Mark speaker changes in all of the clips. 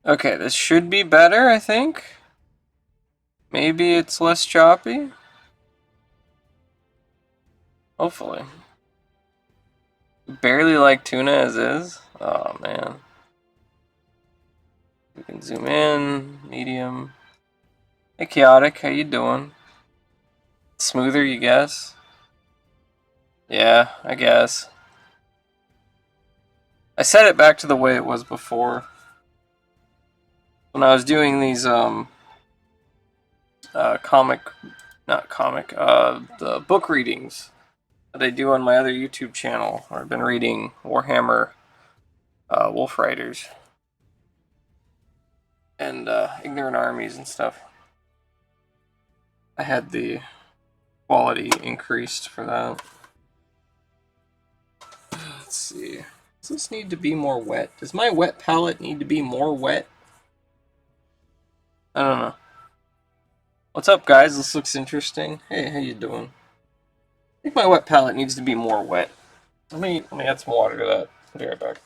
Speaker 1: Okay, this should be better, I think. Maybe it's less choppy. Hopefully. Barely like tuna as is. Oh man. We can zoom in, medium. Hey Chaotic, how you doing? Smoother, you guess? Yeah, I guess. I set it back to the way it was before. When I was doing these the book readings that I do on my other YouTube channel. I've been reading Warhammer Wolf Riders and Ignorant Armies and stuff. I had the quality increased for that. Let's see. Does this need to be more wet? Does my wet palette need to be more wet? I don't know. What's up, guys? This looks interesting. Hey, how you doing? I think my wet palette needs to be more wet. Let me add some water to that. I'll be right back.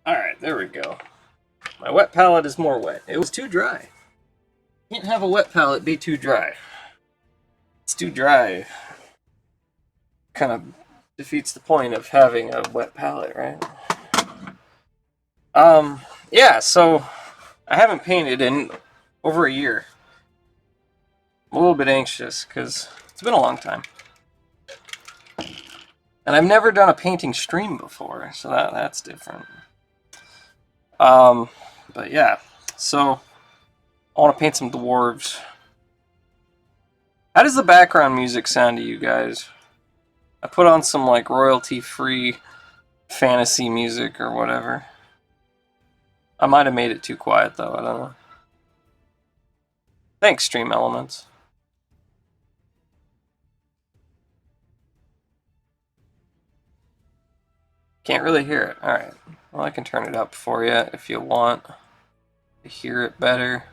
Speaker 1: Alright, there we go. My wet palette is more wet. It was too dry. You can't have a wet palette be too dry. It's too dry. Kind of defeats the point of having a wet palette, right? Yeah, so I haven't painted in over a year. I'm a little bit anxious because it's been a long time. And I've never done a painting stream before, so that's different. But yeah, so I want to paint some dwarves. How does the background music sound to you guys? I put on some like royalty-free fantasy music or whatever. I might have made it too quiet though, I don't know. Thanks, Stream Elements. Can't really hear it. Alright. Well, I can turn it up for you if you want to hear it better.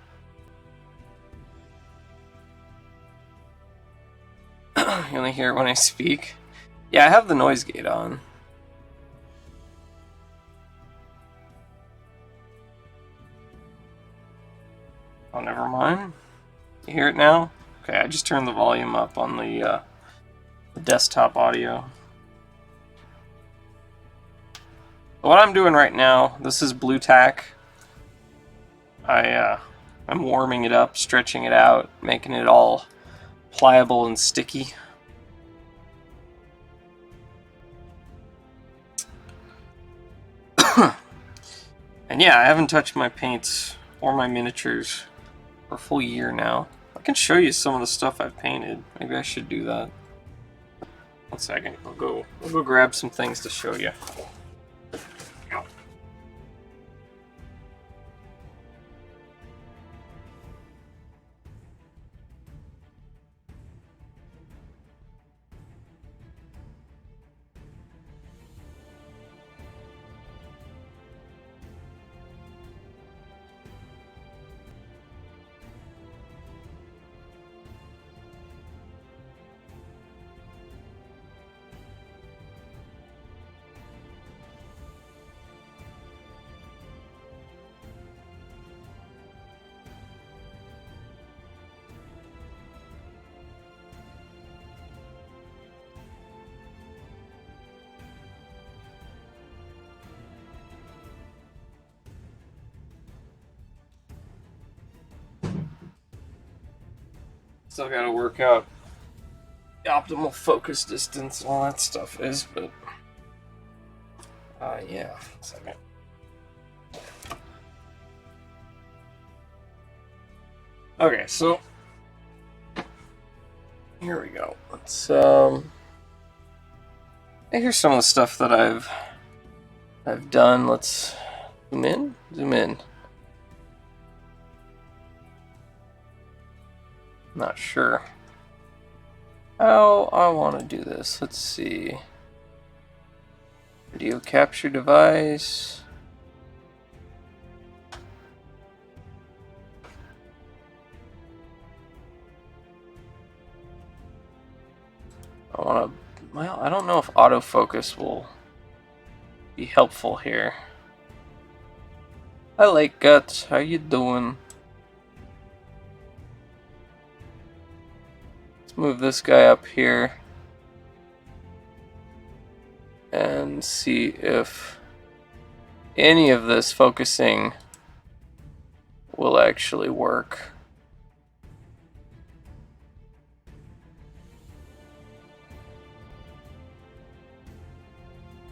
Speaker 1: You only hear it when I speak? Yeah, I have the noise gate on. Oh, never mind. You hear it now? Okay, I just turned the volume up on the desktop audio. What I'm doing right now, this is blue tack. I'm warming it up, stretching it out, making it all pliable and sticky. And yeah, I haven't touched my paints or my miniatures for a full year now. I can show you some of the stuff I've painted. Maybe I should do that. 1 second, I'll go grab some things to show you. Still gotta work out the optimal focus distance and all that stuff is, but yeah, 1 second. Okay, so here we go. Let's here's some of the stuff that I've done. Let's Zoom in? Zoom in. Not sure how I want to do this. Let's see. Video capture device. I want to. Well, I don't know if autofocus will be helpful here. I like Guts. How you doing? Let's move this guy up here and see if any of this focusing will actually work.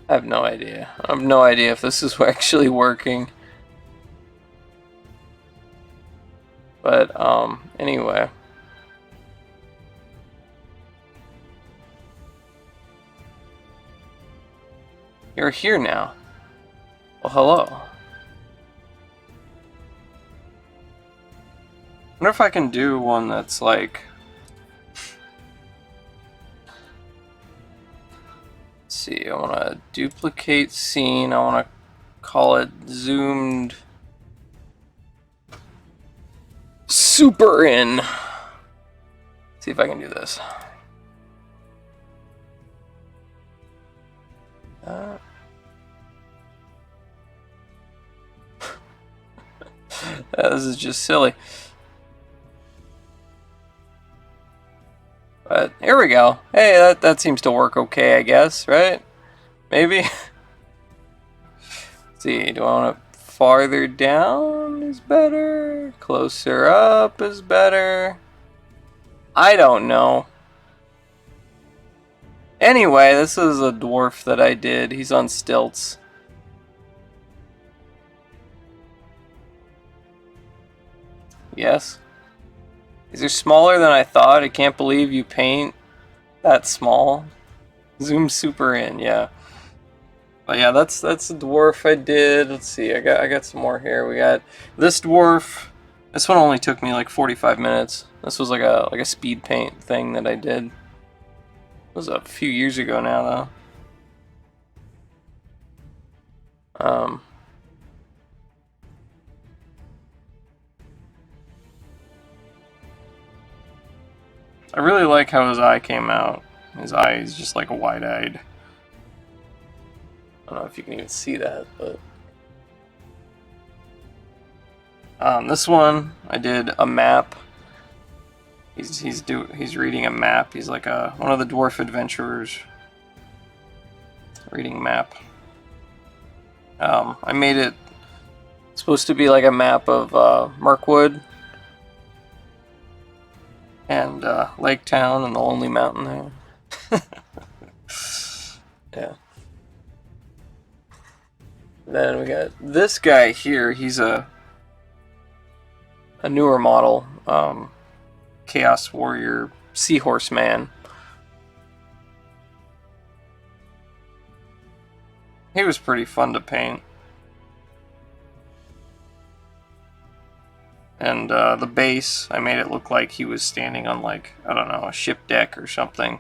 Speaker 1: I have no idea. I have no idea if this is actually working. But anyway. You're here now. Well, hello. I wonder if I can do one that's like... Let's see, I want to duplicate scene. I want to call it zoomed super in. Let's see if I can do this. This is just silly. But here we go. Hey, that seems to work okay, I guess, right? Maybe. Let's see, do I want it farther down is better? Closer up is better? I don't know. Anyway, this is a dwarf that I did. He's on stilts. Yes. These are smaller than I thought. I can't believe you paint that small. Zoom super in, yeah. But yeah, that's a dwarf I did. Let's see, I got some more here. We got this dwarf. This one only took me like 45 minutes. This was like a speed paint thing that I did. It was a few years ago now though. I really like how his eye came out. His eye is just like a wide-eyed. I don't know if you can even see that, but this one I did a map. He's reading a map. He's like one of the dwarf adventurers reading map. I made it supposed to be like a map of Mirkwood and Lake Town and the Lonely Mountain there. Yeah. Then we got this guy here. He's a newer model, Chaos Warrior Seahorse Man. He was pretty fun to paint. And the base, I made it look like he was standing on, like, I don't know, a ship deck or something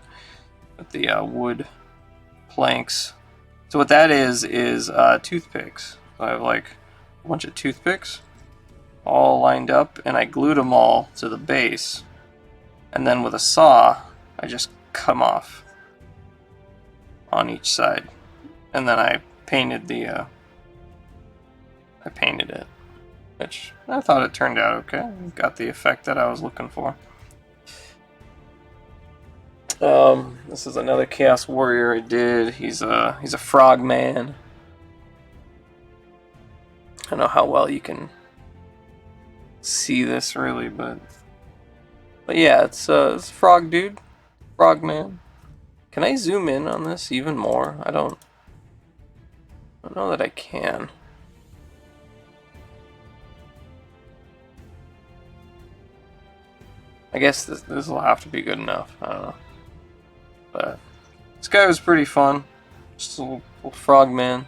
Speaker 1: with the wood planks. So what that is toothpicks. So I have like a bunch of toothpicks all lined up, and I glued them all to the base. And then with a saw, I just cut them off on each side. And then I painted it. Which I thought it turned out okay. Got the effect that I was looking for. This is another Chaos Warrior I did. He's a frog man. I don't know how well you can see this really, but yeah, it's a frog dude, frog man. Can I zoom in on this even more? I don't know that I can. I guess this will have to be good enough. I don't know. But this guy was pretty fun. Just a little frog man.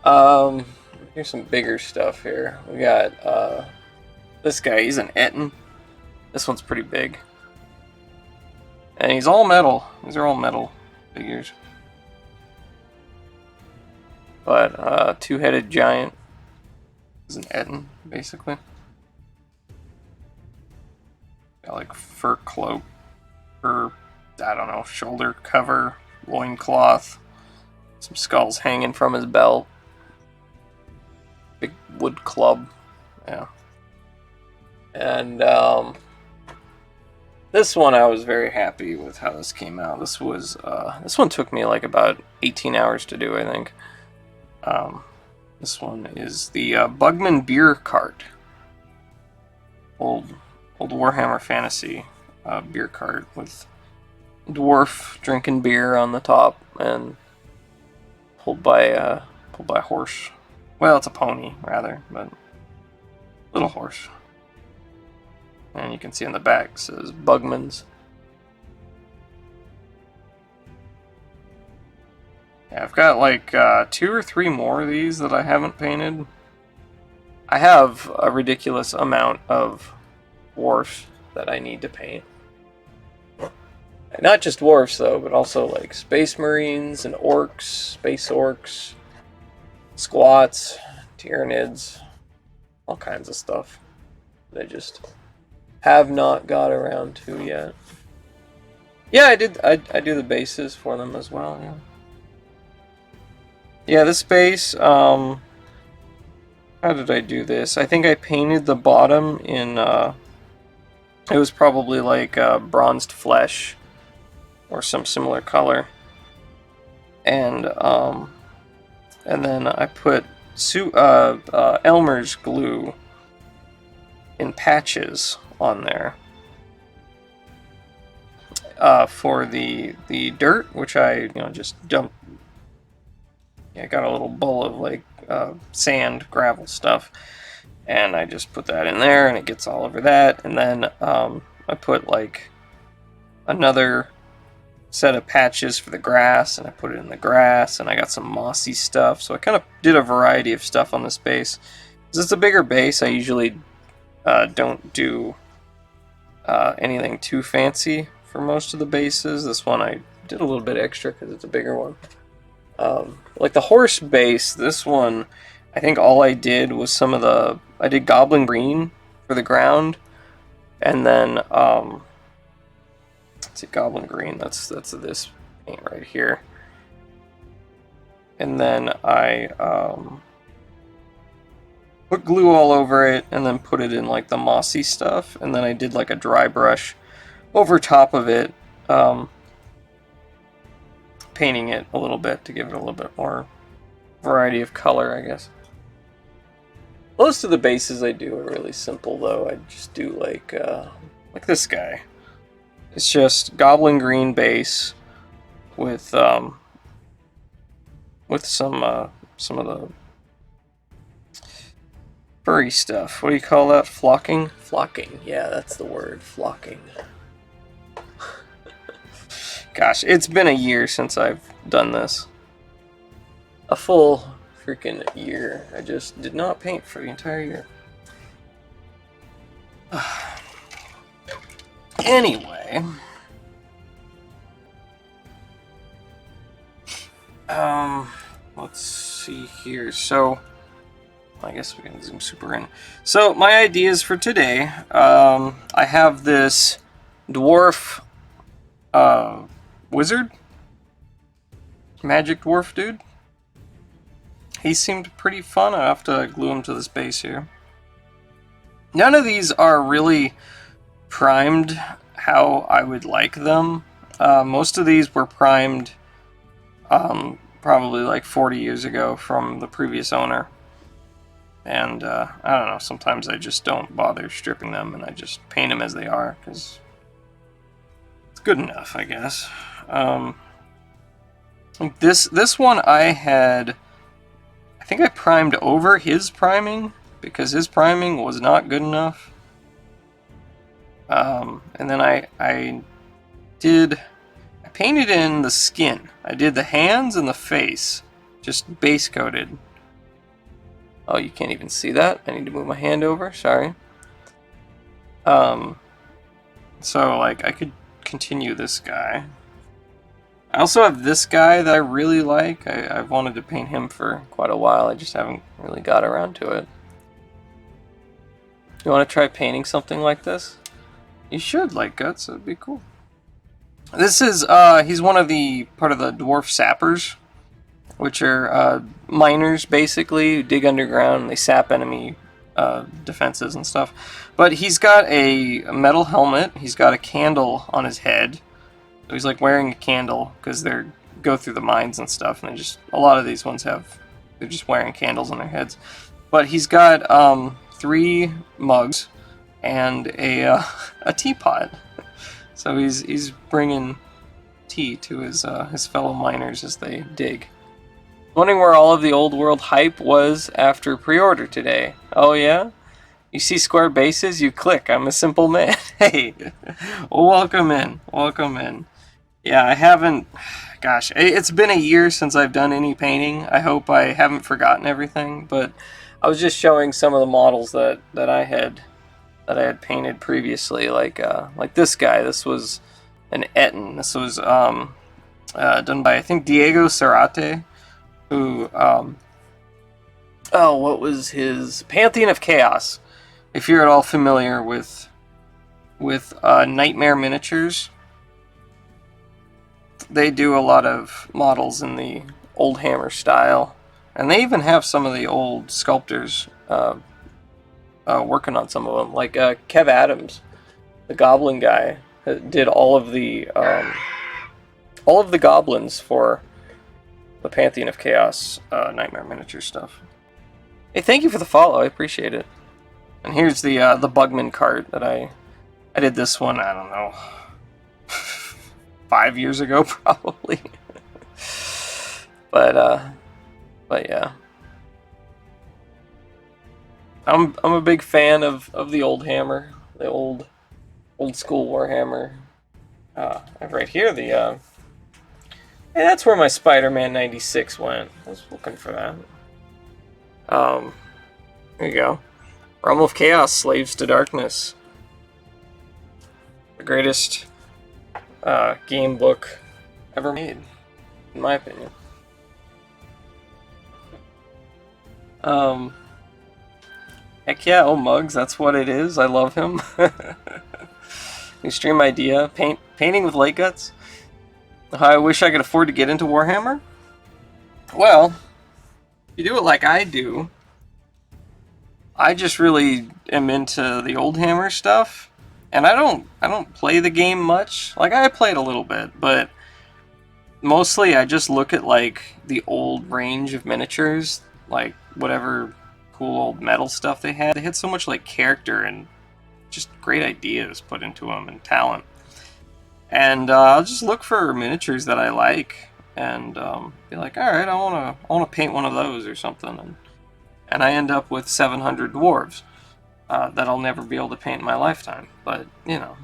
Speaker 1: Um, here's some bigger stuff here. We got this guy. He's an Etten. This one's pretty big, and he's all metal. These are all metal figures. But two-headed giant is an Etten, basically. Got like fur cloak, fur, I don't know, shoulder cover, loincloth, some skulls hanging from his belt, big wood club, yeah. And this one I was very happy with how this came out. This one took me like about 18 hours to do, I think. This one is the Bugman beer cart. Old Warhammer Fantasy beer cart with Dwarf drinking beer on the top and pulled by a horse. Well, it's a pony rather, but little horse. And you can see on the back it says Bugman's. Yeah, I've got like 2 or 3 more of these that I haven't painted. I have a ridiculous amount of dwarfs that I need to paint. Not just dwarfs though, but also like space marines and orcs, space orcs, squats, tyranids, all kinds of stuff that I just have not got around to yet. Yeah, I do the bases for them as well, yeah. Yeah, this base, how did I do this? I think I painted the bottom in, it was probably like bronzed flesh or some similar color. And then I put Elmer's glue in patches on there for the dirt, which I just dumped. I got a little bowl of like sand, gravel stuff, and I just put that in there, and it gets all over that. And then I put like another set of patches for the grass, and I put it in the grass, and I got some mossy stuff. So I kind of did a variety of stuff on this base. Because it's a bigger base, I usually don't do anything too fancy for most of the bases. This one I did a little bit extra because it's a bigger one. Like the horse base, this one, I think all I did was I did goblin green for the ground, and then, let's see, goblin green, that's this paint right here. And then I, put glue all over it, and then put it in like the mossy stuff, and then I did like a dry brush over top of it, painting it a little bit to give it a little bit more variety of color, I guess. Most of the bases I do are really simple, though. I just do like this guy. It's just goblin green base with some of the furry stuff. What do you call that? Flocking? Flocking. Yeah, that's the word. Flocking. Gosh, it's been a year since I've done this. A full freaking year. I just did not paint for the entire year. Anyway. Let's see here. So, I guess we can zoom super in. So, my ideas for today. I have this dwarf wizard, magic dwarf dude. He seemed pretty fun. I have to glue him to this base here. None of these are really primed how I would like them. Most of these were primed probably like 40 years ago from the previous owner. And I don't know, sometimes I just don't bother stripping them and I just paint them as they are because it's good enough, I guess. This one I think I primed over his priming because his priming was not good enough. And then I painted in the skin. I did the hands and the face, just base coated Oh, you can't even see that. I need to move my hand over. Sorry. So, like, I could continue this guy. I also have this guy that I really like. I've wanted to paint him for quite a while. I just haven't really got around to it. You want to try painting something like this? You should, like Guts. It'd be cool. This is, he's one of the, part of the Dwarf Sappers, which are miners, basically, who dig underground and they sap enemy defenses and stuff. But he's got a metal helmet, he's got a candle on his head, so he's like wearing a candle, because they go through the mines and stuff, and a lot of these ones they're just wearing candles on their heads. But he's got 3 mugs and a teapot. So he's bringing tea to his fellow miners as they dig. Wondering where all of the old world hype was after pre-order today. Oh yeah? You see square bases, you click. I'm a simple man. Hey, well, welcome in. Welcome in. Yeah, I haven't... Gosh, it's been a year since I've done any painting. I hope I haven't forgotten everything, but I was just showing some of the models that I had painted previously, like this guy. This was an Etten. This was done by, I think, Diego Cerate, who what was his Pantheon of Chaos? If you're at all familiar with Nightmare Miniatures, they do a lot of models in the Oldhammer style, and they even have some of the old sculptors working on some of them, like Kev Adams, the Goblin guy, did all of the goblins for the Pantheon of Chaos Nightmare Miniature stuff. Hey, thank you for the follow. I appreciate it. And here's the Bugman cart that I did this one. I don't know, 5 years ago probably. but yeah. I'm a big fan of the Oldhammer, the old school Warhammer. I have right here the hey, that's where my Spider-Man 96 went. I was looking for that. There you go. Realm of Chaos, Slaves to Darkness. The greatest game book ever made, in my opinion. Heck yeah, oh Muggs, that's what it is. I love him. Extreme idea. Painting with light guts. I wish I could afford to get into Warhammer. Well, if you do it like I do, I just really am into the Oldhammer stuff, and I don't play the game much. Like, I played a little bit, but mostly I just look at like the old range of miniatures, like whatever cool old metal stuff they had. They had so much like character and just great ideas put into them and talent. And I'll just look for miniatures that I like and be like, all right, I want to paint one of those or something. And I end up with 700 dwarves that I'll never be able to paint in my lifetime. But, you know,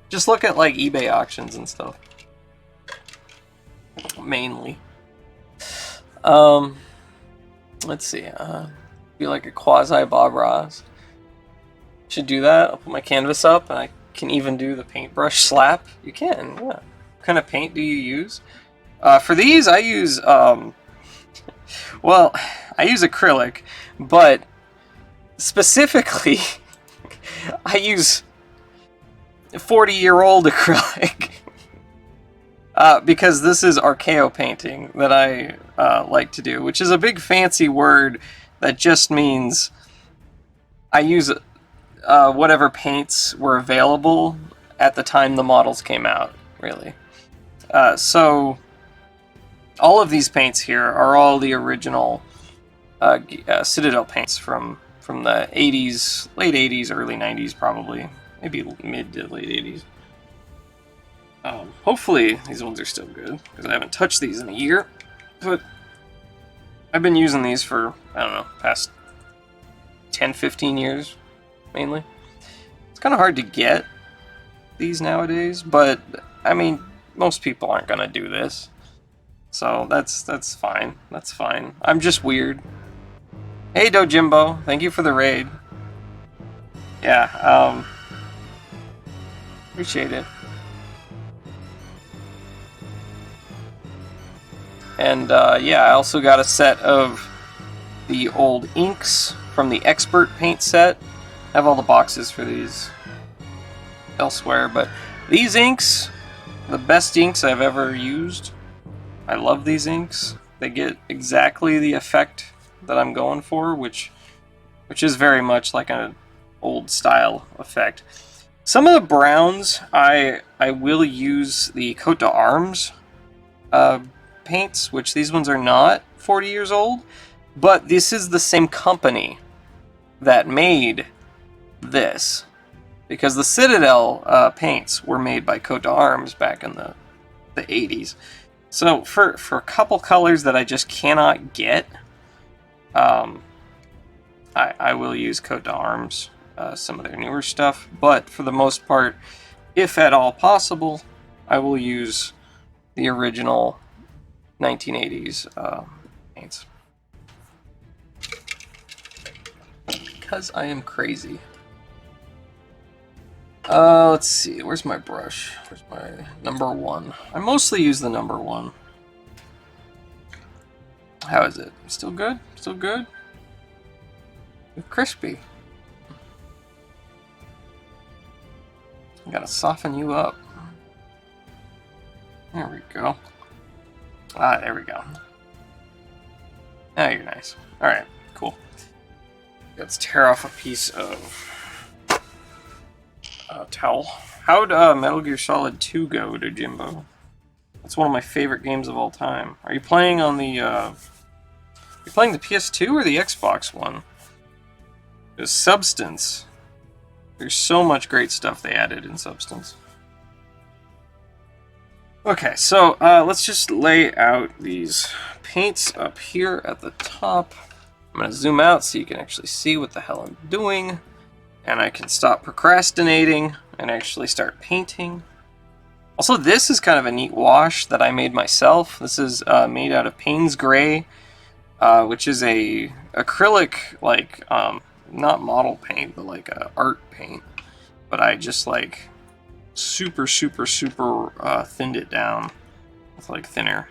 Speaker 1: just look at like eBay auctions and stuff. Mainly. Let's see. Be like a quasi Bob Ross. Should do that. I'll put my canvas up and I can even do the paintbrush slap. You can, yeah. What kind of paint do you use? For these, I use, well, I use acrylic, but specifically, I use 40-year-old acrylic. Because this is Archaeopainting that I like to do, which is a big fancy word that just means I use whatever paints were available at the time the models came out, really. So all of these paints here are all the original Citadel paints from the 80s, late 80s, early 90s probably, maybe mid to late 80s. Hopefully these ones are still good, because I haven't touched these in a year, but I've been using these for, I don't know, past 10-15 years, mainly. It's kind of hard to get these nowadays, but, I mean, most people aren't going to do this, so that's fine, that's fine. I'm just weird. Hey, Dojimbo. Thank you for the raid. Yeah, appreciate it. And yeah, I also got a set of the old inks from the Expert paint set. I have all the boxes for these elsewhere, but these inks, the best inks I've ever used. I love these inks. They get exactly the effect that I'm going for, which is very much like an old style effect. Some of the browns, I will use the Coat d'Arms paints, which these ones are not 40 years old, but this is the same company that made this, because the Citadel paints were made by Coat d'Arms back in the 80s. So for a couple colors that I just cannot get, I will use Coat d'Arms, some of their newer stuff, but for the most part, if at all possible, I will use the original 1980s paints. Because I am crazy. Let's see, where's my brush? Where's my number 1? I mostly use the number 1. How is it? Still good? Still good? Crispy. I gotta soften you up. There we go. Ah, there we go. Now you're nice. Alright, cool. Let's tear off a piece of towel. How'd Metal Gear Solid 2 go to Jimbo? That's one of my favorite games of all time. Are you playing on the you playing the PS2 or the Xbox one? Because Substance, there's so much great stuff they added in Substance. Okay, so let's just lay out these paints up here at the top. I'm going to zoom out so you can actually see what the hell I'm doing. And I can stop procrastinating and actually start painting. Also, this is kind of a neat wash that I made myself. This is made out of Payne's Gray, which is a acrylic, like, not model paint, but like a art paint. But I just like super thinned it down with like thinner.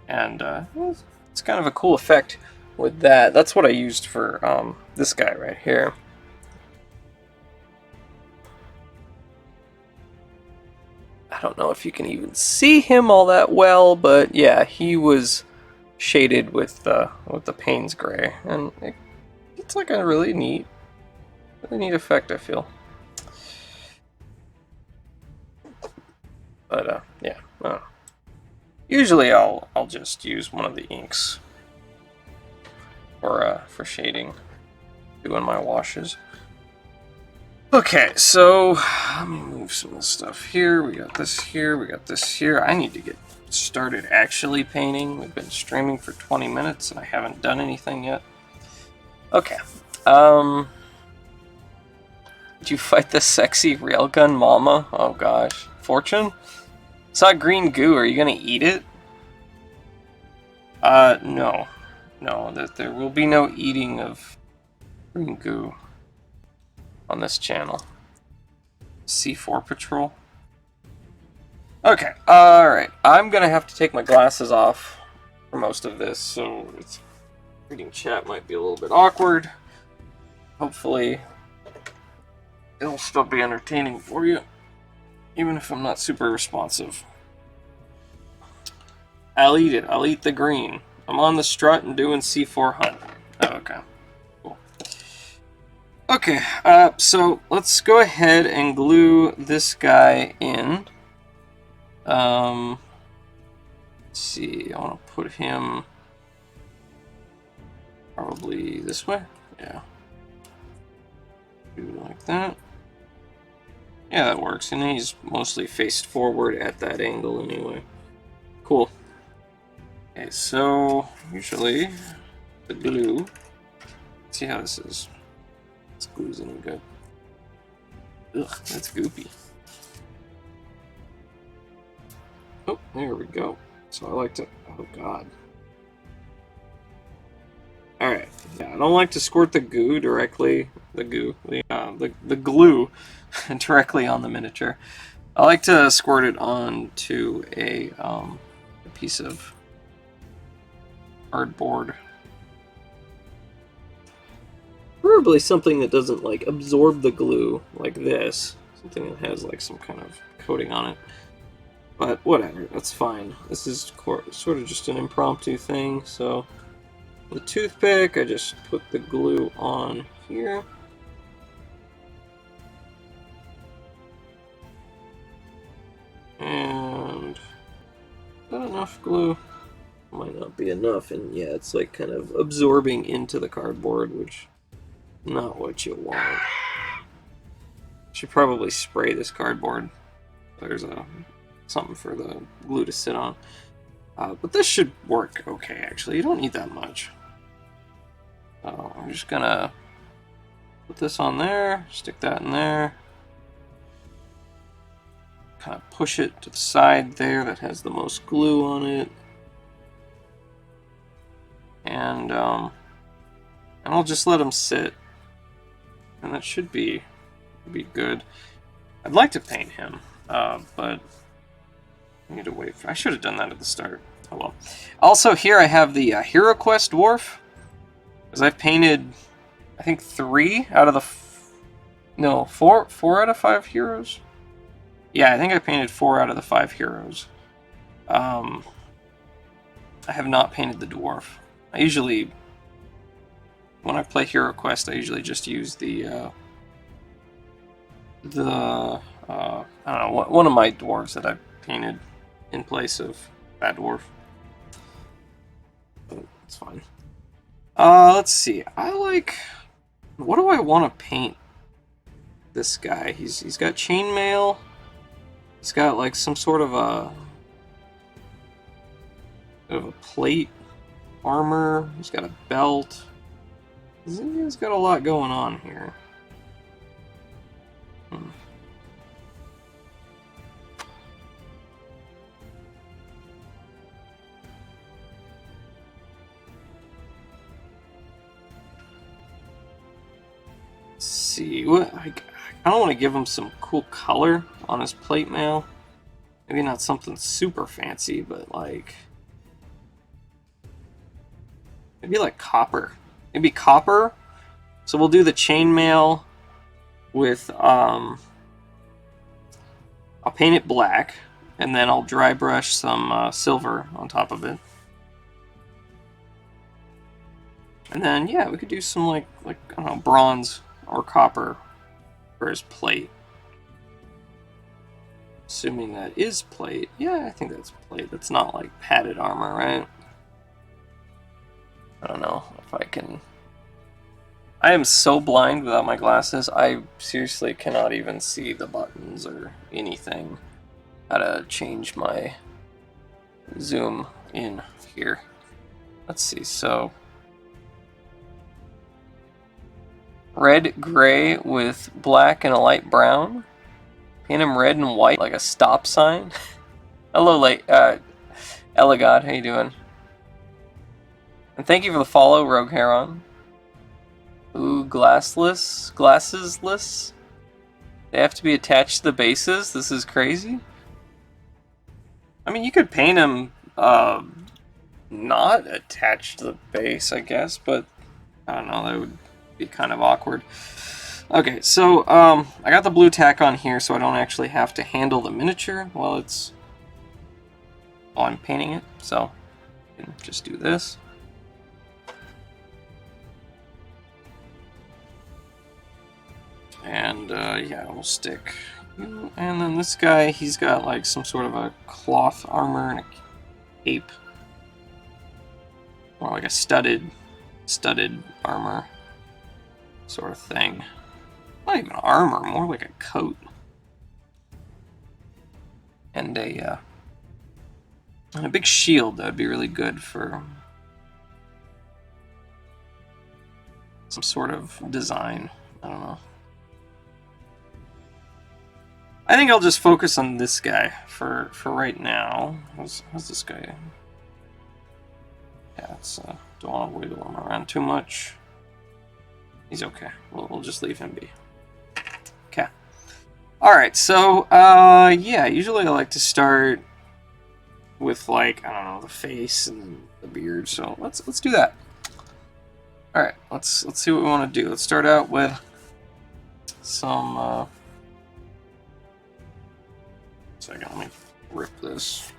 Speaker 1: And it's kind of a cool effect with that. That's what I used for this guy right here. I don't know if you can even see him all that well, but yeah, he was shaded with the Payne's Gray, and it's like a really neat effect, I feel. But yeah, usually I'll just use one of the inks for shading, doing my washes. Okay, so let me move some of the stuff here. We got this here, we got this here. I need to get started actually painting. We've been streaming for 20 minutes and I haven't done anything yet. Okay. Did you fight the sexy railgun mama? Oh gosh. Fortune? Saw green goo. Are you gonna eat it? No. No, there will be no eating of green goo on this channel. C4 Patrol. Okay, alright. I'm gonna have to take my glasses off for most of this, so reading chat might be a little bit awkward. Hopefully, it'll still be entertaining for you, even if I'm not super responsive. I'll eat it. I'll eat the green. I'm on the strut and doing C4 hunt. Oh, okay. Cool. Okay, so let's go ahead and glue this guy in. Let's see, I want to put him probably this way. Yeah. Do it like that. Yeah, that works. And he's mostly faced forward at that angle anyway. Cool. Okay, so usually the glue. Let's see how this is. This glue's any good. Ugh, that's goopy. Oh, there we go. So I like to. Oh god. Alright, Yeah, I don't like to squirt the goo directly, the glue directly on the miniature. I like to squirt it onto a piece of cardboard. Preferably something that doesn't like absorb the glue like this. Something that has like some kind of coating on it. But whatever, that's fine. This is sort of just an impromptu thing, so with a toothpick, I just put the glue on here. And is that enough glue? Might not be enough, and yeah, it's like kind of absorbing into the cardboard, which is not what you want. Should probably spray this cardboard. There's something for the glue to sit on. But this should work okay, actually. You don't need that much. So I'm just gonna put this on there, stick that in there. Kind of push it to the side there that has the most glue on it. And I'll just let them sit. And that should be good. I'd like to paint him, but I need to wait for... I should have done that at the start. Oh well. Also, here I have the Hero Quest Dwarf. Because I've painted, I think, 4 out of 5 heroes? Yeah, I think I painted 4 out of the 5 heroes. I have not painted the Dwarf. I usually, when I play Hero Quest, I usually just use the I don't know, one of my dwarves that I've painted in place of that dwarf. But it's fine. Let's see. What do I want to paint this guy? He's got chainmail. He's got like some sort of a plate armor. He's got a belt. He's got a lot going on here. Let's see. I kind of want to give him some cool color on his plate mail. Maybe not something super fancy, but like maybe like copper. Maybe copper. So we'll do the chainmail with I'll paint it black, and then I'll dry brush some silver on top of it. And then yeah, we could do some like I don't know, bronze or copper for his plate. Assuming that is plate. Yeah, I think that's plate. That's not like padded armor, right? I don't know if I can... I am so blind without my glasses, I seriously cannot even see the buttons or anything. How to change my zoom in here. Let's see, so... red, gray with black and a light brown. Paint him red and white like a stop sign. Hello, Elegod, how you doing? And thank you for the follow, Rogue Heron. Ooh, glassesless. They have to be attached to the bases. This is crazy. I mean, you could paint him not attached to the base, I guess, but I don't know, that would be kind of awkward. Okay, so I got the blue tack on here so I don't actually have to handle the miniature while I'm painting it. So I can just do this. And yeah, we'll stick. And then this guy, he's got like some sort of a cloth armor and a cape. More like a studded armor sort of thing. Not even armor, more like a coat. And a big shield that would be really good for some sort of design. I don't know. I think I'll just focus on this guy for right now. How's this guy? Yeah, it's don't want to wiggle him around too much. He's okay. We'll just leave him be. Okay. Alright, so, yeah, usually I like to start with, like, I don't know, the face and the beard, so let's do that. Alright, let's see what we want to do. Let's start out with some, second, let me rip this.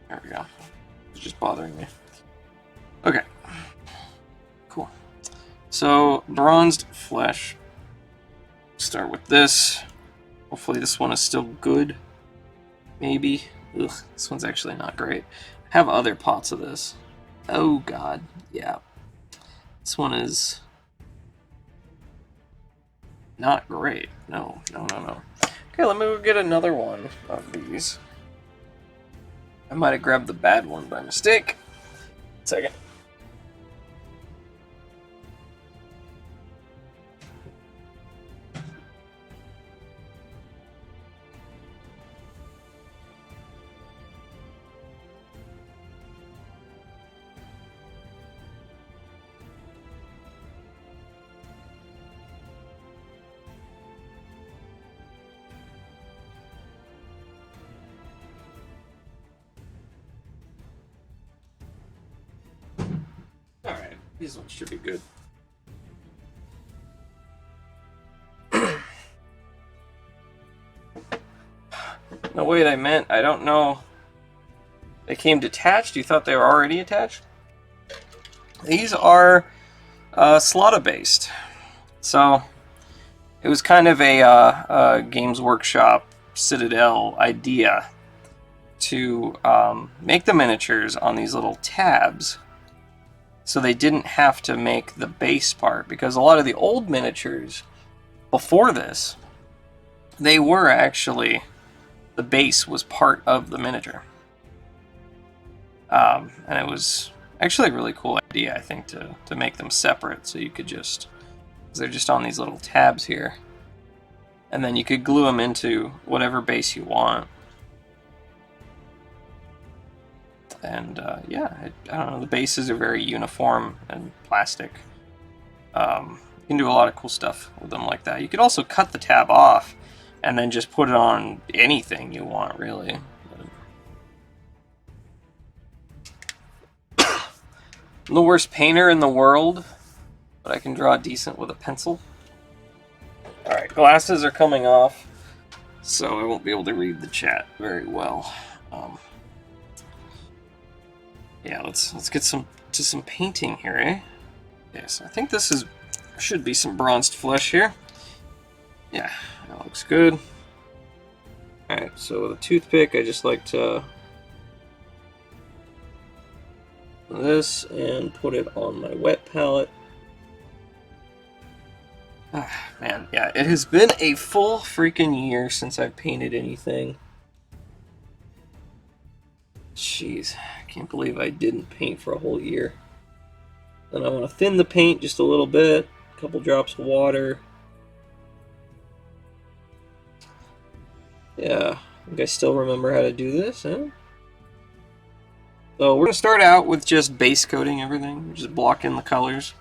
Speaker 1: There we go. It's just bothering me. Okay. Cool. So, bronzed flesh. Start with this. Hopefully this one is still good. Maybe. Ugh, this one's actually not great. I have other pots of this. Oh god, yeah. This one is not great. No. Okay, let me go get another one of these. I might have grabbed the bad one by mistake. Second. Alright, these ones should be good. No, wait, I meant, I don't know. They came detached? You thought they were already attached? These are Slotta based. So, it was kind of a Games Workshop Citadel idea to make the miniatures on these little tabs so they didn't have to make the base part, because a lot of the old miniatures before this, they were actually, the base was part of the miniature. And it was actually a really cool idea, I think, to make them separate, so you could just, because they're just on these little tabs here, and then you could glue them into whatever base you want. And yeah, I don't know, the bases are very uniform and plastic. You can do a lot of cool stuff with them like that. You could also cut the tab off and then just put it on anything you want, really. I'm the worst painter in the world, but I can draw decent with a pencil. Alright, glasses are coming off, so I won't be able to read the chat very well. Yeah, let's get to some painting here, eh? Yes, I think this should be some bronzed flesh here. Yeah, that looks good. Alright, so with a toothpick, I just like to this and put it on my wet palette. Ah, man, yeah, it has been a full freaking year since I've painted anything. Jeez, I can't believe I didn't paint for a whole year. Then I want to thin the paint just a little bit, a couple drops of water. Yeah, I think I still remember how to do this, huh? So we're going to start out with just base coating everything, just block in the colors,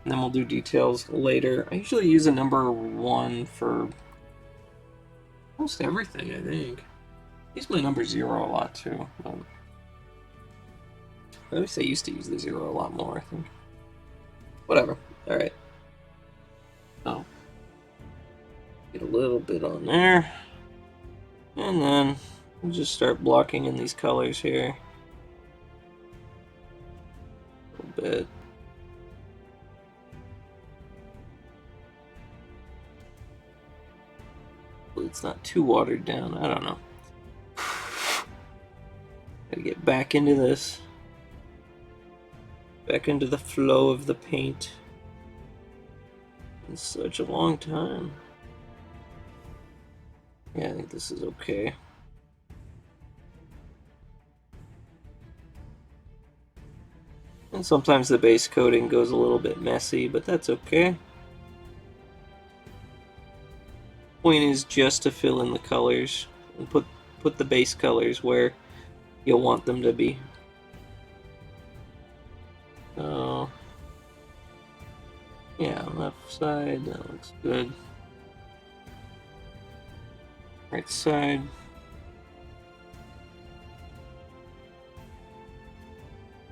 Speaker 1: and then we'll do details later. I usually use a number 1 for almost everything, I think. I use my number 0 a lot too. At least I used to use the 0 a lot more, I think. Whatever. Alright. So, get a little bit on there. And then we'll just start blocking in these colors here. A little bit. It's not too watered down, I don't know. Gotta get back into this. Back into the flow of the paint. In such a long time. Yeah, I think this is okay. And sometimes the base coating goes a little bit messy, but that's okay. Point is just to fill in the colors and put the base colors where you'll want them to be. So, yeah, left side, that looks good. Right side.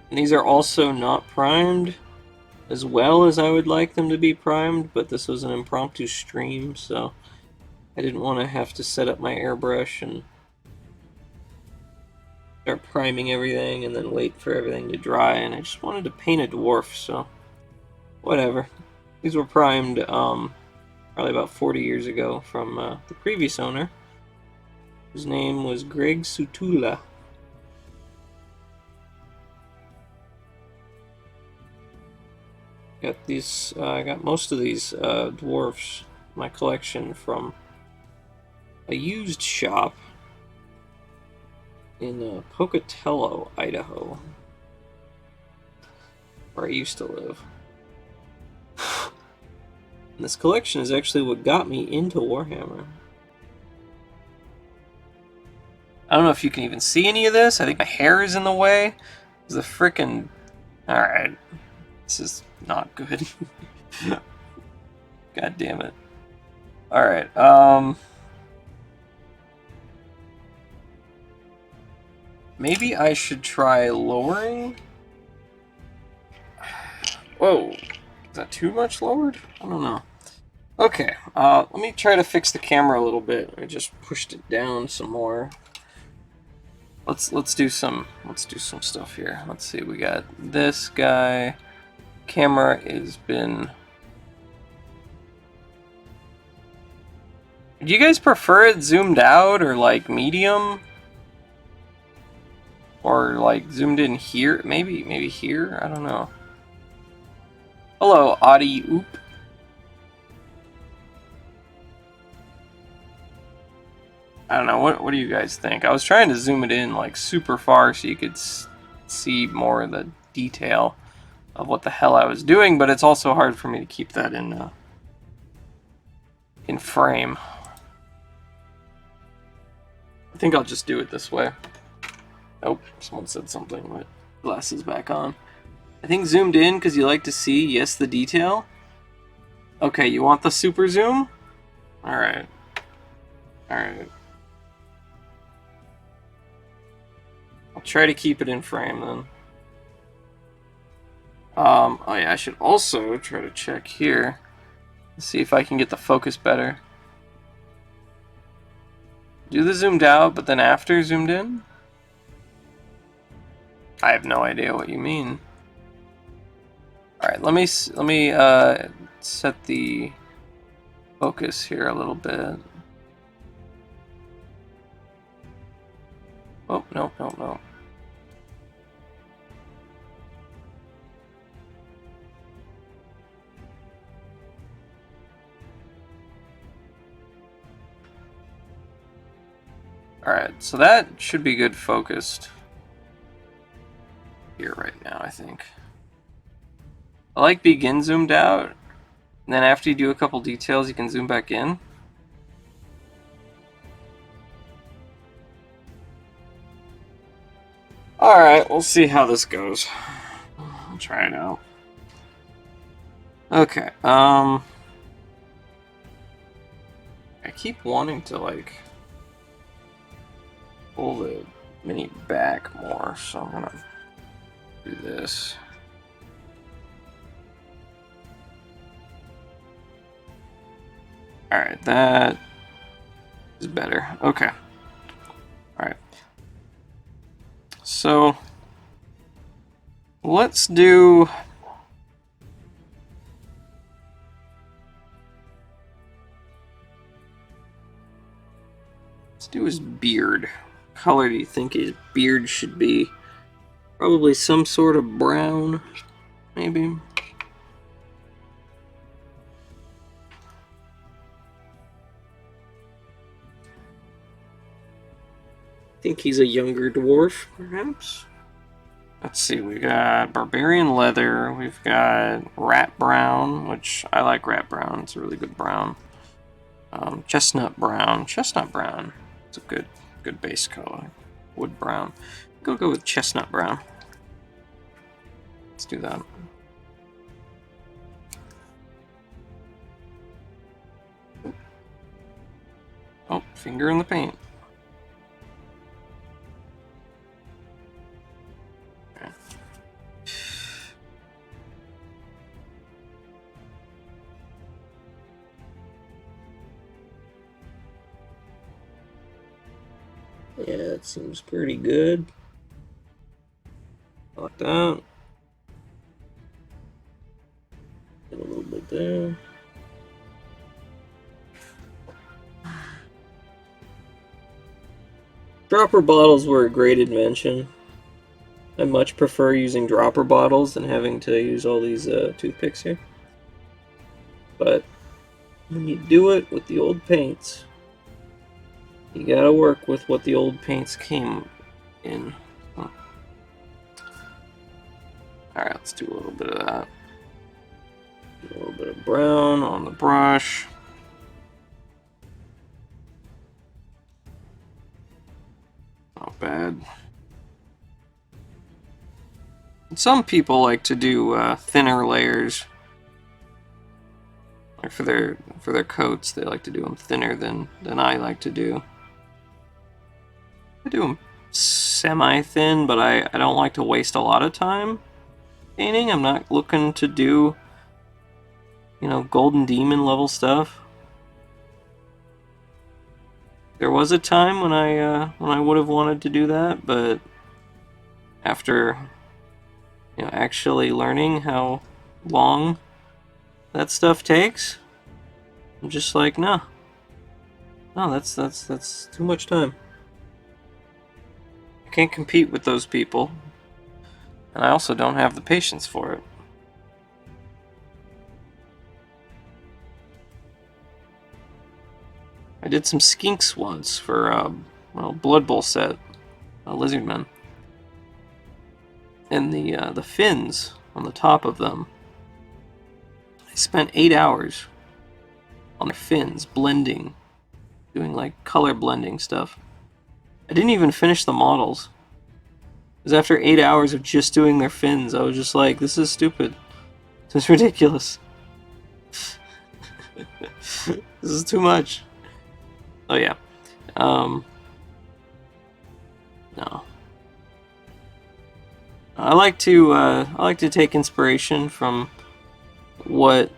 Speaker 1: And these are also not primed as well as I would like them to be primed, but this was an impromptu stream, so I didn't want to have to set up my airbrush and start priming everything and then wait for everything to dry, and I just wanted to paint a dwarf, so whatever. These were primed probably about 40 years ago from the previous owner, whose name was Greg Sutula. Got these. I got most of these dwarfs, my collection, from a used shop in Pocatello, Idaho, where I used to live. And this collection is actually what got me into Warhammer. I don't know if you can even see any of this. I think my hair is in the way. The frickin'... Alright. This is not good. God damn it. Alright, maybe I should try lowering? Whoa. Is that too much lowered? I don't know. Okay, let me try to fix the camera a little bit. I just pushed it down some more. Let's do some stuff here. Let's see, we got this guy. Camera has been... Do you guys prefer it zoomed out or like medium? Or like zoomed in here? Maybe here? I don't know. Hello, Audi Oop. I don't know, what do you guys think? I was trying to zoom it in like super far so you could see more of the detail of what the hell I was doing, but it's also hard for me to keep that in frame. I think I'll just do it this way. Oh, someone said something, but glasses back on. I think zoomed in because you like to see, yes, the detail. Okay, you want the super zoom? Alright. Alright. I'll try to keep it in frame then. Oh yeah, I should also try to check here. See if I can get the focus better. Do the zoomed out, but then after zoomed in? I have no idea what you mean. Alright, let me set the focus here a little bit. Oh, no. Alright, so that should be good focused here right now, I think. I like begin zoomed out, and then after you do a couple details, you can zoom back in. Alright, we'll see how this goes. I'll try it out. Okay, I keep wanting to, like, pull the mini back more, so I'm gonna do this. Alright, that is better. Okay. Alright. So, let's do... Let's do his beard. What color do you think his beard should be? Probably some sort of brown, maybe. I think he's a younger dwarf, perhaps. Let's see, we got barbarian leather, we've got rat brown, which I like rat brown, it's a really good brown. Chestnut brown. It's a good base color. Wood brown. Go with chestnut brown. Let's do that. Oh, finger in the paint. Okay. Yeah, that seems pretty good. Like that. Get a little bit there. Dropper bottles were a great invention. I much prefer using dropper bottles than having to use all these toothpicks here. But when you do it with the old paints, you gotta work with what the old paints came in. Huh. Alright, let's do a little bit of that. A little bit of brown on the brush. Not bad. Some people like to do thinner layers. Like for their coats, they like to do them thinner than I like to do. I do them semi-thin, but I don't like to waste a lot of time painting. I'm not looking to do, you know, Golden Demon level stuff. There was a time when I would have wanted to do that, but after, you know, actually learning how long that stuff takes, I'm just like, no, that's too much time. I can't compete with those people, and I also don't have the patience for it. I did some skinks once for well, Blood Bowl set, Lizardmen, and the fins on the top of them. I spent 8 hours on their fins, blending, doing like color blending stuff. I didn't even finish the models. Because after 8 hours of just doing their fins, I was just like, this is stupid. This is ridiculous. This is too much. Oh yeah. No. I like to take inspiration from what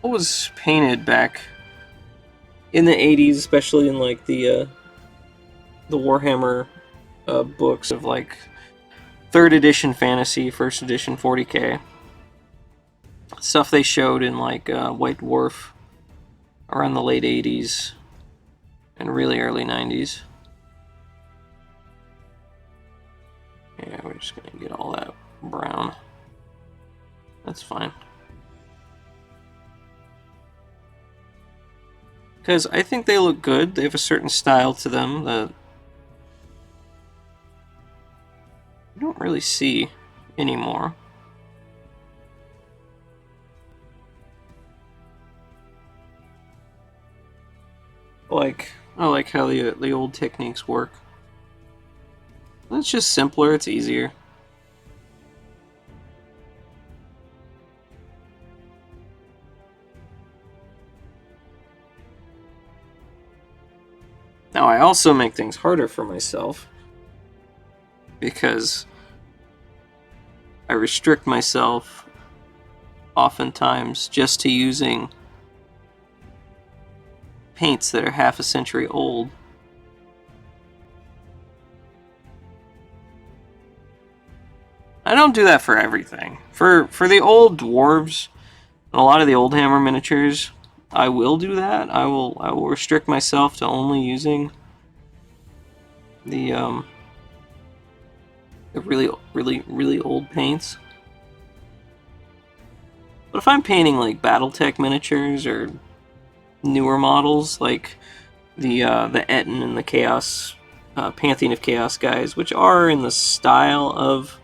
Speaker 1: was painted back in the 80s, especially in like the Warhammer books of like 3rd edition fantasy, 1st edition 40k. Stuff they showed in like White Dwarf around the late 80s and really early 90s. Yeah, we're just gonna get all that brown. That's fine. Because I think they look good. They have a certain style to them that you don't really see anymore. I like how the old techniques work. It's just simpler, it's easier. Now I also make things harder for myself because I restrict myself oftentimes just to using paints that are half a century old. I don't do that for everything. For the old dwarves and a lot of the Oldhammer miniatures, I will do that. I will restrict myself to only using the really old paints. But if I'm painting like BattleTech miniatures or newer models like the Etten and the Chaos Pantheon of Chaos guys, which are in the style of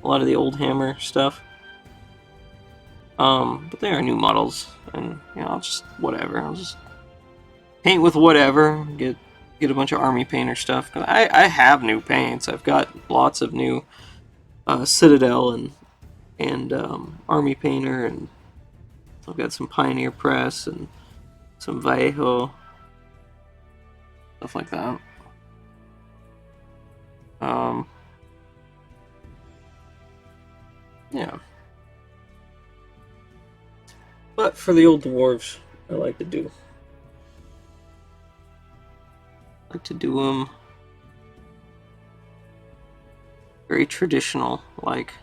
Speaker 1: a lot of the Oldhammer stuff, but they are new models, and you know, I'll just paint with whatever. Get a bunch of army painter stuff. I have new paints. I've got lots of new Citadel and Army Painter, and I've got some Pioneer Press and some Vallejo, stuff like that. Yeah. But for the old dwarves, I like to do them very traditional, like.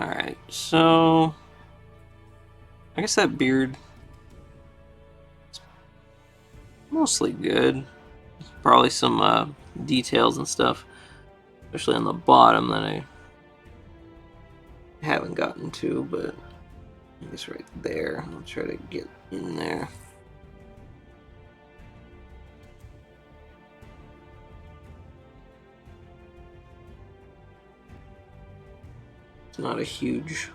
Speaker 1: Alright, so I guess that beard is mostly good. Probably some details and stuff, especially on the bottom, that I haven't gotten to, but I guess right there. I'll try to get in there. It's not a huge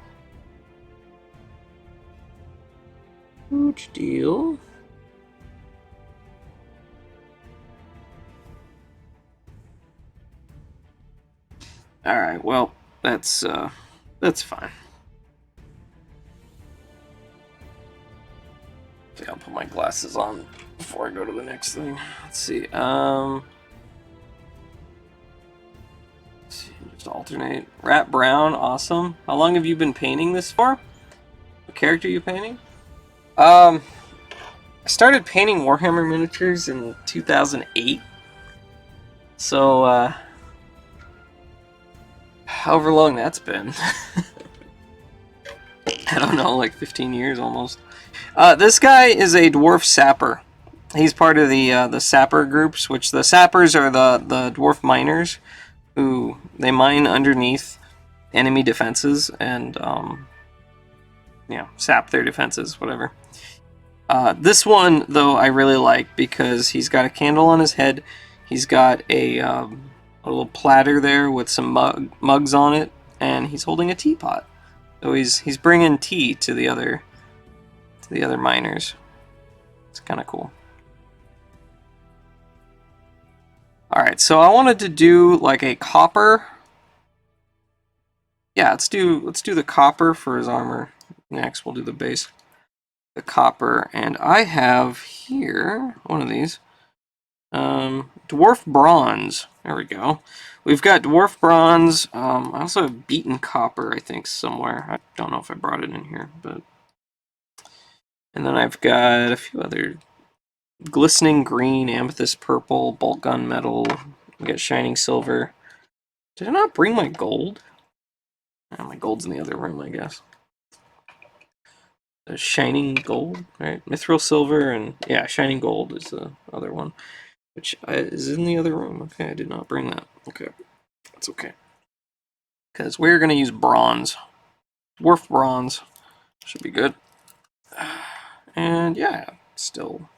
Speaker 1: deal. Alright, well, that's fine. Okay, I'll put my glasses on before I go to the next thing. Let's see. Just alternate. Rat Brown, awesome. How long have you been painting this for? What character are you painting? I started painting Warhammer miniatures in 2008. So, however long that's been. I don't know, like 15 years almost. This guy is a dwarf sapper. He's part of the sapper groups, which the sappers are the dwarf miners who they mine underneath enemy defenses and sap their defenses, whatever. This one though I really like because he's got a candle on his head. He's got a little platter there with some mugs on it, and he's holding a teapot. So he's bringing tea to the other miners. It's kind of cool. All right, so I wanted to do like a copper. Yeah, let's do the copper for his armor next. We'll do the base, the copper, and I have here one of these. Dwarf bronze. There we go. We've got dwarf bronze. I also have beaten copper, I think, somewhere. I don't know if I brought it in here, but. And then I've got a few other glistening green, amethyst purple, bolt gun metal. We got shining silver. Did I not bring my gold? Oh, my gold's in the other room, I guess. Shining gold, right? Mithril silver, and yeah, shining gold is the other one, which is in the other room. Okay, I did not bring that. Okay, that's okay. Because we're going to use bronze. Dwarf bronze. Should be good. And yeah, still,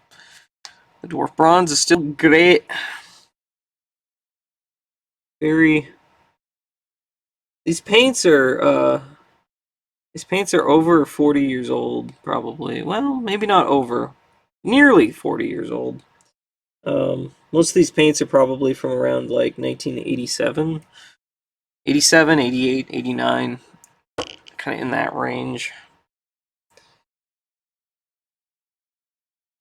Speaker 1: the dwarf bronze is still great. These paints are over 40 years old, probably. Well, maybe not over. Nearly 40 years old. Most of these paints are probably from around like 1987. 87, 88, 89. Kind of in that range.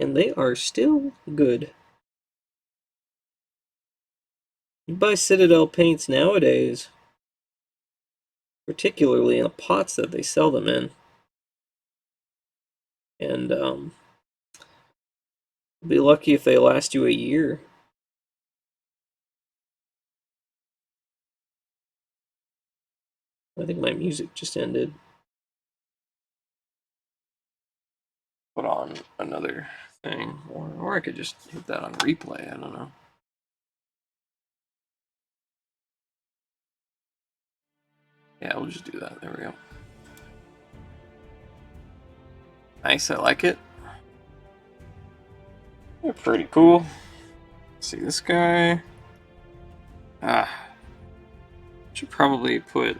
Speaker 1: And they are still good. You buy Citadel paints nowadays, particularly in the pots that they sell them in. And be lucky if they last you a year. I think my music just ended. Put on another thing, or I could just hit that on replay. I don't know. Yeah, we'll just do that. There we go. Nice, I like it. They're pretty cool. Let's see this guy. Should probably put.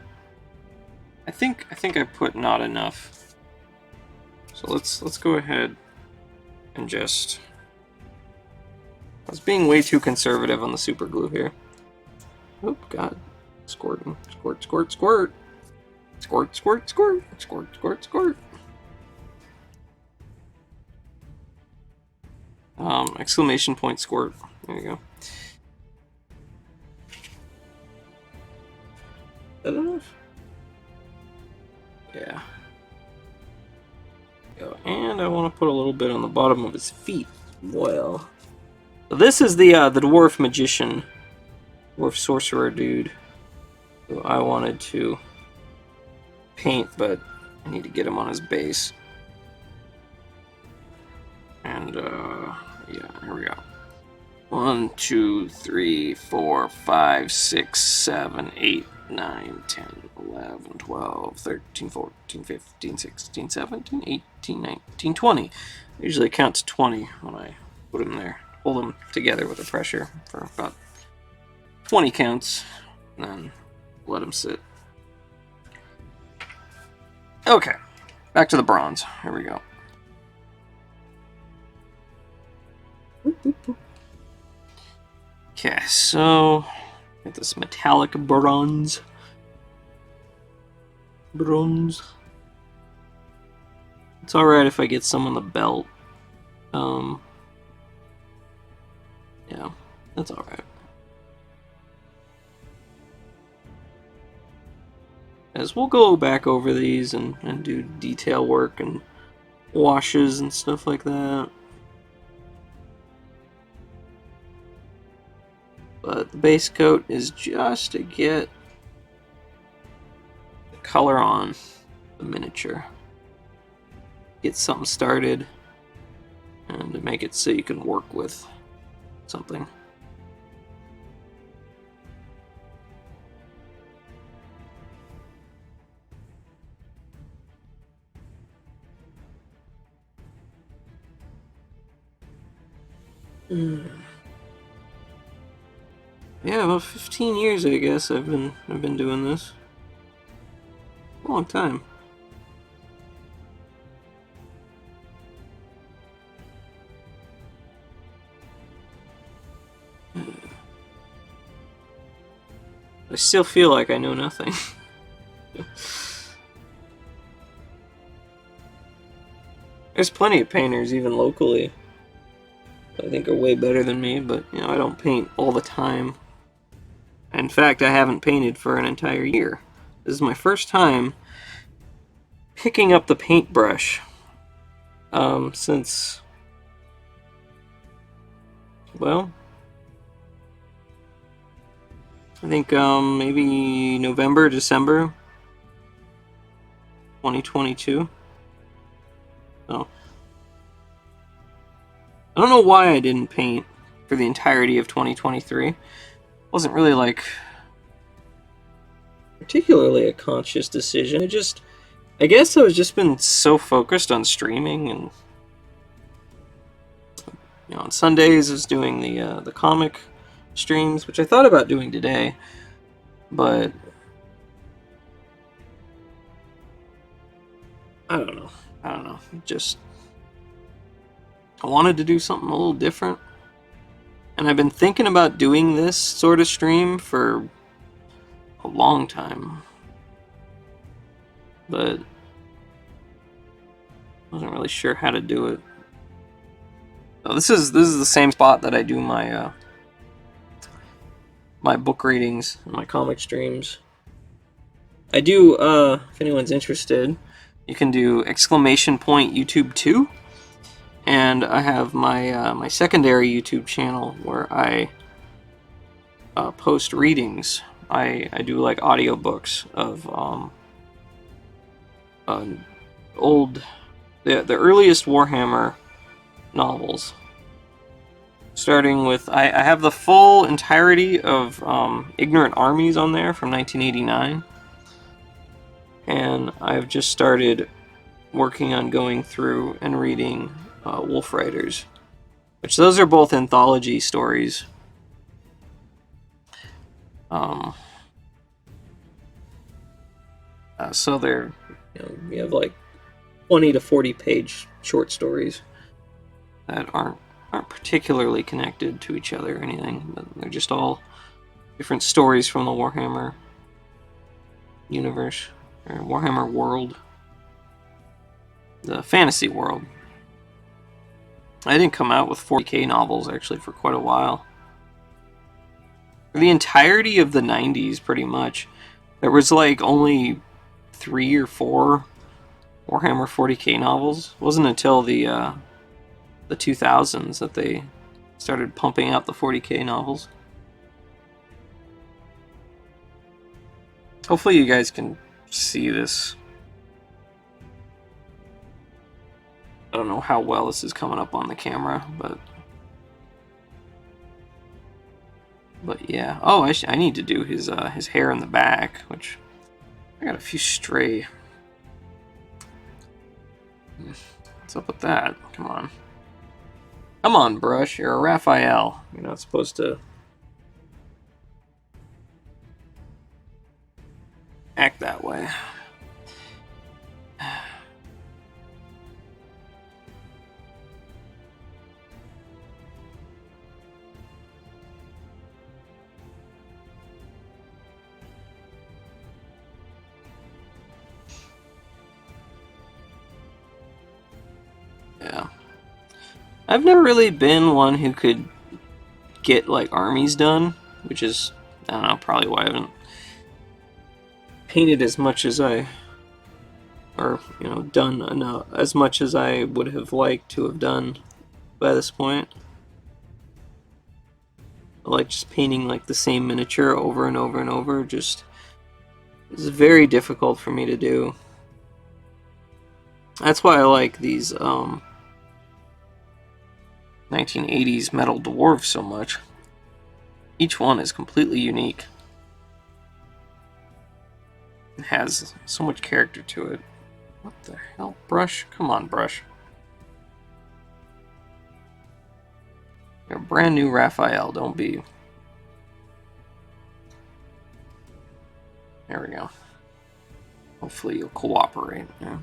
Speaker 1: I think I put not enough. So let's go ahead and just. I was being way too conservative on the super glue here. Oh, God. Squirting. Squirt, squirt, squirt. Squirt, squirt, squirt. Squirt, squirt, squirt. Exclamation point squirt. There you go. Is that enough? Yeah. And I want to put a little bit on the bottom of his feet. Well, so this is the dwarf magician, dwarf sorcerer dude, who I wanted to paint, but I need to get him on his base. And yeah, here we go. 1, 2, 3, 4, 5, 6, 7, 8, 9, 10, 11, 12, 13, 14, 15, 16, 17, 18, 19, 20. I usually count to 20 when I put them there. Hold them together with the pressure for about 20 counts, and then let them sit. Okay, back to the bronze. Here we go. Okay, so get this metallic bronze. Bronze. It's alright if I get some on the belt. Yeah, that's alright. As we'll go back over these and do detail work and washes and stuff like that. But the base coat is just to get the color on the miniature. Get something started and to make it so you can work with something. Yeah, about 15 years, I guess. I've been doing this. A long time. I still feel like I know nothing. There's plenty of painters, even locally, I think are way better than me, but you know, I don't paint all the time. In fact, I haven't painted for an entire year. This is my first time picking up the paintbrush since, well, I think maybe November, December 2022. So I don't know why I didn't paint for the entirety of 2023. Wasn't really like particularly a conscious decision. I guess I was just been so focused on streaming, and you know, on Sundays I was doing the comic streams, which I thought about doing today, but I don't know. Just I wanted to do something a little different. And I've been thinking about doing this sort of stream for a long time, but wasn't really sure how to do it. So this is the same spot that I do my my book readings and my comic streams. I do, if anyone's interested, you can do !YouTube 2. And I have my my secondary YouTube channel where I post readings. I do like audiobooks of the earliest Warhammer novels. Starting with, I have the full entirety of Ignorant Armies on there from 1989. And I've just started working on going through and reading Wolf Riders, which those are both anthology stories. So they're, you know, you have like 20 to 40 page short stories that aren't particularly connected to each other or anything. They're just all different stories from the Warhammer universe, or Warhammer world, the fantasy world. I didn't come out with 40k novels actually for quite a while. For the entirety of the 90s, pretty much, there was like only 3 or 4 Warhammer 40k novels. It wasn't until the 2000s that they started pumping out the 40k novels. Hopefully you guys can see this. I don't know how well this is coming up on the camera, but yeah. Oh, I need to do his hair in the back, which I got a few stray. What's up with that? Come on. Come on, brush. You're a Raphael. You're not supposed to act that way. Yeah. I've never really been one who could get like armies done, which is, I don't know, probably why I haven't painted as much as I, or done enough, as much as I would have liked to have done by this point. I like just painting like the same miniature over and over and over. Just, it's very difficult for me to do. That's why I like these 1980s metal dwarves so much. Each one is completely unique. It has so much character to it. What the hell, brush? Come on, brush. You're a brand new Raphael, don't be. There we go. Hopefully you'll cooperate. Yeah.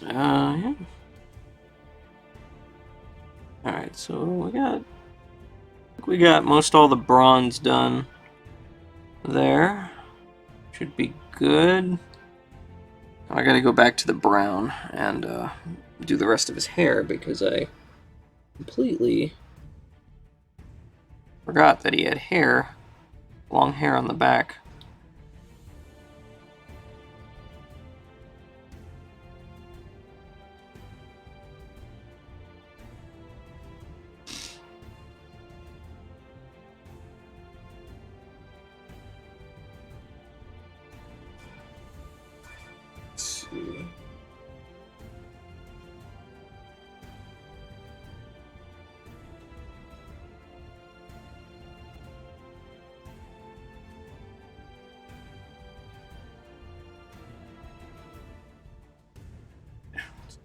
Speaker 1: Yeah. Alright, so we got most all the bronze done there. Should be good. I gotta go back to the brown and do the rest of his hair because I completely forgot that he had hair, long hair on the back.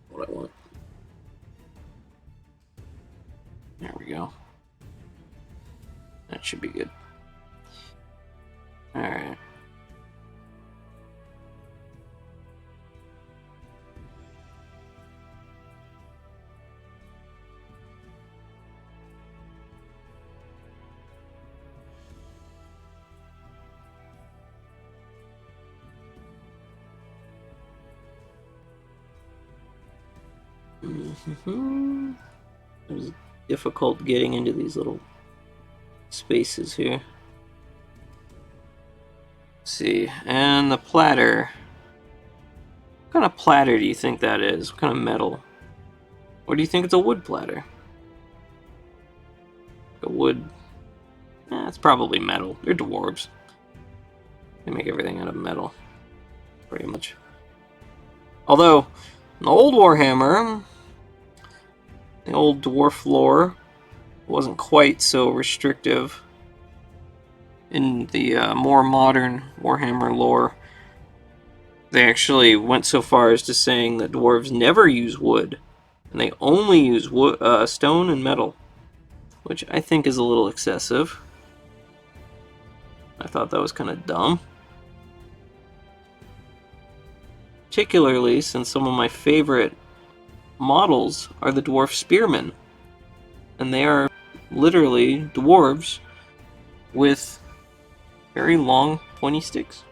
Speaker 1: What I want. There we go. That should be good. Alright. It was difficult getting into these little spaces here. Let's see, and the platter. What kind of platter do you think that is? What kind of metal? Or do you think it's a wood platter? A wood. It's probably metal. They're dwarves. They make everything out of metal, pretty much. Although, in the old Warhammer, the old dwarf lore wasn't quite so restrictive. In the more modern Warhammer lore, they actually went so far as to saying that dwarves never use wood, and they only use wood, stone and metal, which I think is a little excessive. I thought that was kind of dumb. particularly since some of my favorite models are the Dwarf Spearmen. And they are literally dwarves with very long, pointy sticks.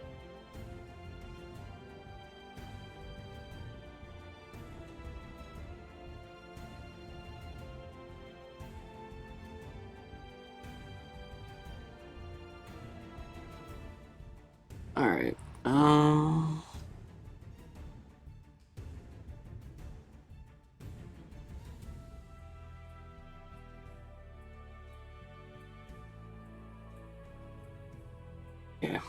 Speaker 1: Alright, yeah.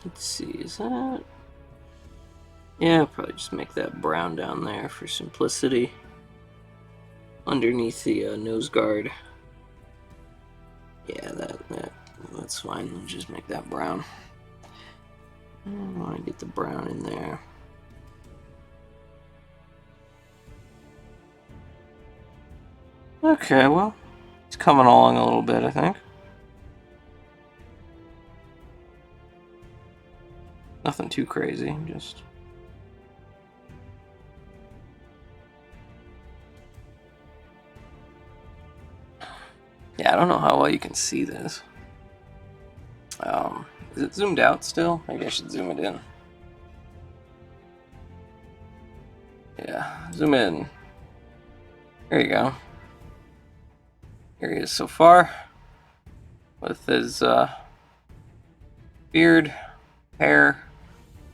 Speaker 1: Let's see, is that... Yeah, I'll probably just make that brown down there for simplicity. Underneath the nose guard. Yeah, that's fine. We'll just make that brown. I want to get the brown in there. Okay, well, it's coming along a little bit, I think. Nothing too crazy, just... Yeah, I don't know how well you can see this. Is it zoomed out still? Maybe I should zoom it in. Yeah, zoom in. There you go. Here he is so far. With his beard, hair,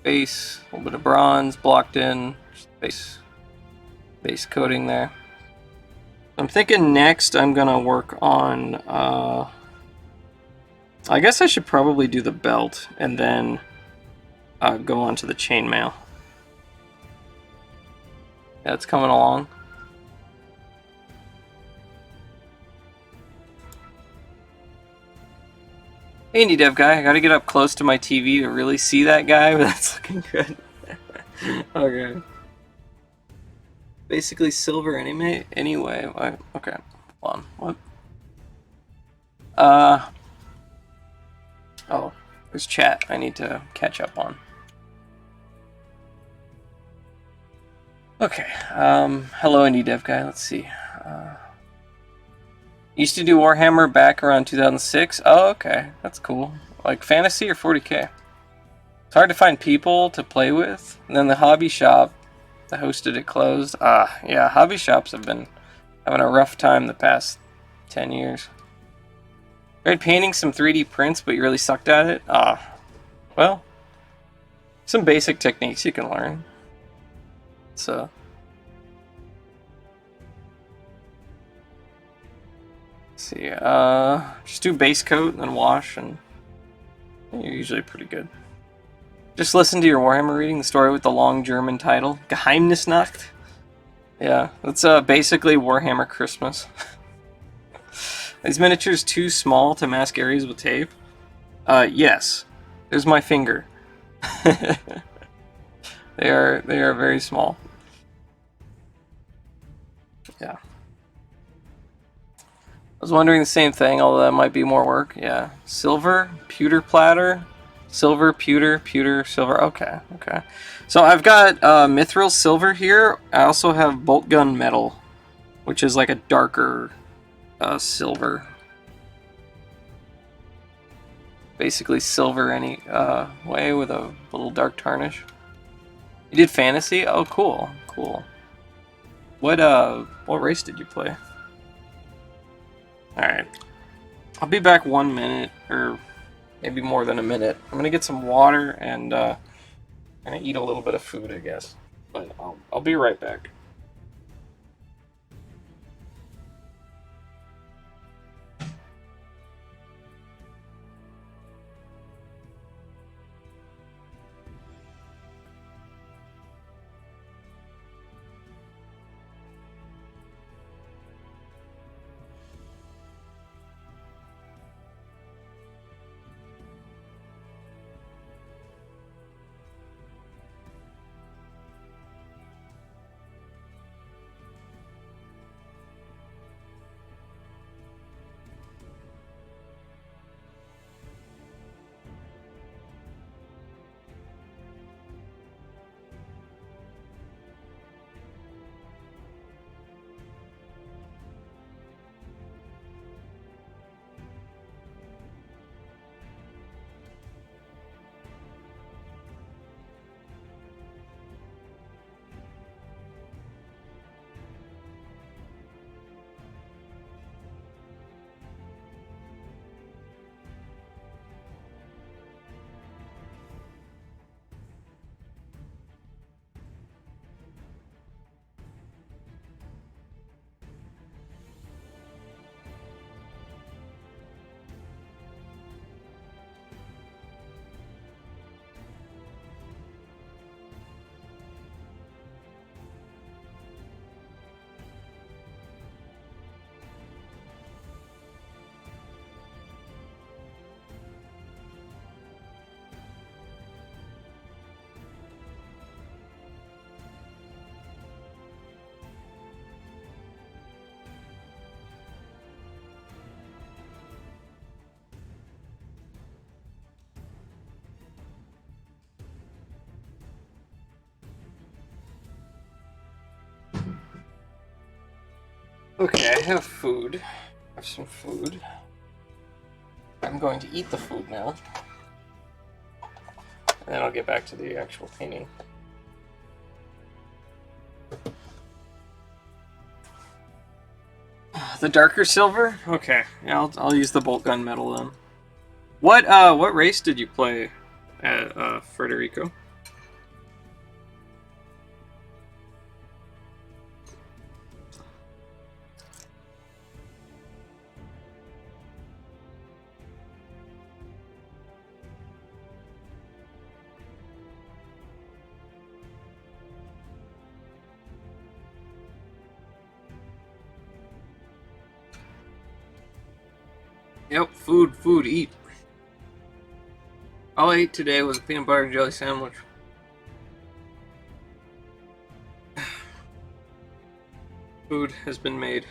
Speaker 1: face, a little bit of bronze blocked in, just base coating there. I'm thinking next I'm gonna work on I guess I should probably do the belt and then go on to the chainmail. Yeah, it's coming along. Hey, indie dev guy, I gotta get up close to my TV to really see that guy, but that's looking good. Okay. Basically silver anyway. Okay, hold on. What? Oh, there's chat I need to catch up on. Okay, hello indie dev guy, let's see. Used to do Warhammer back around 2006. Oh, okay, that's cool. Like fantasy or 40k? It's hard to find people to play with. And then the hobby shop that hosted it closed. Yeah, hobby shops have been having a rough time the past 10 years. Tried painting some 3D prints, but you really sucked at it? Well, some basic techniques you can learn. So, let's see, just do base coat and then wash, and you're usually pretty good. Just listen to your Warhammer reading, the story with the long German title, Geheimnisnacht. Yeah, that's basically Warhammer Christmas. These miniatures too small to mask areas with tape? Yes. There's my finger. They are very small. Yeah. I was wondering the same thing, although that might be more work. Yeah. Silver, pewter platter, silver, pewter, silver. Okay. So I've got mithril silver here. I also have bolt gun metal, which is like a darker silver. Basically silver any way with a little dark tarnish. You did fantasy? Oh, cool. What race did you play? Alright. I'll be back 1 minute, or maybe more than a minute. I'm gonna get some water and gonna eat a little bit of food, I guess. But I'll be right back. Okay, I have food. I have some food. I'm going to eat the food now. And then I'll get back to the actual painting. The darker silver? Okay, yeah, I'll use the bolt gun metal then. What race did you play at Frederico? Yep, food, eat. All I ate today was a peanut butter and jelly sandwich. Food has been made.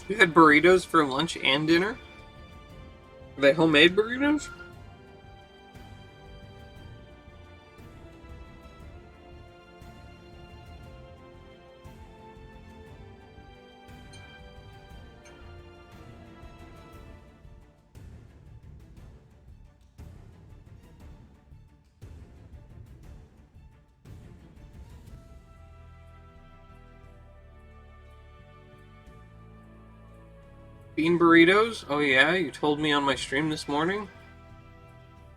Speaker 1: You had burritos for lunch and dinner? Are they homemade burritos? Bean burritos? Oh yeah, you told me on my stream this morning.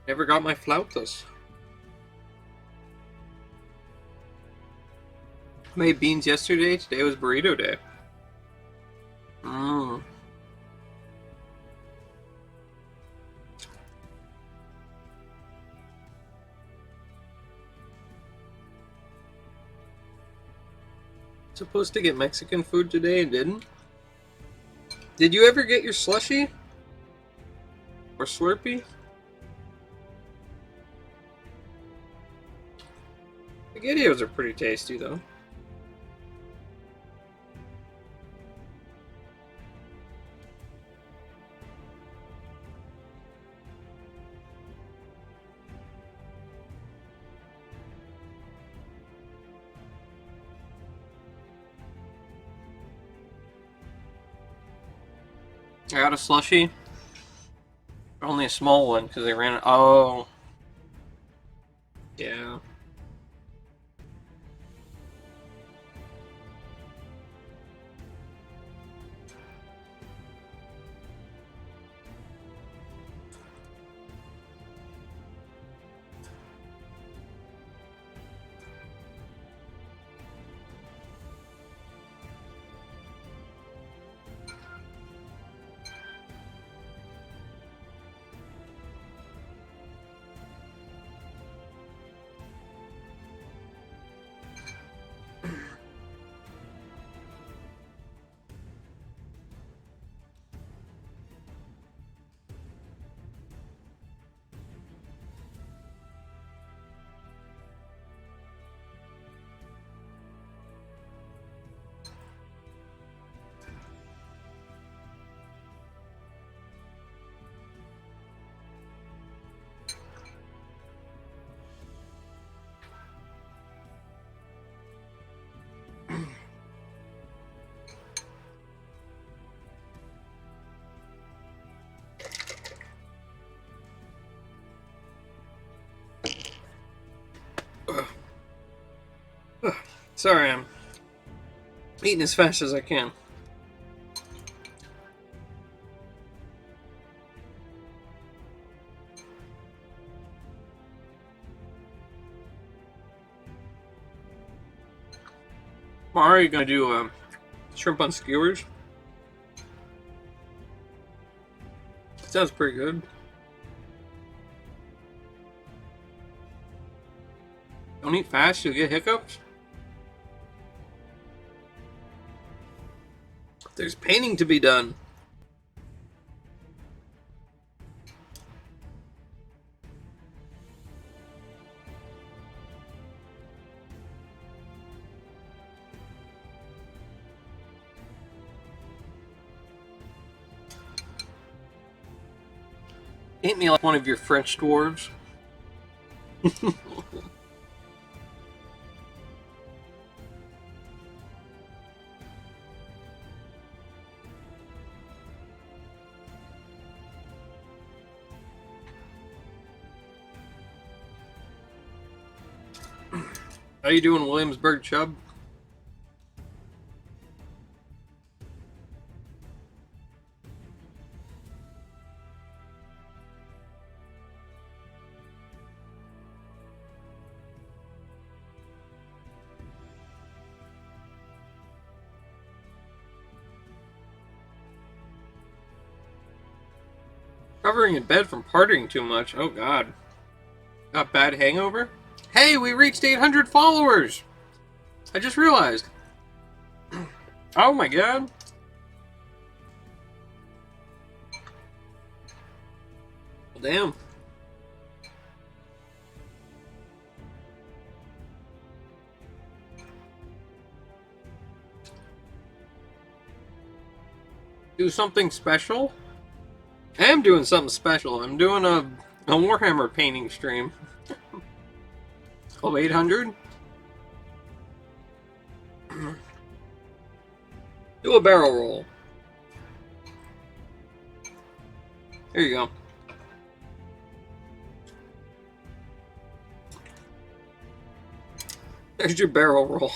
Speaker 1: Never got my flautas. Made beans yesterday, today was burrito day. Mmm. Supposed to get Mexican food today and didn't? Did you ever get your slushy? Or Slurpee? SpaghettiOs are pretty tasty though. I got a slushie. Only a small one because they ran it. Oh. Yeah. Sorry, I'm eating as fast as I can. Tomorrow, you gonna do shrimp on skewers? Sounds pretty good. Don't eat fast, you'll get hiccups. There's painting to be done. Paint me like one of your French dwarves. How you doing, Williamsburg Chubb? Covering in bed from partying too much. Oh god. Got bad hangover? Hey, we reached 800 followers! I just realized. Oh my god. Well, damn. Do something special? I am doing something special. I'm doing a Warhammer painting stream. Oh, 800? Do a barrel roll. Here you go. There's your barrel roll.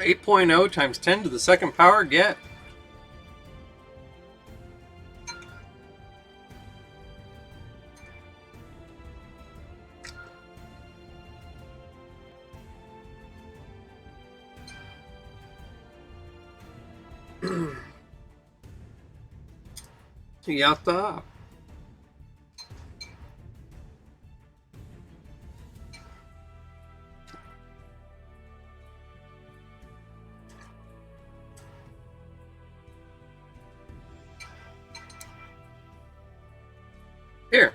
Speaker 1: Eight 8.0 times 10 to the second power, get. Yatta. Here.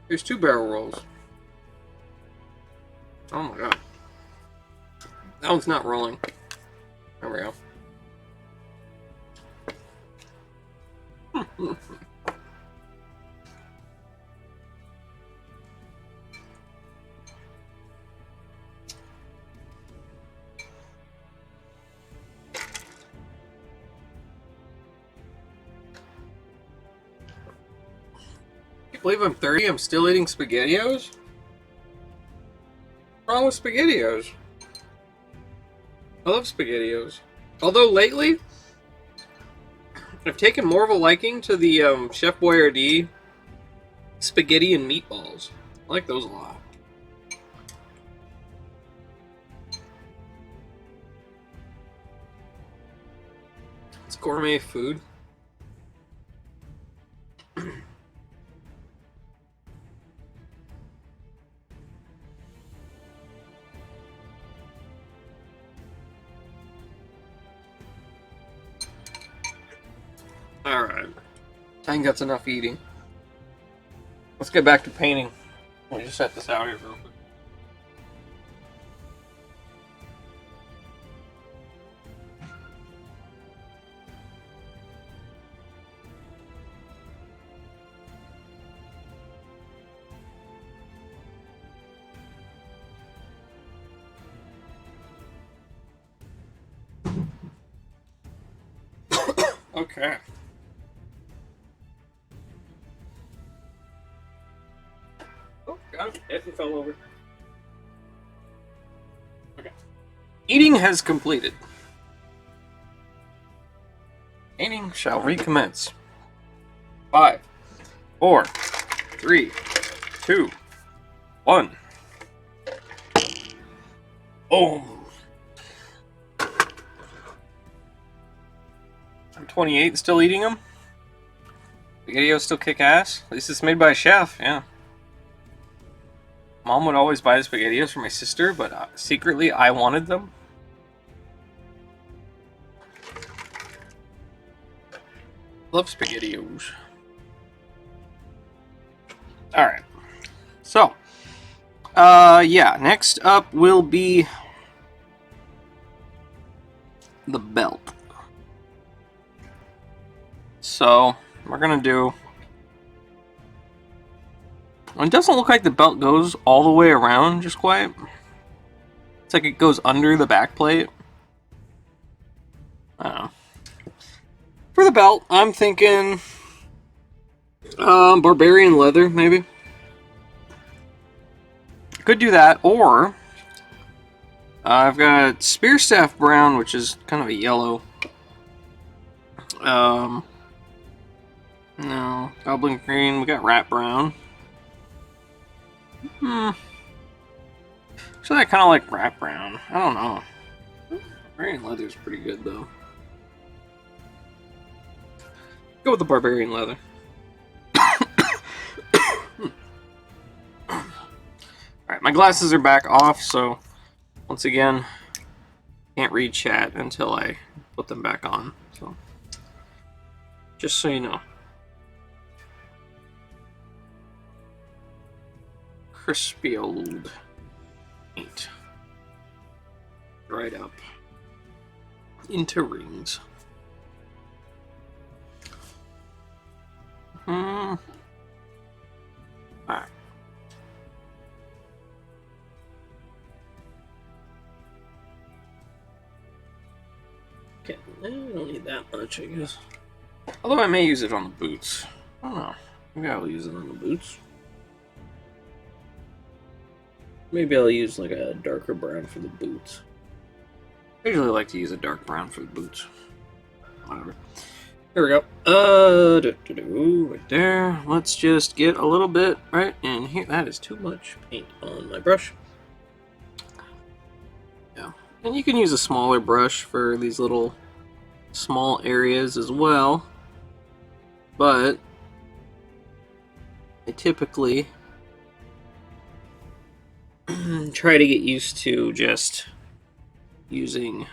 Speaker 1: Here's 2 barrel rolls. Oh my god. That one's not rolling. There we go. 'Can you believe I'm 30? I'm still eating SpaghettiOs? What's wrong with SpaghettiOs? I love SpaghettiOs. Although lately, I've taken more of a liking to the Chef Boyardee spaghetti and meatballs. I like those a lot. It's gourmet food. Alright. I think that's enough eating. Let's get back to painting. Let me just set this out here real quick. Okay. Oh, God, it fell over. Okay. Eating has completed. Painting shall recommence. 5, 4, 3, 2, 1. Oh. I'm 28 and still eating them. SpaghettiOs still kick ass. At least it's made by a chef, yeah. Mom would always buy the SpaghettiOs for my sister, but secretly I wanted them. Love SpaghettiOs. Alright. So, yeah, next up will be the belt. So, we're gonna do... It doesn't look like the belt goes all the way around just quite. It's like it goes under the back plate. I don't know. For the belt, I'm thinking barbarian leather, maybe. Could do that, or I've got spear staff brown, which is kind of a yellow. No, goblin green. We got rat brown. Actually, I kind of like rat brown. I don't know. Barbarian leather is pretty good though. Go with the barbarian leather. Alright, my glasses are back off, so once again, can't read chat until I put them back on. So, just so you know. Crispy old paint. Right up into rings. Alright. Okay, I don't need that much, I guess. Although I may use it on the boots. I don't know. Maybe I'll use it on the boots. Maybe I'll use like a darker brown for the boots. I usually like to use a dark brown for the boots. Whatever. Here we go. Right there. Let's just get a little bit right in here. That is too much paint on my brush. Yeah. And you can use a smaller brush for these little small areas as well. But I typically try to get used to just using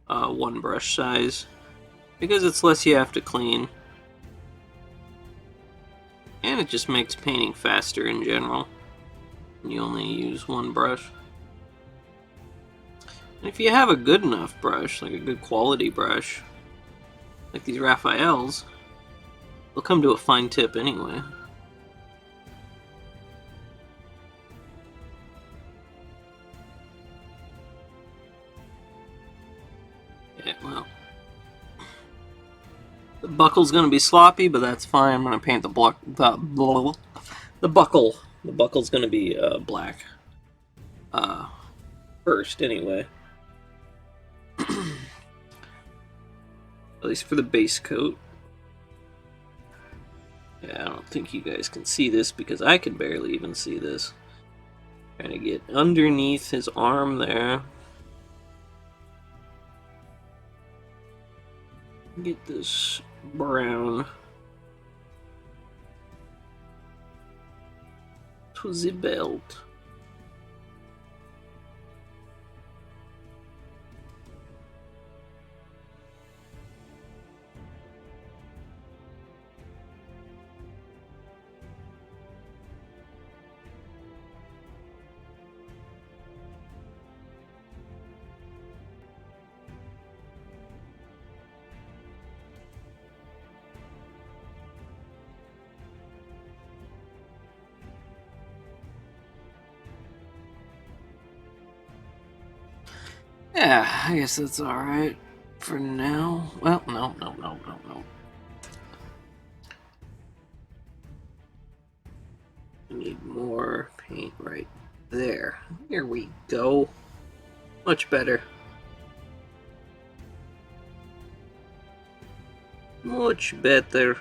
Speaker 1: one brush size because it's less you have to clean, and it just makes painting faster in general when you only use one brush. And if you have a good enough brush, like a good quality brush, like these Raphaels, they'll come to a fine tip anyway. Yeah, well, the buckle's gonna be sloppy, but that's fine. I'm gonna paint the buckle. The buckle's gonna be black. First, anyway. At least for the base coat. Yeah, I don't think you guys can see this because I can barely even see this. Trying to get underneath his arm there. Get this brown to the belt. Yeah, I guess that's alright for now. Well, no. I need more paint right there. Here we go. Much better. Much better.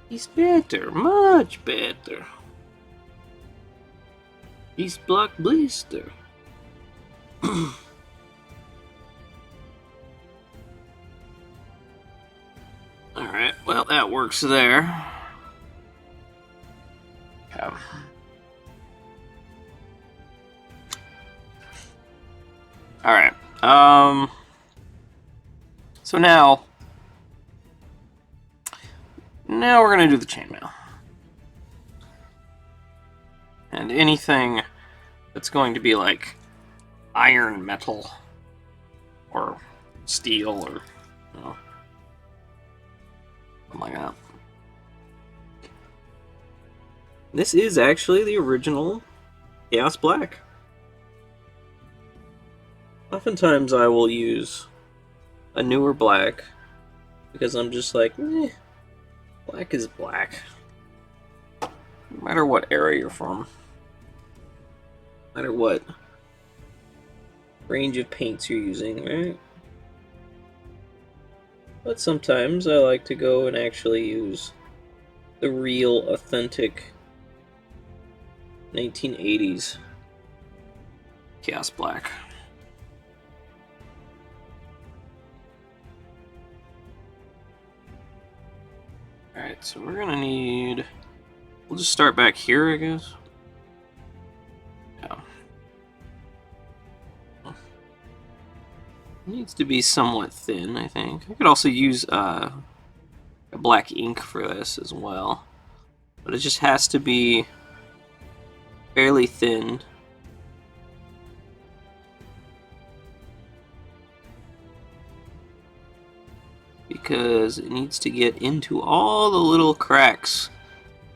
Speaker 1: He's better. Much better. He's Black Blister. Alright, well, that works there. Okay. Alright, so So now we're going to do the chainmail. And anything that's going to be like iron metal or steel or, you know, something like that. This is actually the original Chaos Black. Oftentimes I will use a newer black because I'm just like, black is black. No matter what era you're from. No matter what range of paints you're using, right? But sometimes I like to go and actually use the real, authentic 1980s Chaos Black. Alright, so we're gonna need... We'll just start back here, I guess. Yeah. It needs to be somewhat thin, I think. I could also use a black ink for this as well. But it just has to be fairly thin. Because it needs to get into all the little cracks,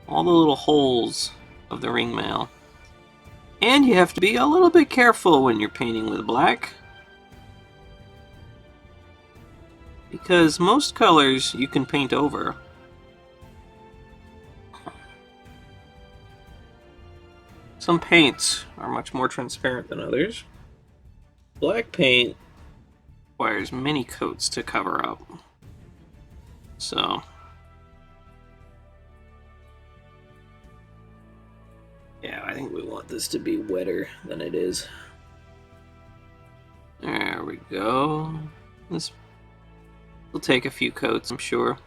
Speaker 1: all the little holes of the ring mail. And you have to be a little bit careful when you're painting with black. Because most colors you can paint over. Some paints are much more transparent than others. Black paint requires many coats to cover up. So, yeah, I think we want this to be wetter than it is. There we go. This will take a few coats, I'm sure.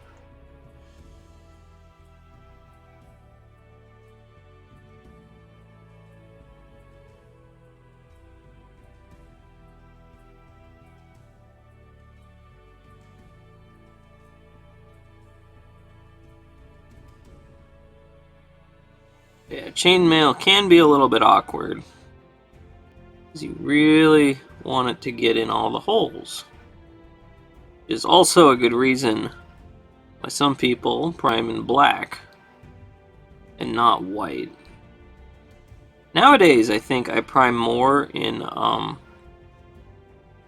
Speaker 1: Yeah, chainmail can be a little bit awkward, because you really want it to get in all the holes. Which is also a good reason why some people prime in black and not white. Nowadays, I think I prime more in kind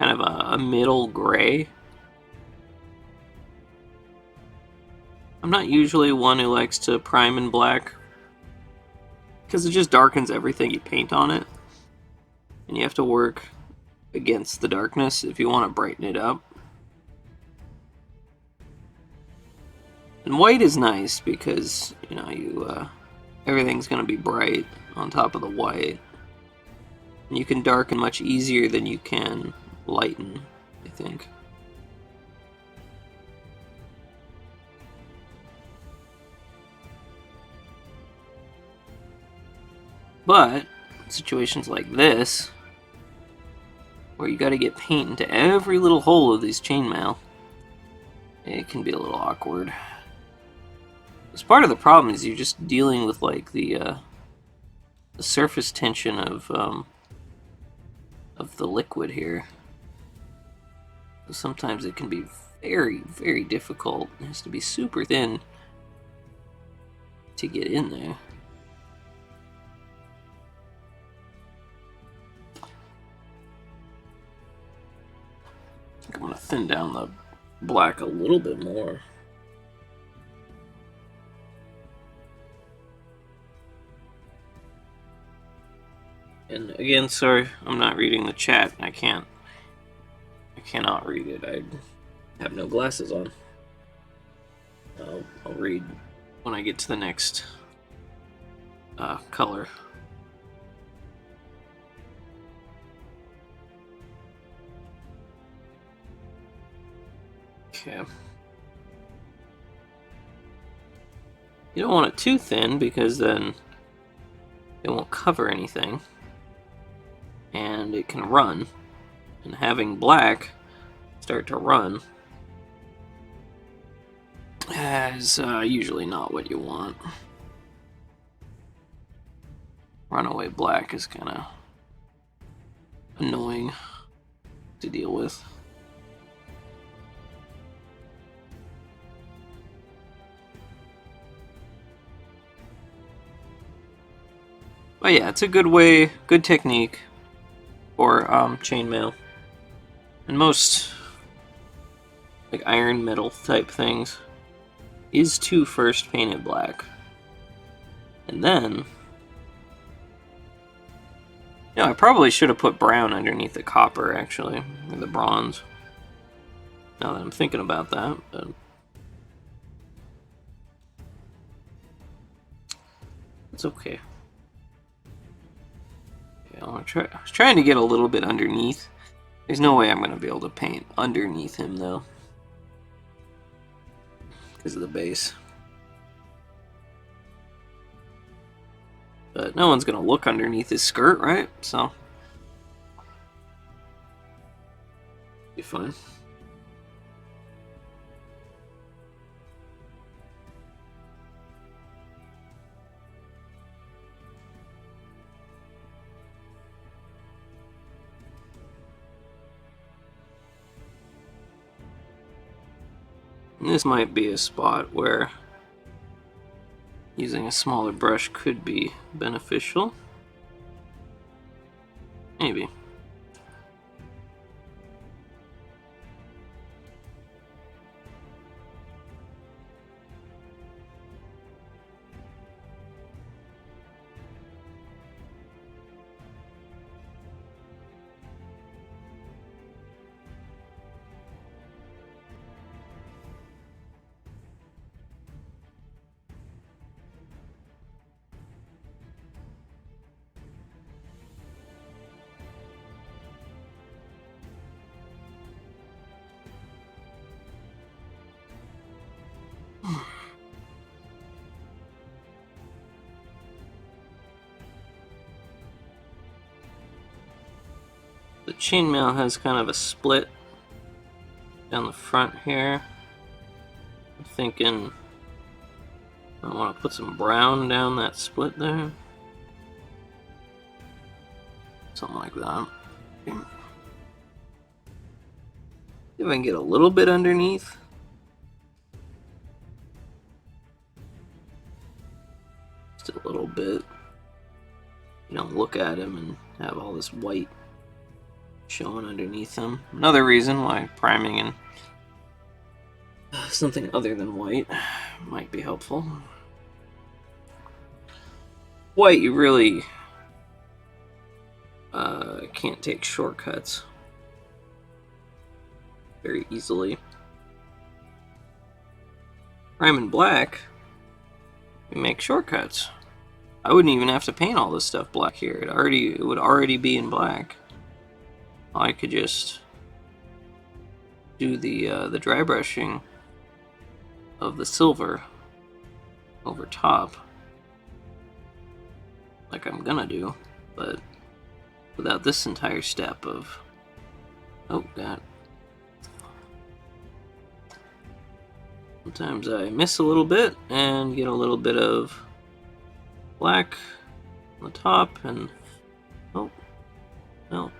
Speaker 1: of a middle gray. I'm not usually one who likes to prime in black, because it just darkens everything you paint on it. And you have to work against the darkness if you want to brighten it up. And white is nice because, you know, everything's going to be bright on top of the white. And you can darken much easier than you can lighten, I think. But situations like this, where you got to get paint into every little hole of these chainmail, it can be a little awkward. Because part of the problem is you're just dealing with like the surface tension of the liquid here. So sometimes it can be very, very difficult. It has to be super thin to get in there. I'm going to thin down the black a little bit more. And again, sorry, I'm not reading the chat. I cannot read it. I have no glasses on. I'll read when I get to the next color. Okay. You don't want it too thin because then it won't cover anything. And it can run. And having black start to run is usually not what you want. Runaway black is kind of annoying to deal with. But yeah, it's a good way, good technique for chainmail. And most like iron metal type things is to first paint it black. And then, yeah, I probably should have put brown underneath the copper actually, or the bronze. Now that I'm thinking about that, but it's okay. Yeah, I was trying to get a little bit underneath. There's no way I'm going to be able to paint underneath him though, because of the base. But no one's going to look underneath his skirt, right? So, be fine. And this might be a spot where using a smaller brush could be beneficial. Maybe. The chainmail has kind of a split down the front here. I'm thinking I want to put some brown down that split there. Something like that. See if I can get a little bit underneath. Just a little bit. You don't look at him and have all this white showing underneath him. Another reason why priming in something other than white might be helpful. White, you really can't take shortcuts very easily. Prime in black, you make shortcuts. I wouldn't even have to paint all this stuff black here. It would already be in black. I could just do the dry brushing of the silver over top, like I'm gonna do, but without this entire step of, oh god. Sometimes I miss a little bit and get a little bit of black on the top, and oh no.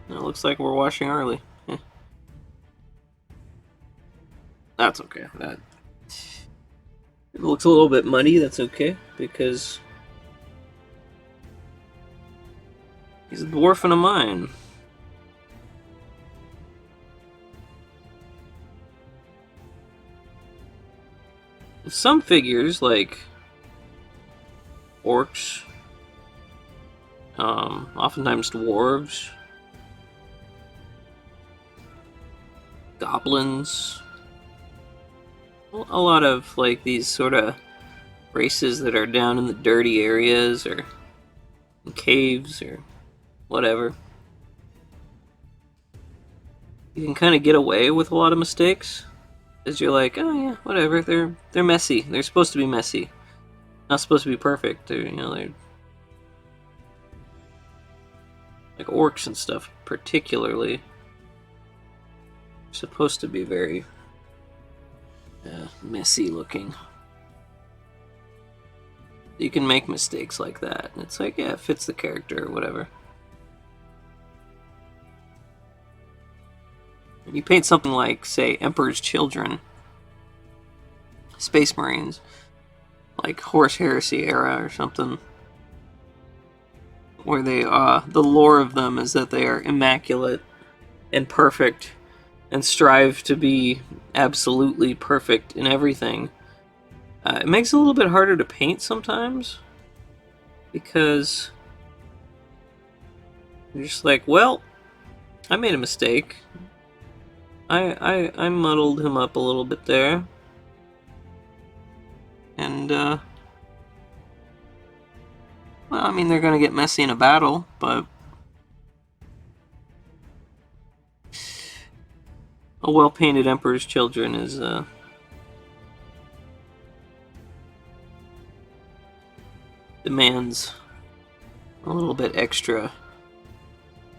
Speaker 1: It looks like we're washing early. That's okay. That it looks a little bit muddy. That's okay because he's a dwarf in a mine. Some figures, like orcs, oftentimes dwarves, goblins, a lot of like these sort of races that are down in the dirty areas or in caves or whatever. You can kind of get away with a lot of mistakes, because you're like, oh yeah, whatever. They're messy. They're supposed to be messy, not supposed to be perfect. They're like orcs and stuff, particularly, supposed to be very messy looking. You can make mistakes like that. It's like, yeah, it fits the character or whatever. When you paint something like, say, Emperor's Children, Space Marines, like Horus Heresy era or something, where they, the lore of them is that they are immaculate and perfect and strive to be absolutely perfect in everything. It makes it a little bit harder to paint sometimes, because you're just like, well, I made a mistake. I muddled him up a little bit there. And, well, I mean, they're gonna get messy in a battle, but a well-painted Emperor's Children is, demands a little bit extra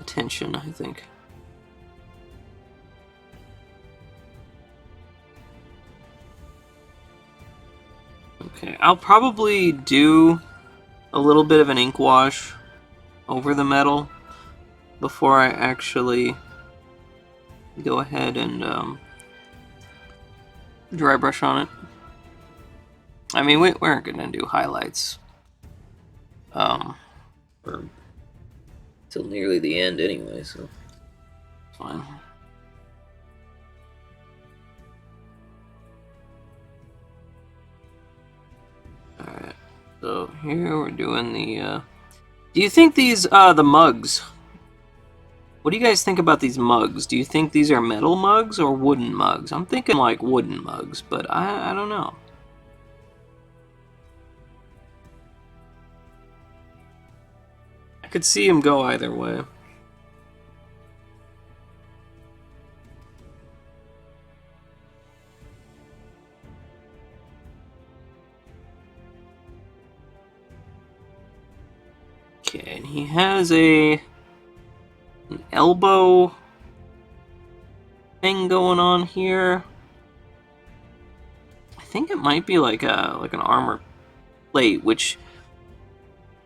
Speaker 1: attention, I think. Okay, I'll probably do a little bit of an ink wash over the metal before I actually go ahead and dry brush on it. I mean, we aren't gonna do highlights for till nearly the end anyway, so it's fine. Alright, so here we're doing the, do you think these, the mugs, what do you guys think about these mugs? Do you think these are metal mugs or wooden mugs? I'm thinking like wooden mugs, but I don't know. I could see him go either way. Okay, and he has an elbow thing going on here. I think it might be like an armor plate, which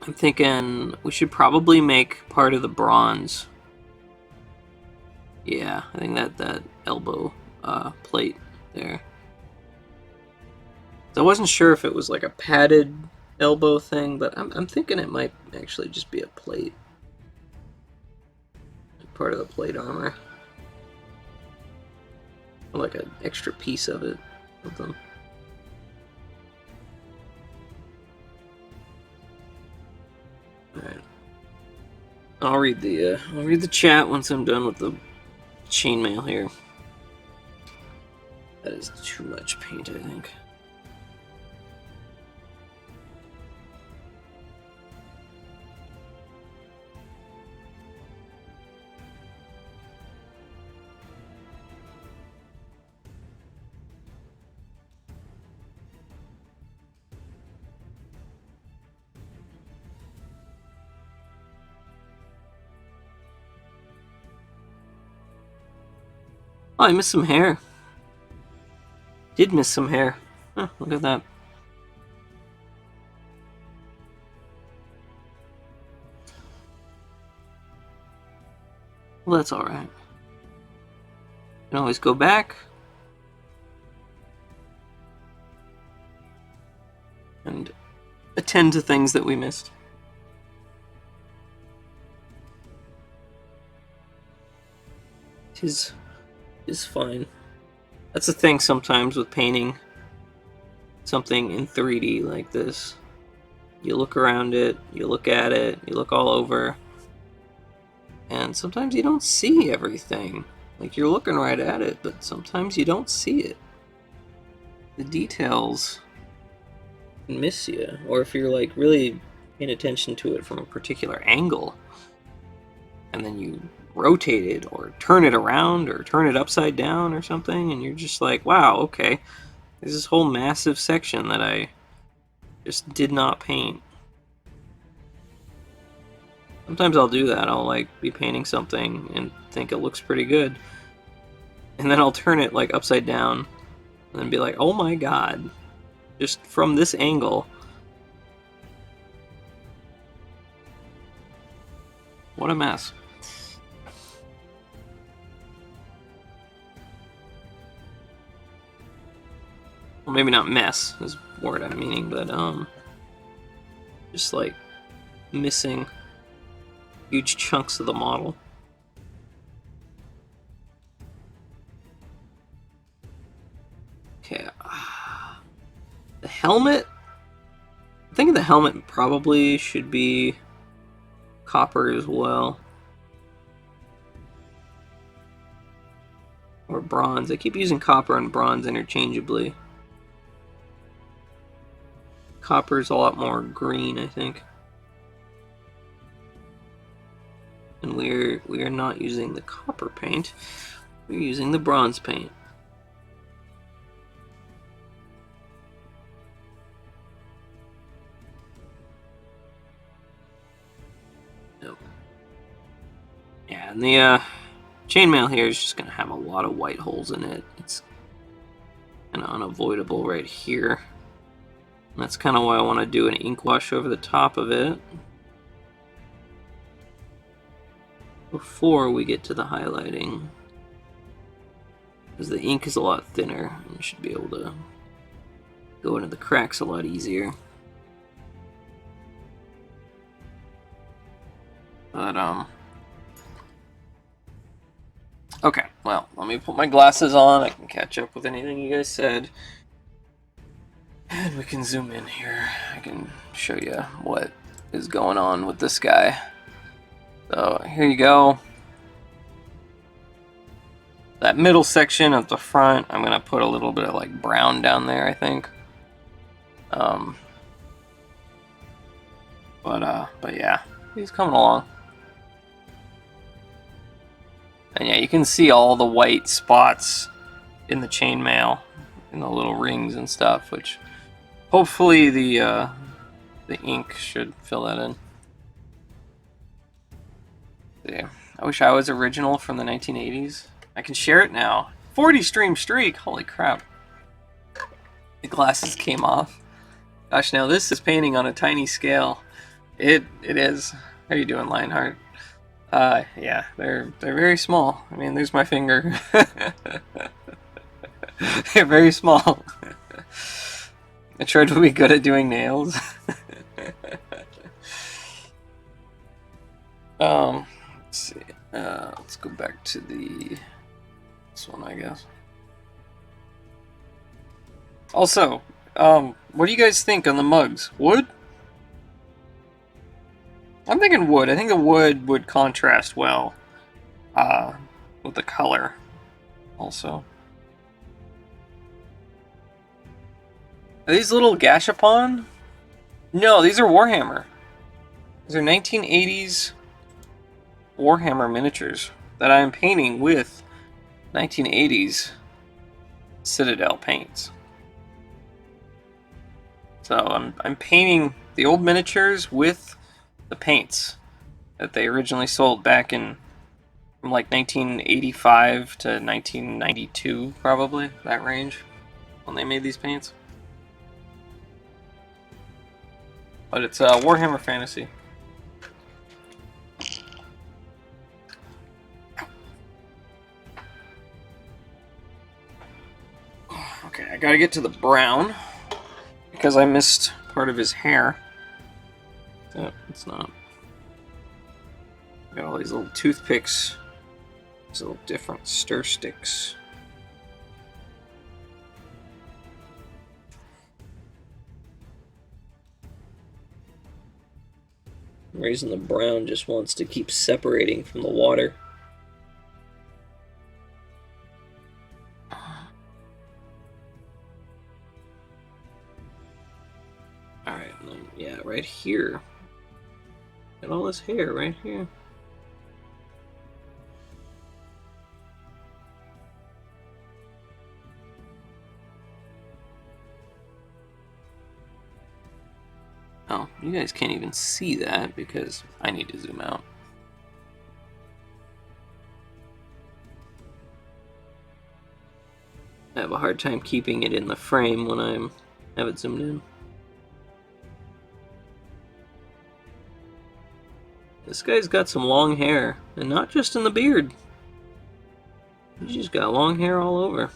Speaker 1: I'm thinking we should probably make part of the bronze. Yeah, I think that elbow plate there. So I wasn't sure if it was like a padded elbow thing, but I'm thinking it might actually just be a plate. Part of the plate armor. Or like an extra piece of it. Something. Alright. I'll read the chat once I'm done with the chainmail here. That is too much paint, I think. Oh, I missed some hair. Did miss some hair. Huh, look at that. Well, that's alright. You can always go back and attend to things that we missed. Is fine. That's the thing sometimes with painting something in 3D like this. You look around it, you look at it, you look all over, and sometimes you don't see everything. Like, you're looking right at it, but sometimes you don't see it. The details can miss you, or if you're like really paying attention to it from a particular angle, and then you rotate it or turn it around or turn it upside down or something, and you're just like, wow, okay, there's this whole massive section that I just did not paint. Sometimes I'll do that. I'll like be painting something and think it looks pretty good, and then I'll turn it like upside down And then be like, oh my god. Just from this angle. What a mess. Well, maybe not mess is the word I'm meaning, but just like missing huge chunks of the model. Okay. The helmet? I think the helmet probably should be copper as well. Or bronze. I keep using copper and bronze interchangeably. Copper is a lot more green, I think. And we're not using the copper paint. We're using the bronze paint. Nope. Yeah, and the chainmail here is just going to have a lot of white holes in it. It's kind of unavoidable right here. And that's kind of why I want to do an ink wash over the top of it before we get to the highlighting. Because the ink is a lot thinner and you should be able to go into the cracks a lot easier. But, okay, well, let me put my glasses on. I can catch up with anything you guys said. And we can zoom in here. I can show you what is going on with this guy. So, here you go. That middle section at the front, I'm going to put a little bit of like brown down there, I think. But yeah, he's coming along. And yeah, you can see all the white spots in the chainmail, in the little rings and stuff, which hopefully the ink should fill that in. Yeah, I wish I was original from the 1980s. I can share it now. 40 stream streak, holy crap. The glasses came off. Gosh, now this is painting on a tiny scale. It is. How you doing, Lionheart? Yeah, they're very small. I mean, there's my finger. They're very small. I tried to be good at doing nails. Let's see. Let's go back to this one, I guess. Also, what do you guys think on the mugs? Wood? I'm thinking wood. I think the wood would contrast well with the color also. Are these little Gashapon? No, these are Warhammer. These are 1980s Warhammer miniatures that I am painting with 1980s Citadel paints. So I'm painting the old miniatures with the paints that they originally sold back in from like 1985 to 1992, probably, that range, when they made these paints. But it's Warhammer Fantasy. Okay, I gotta get to the brown because I missed part of his hair. Oh, it's not. Got all these little toothpicks, these little different stir sticks. The reason the brown just wants to keep separating from the water. Alright, yeah, right here. Got all this hair right here. Oh, you guys can't even see that because I need to zoom out. I have a hard time keeping it in the frame when I have it zoomed in. This guy's got some long hair, and not just in the beard. He's just got long hair all over.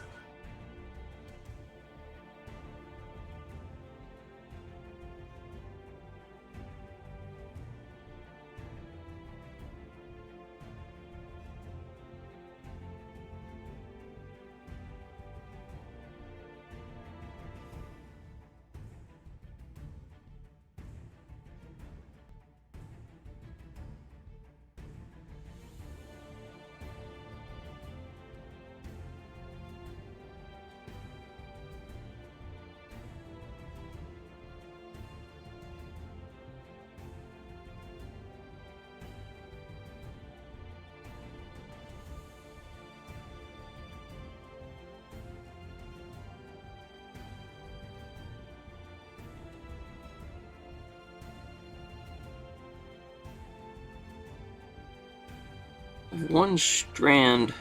Speaker 1: One strand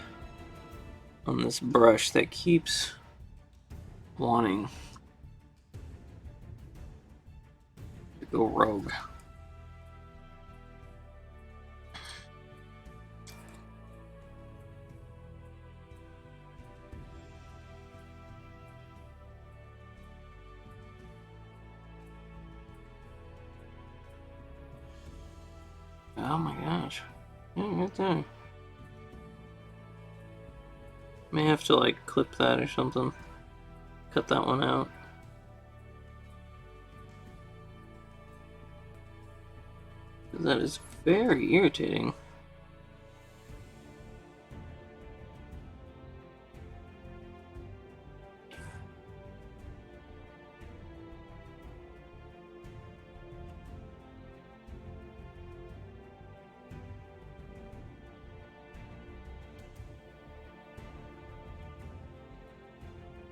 Speaker 1: on this brush that keeps wanting to go rogue. Oh my gosh. Yeah, right there. May have to like clip that or something. Cut that one out. That is very irritating.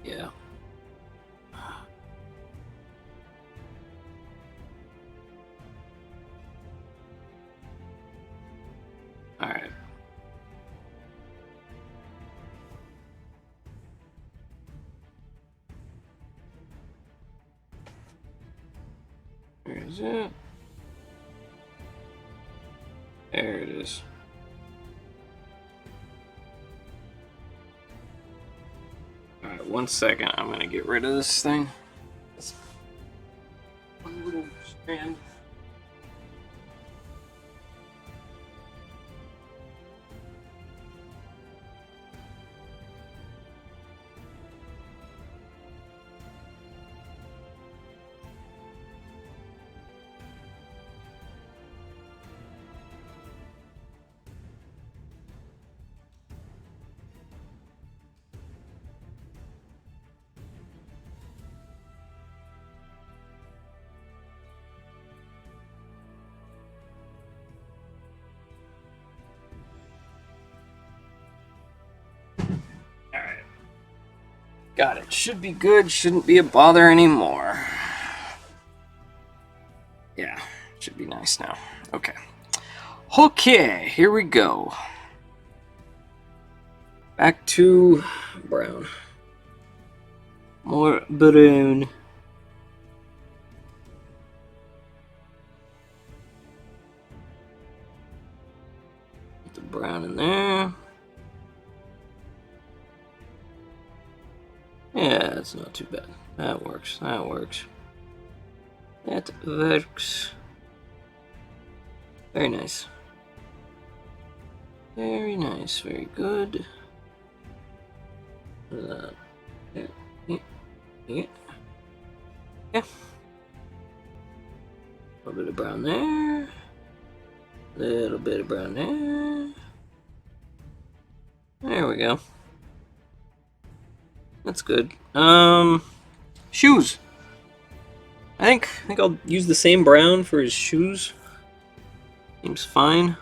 Speaker 1: Yeah. Alright. Where is it? There it is. Alright, 1 second. I'm gonna get rid of this thing. It's one little strand. Alright. Got it. Should be good. Shouldn't be a bother anymore. Yeah. Should be nice now. Okay. Okay. Here we go. Back to brown. More brown. Put the brown in there. Yeah, that's not too bad. That works. That works. That works. Very nice. Very nice. Very good. Yeah. Yeah. Yeah. Yeah. A little bit of brown there. A little bit of brown there. There we go. That's good. Shoes. I think I'll use the same brown for his shoes. Seems fine.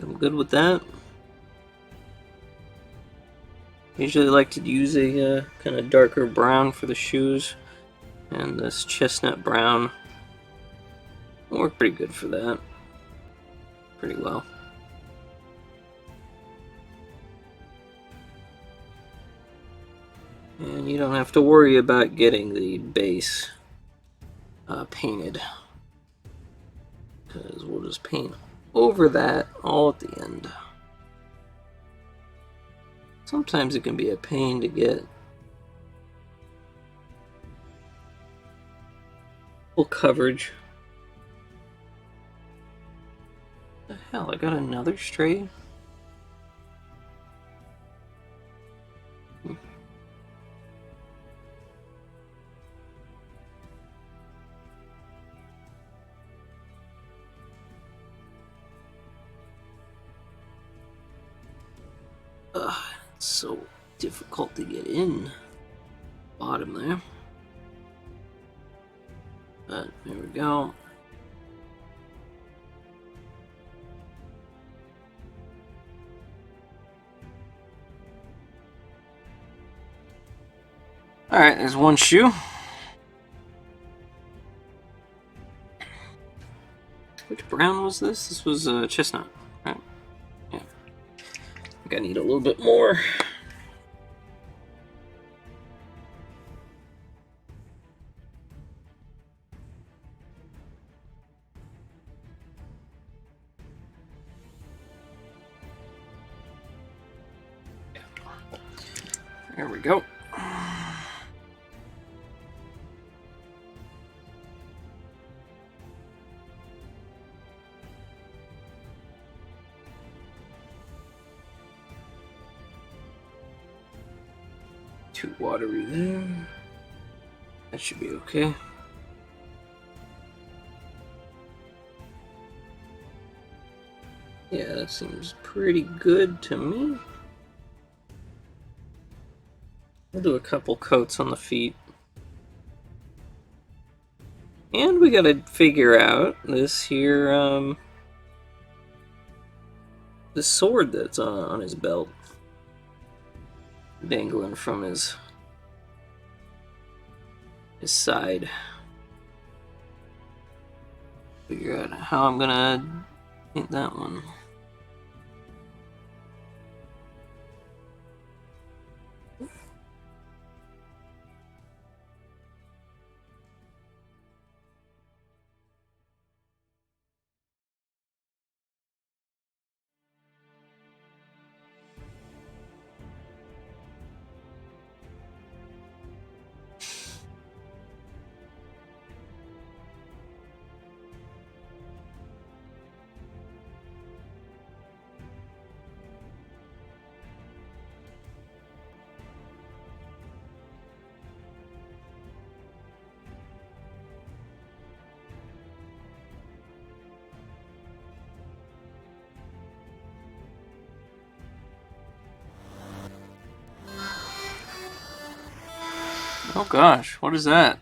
Speaker 1: I'm good with that. Usually like to use a kind of darker brown for the shoes, and this chestnut brown will work pretty good for that. Pretty well. And you don't have to worry about getting the base painted, because we'll just paint over that all at the end. Sometimes it can be a pain to get full coverage. What the hell, I got another stray? It's so difficult to get in. Bottom there. But there we go. Alright, there's one shoe. Which brown was this? This was chestnut, right? Yeah. I think I need a little bit more. There we go. Too watery there. That should be okay. Yeah, that seems pretty good to me. I'll do a couple coats on the feet. And we gotta figure out this here, the sword that's on his belt. Dangling from his side. Figure out how I'm gonna paint that one. Oh gosh, what is that?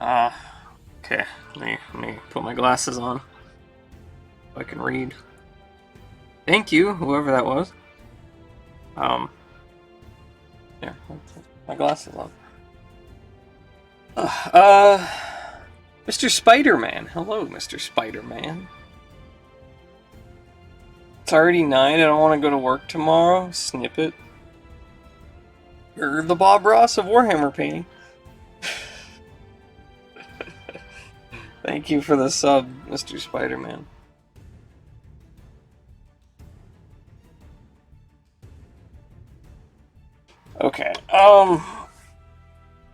Speaker 1: Okay, let me put my glasses on so I can read. Thank you, whoever that was. Yeah, my glasses on. Mr. Spider-Man. Hello, Mr. Spider-Man. It's already 9, I don't want to go to work tomorrow. Snippet. You're the Bob Ross of Warhammer painting. Thank you for the sub, Mr. Spider-Man. Okay,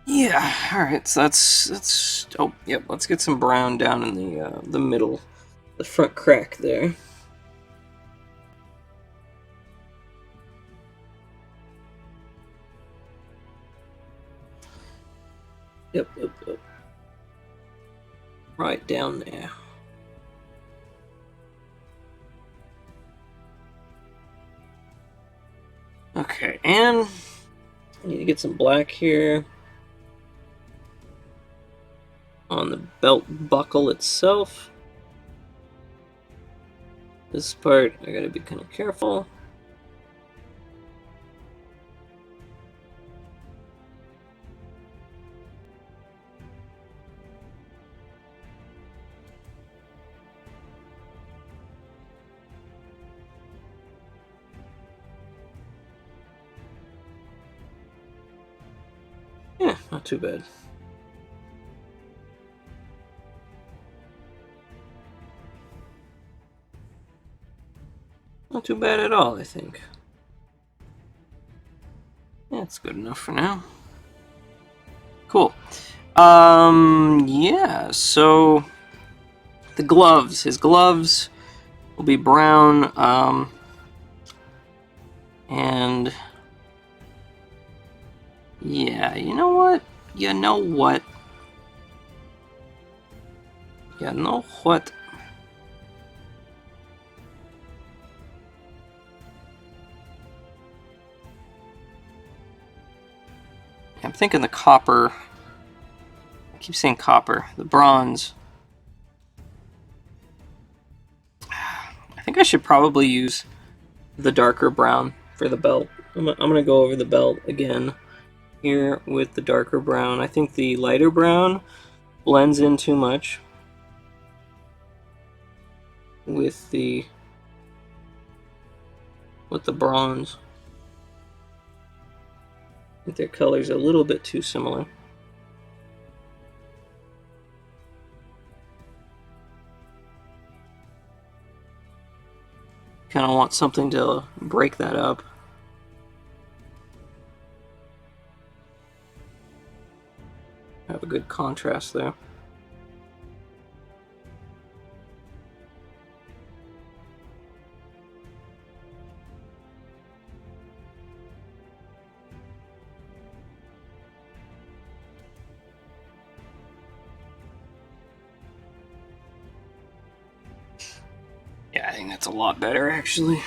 Speaker 1: yeah, alright, so that's, oh, yep, let's get some brown down in the middle, the front crack there. Yep. Right down there. Okay, and I need to get some black here on the belt buckle itself. This part, I gotta be kind of careful. Yeah, not too bad. Not too bad at all, I think. Yeah, it's good enough for now. Cool. Yeah, so the gloves. His gloves will be brown, and yeah, you know what? You know what? You know what? I'm thinking the copper. I keep saying copper. The bronze. I think I should probably use the darker brown for the belt. I'm gonna go over the belt again here with the darker brown. I think the lighter brown blends in too much with the bronze. I think their colors are a little bit too similar. Kind of want something to break that up. Have a good contrast there. Yeah, I think that's a lot better, actually.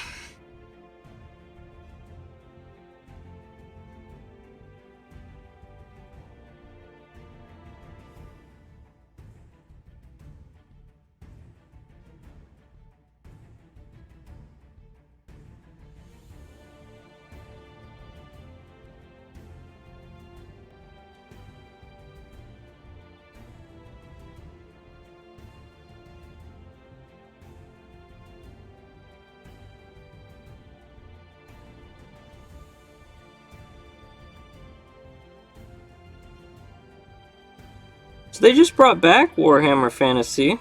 Speaker 1: So they just brought back Warhammer Fantasy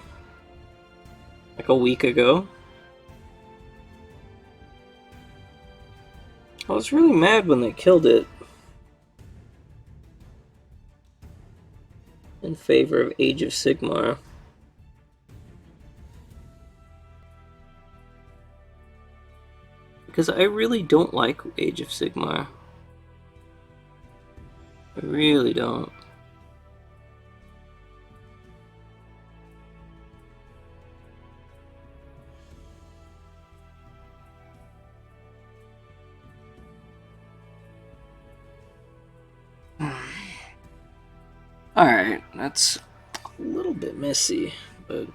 Speaker 1: like a week ago. I was really mad when they killed it in favor of Age of Sigmar. Because I really don't like Age of Sigmar. I really don't. Alright, that's a little bit messy, but...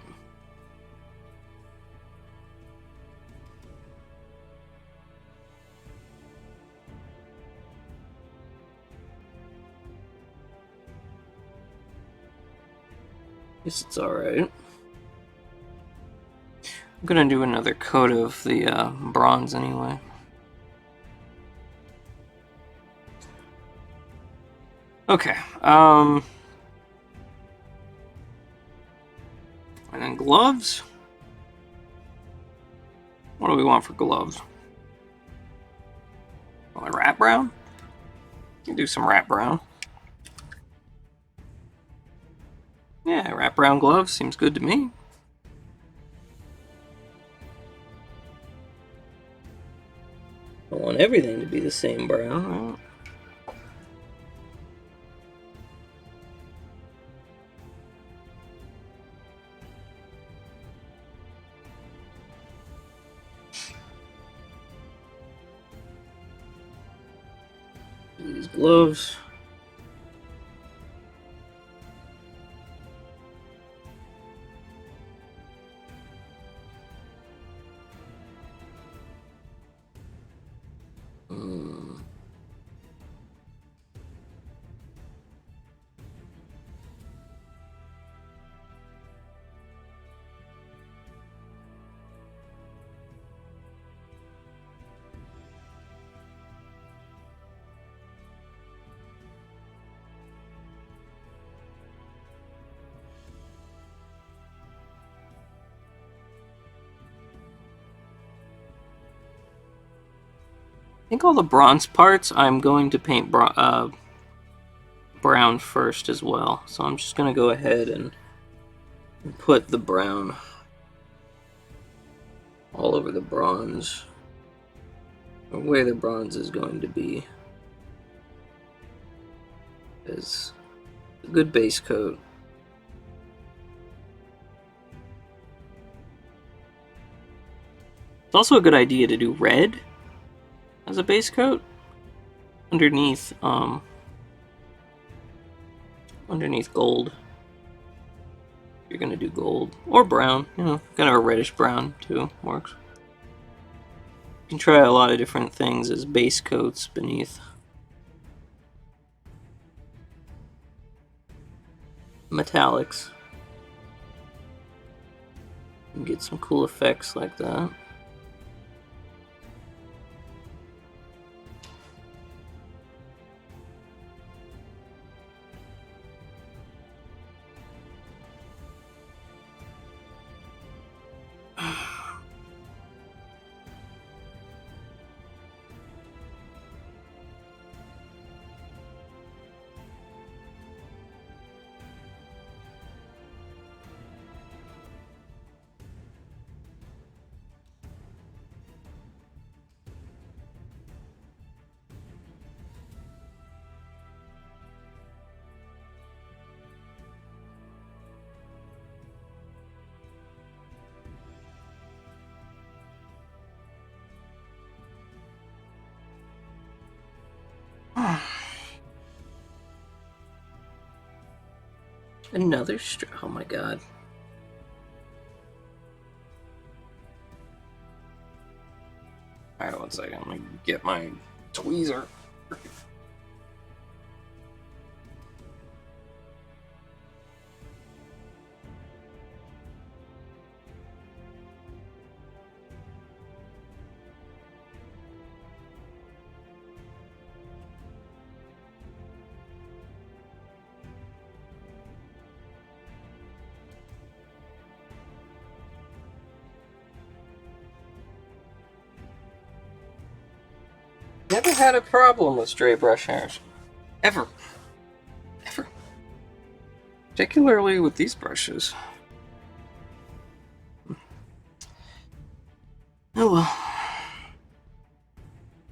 Speaker 1: guess it's alright. I'm gonna do another coat of the bronze anyway. Okay, and then gloves? What do we want for gloves? Oh, a rat brown? You can do some rat brown. Yeah, rat brown gloves seems good to me. I want everything to be the same brown, right? These gloves. think all the bronze parts I'm going to paint brown first as well. So I'm just going to go ahead and put the brown all over the bronze, or where the bronze is going to be, is a good base coat. It's also a good idea to do red as a base coat underneath underneath gold. You're gonna do gold or brown, you know, kind of a reddish brown too works. You can try a lot of different things as base coats beneath. Metallics. You can get some cool effects like that. Another oh my god. Alright, 1 second. I'm gonna get my tweezer. Never had a problem with stray brush hairs. Ever. Ever. Particularly with these brushes. Oh well.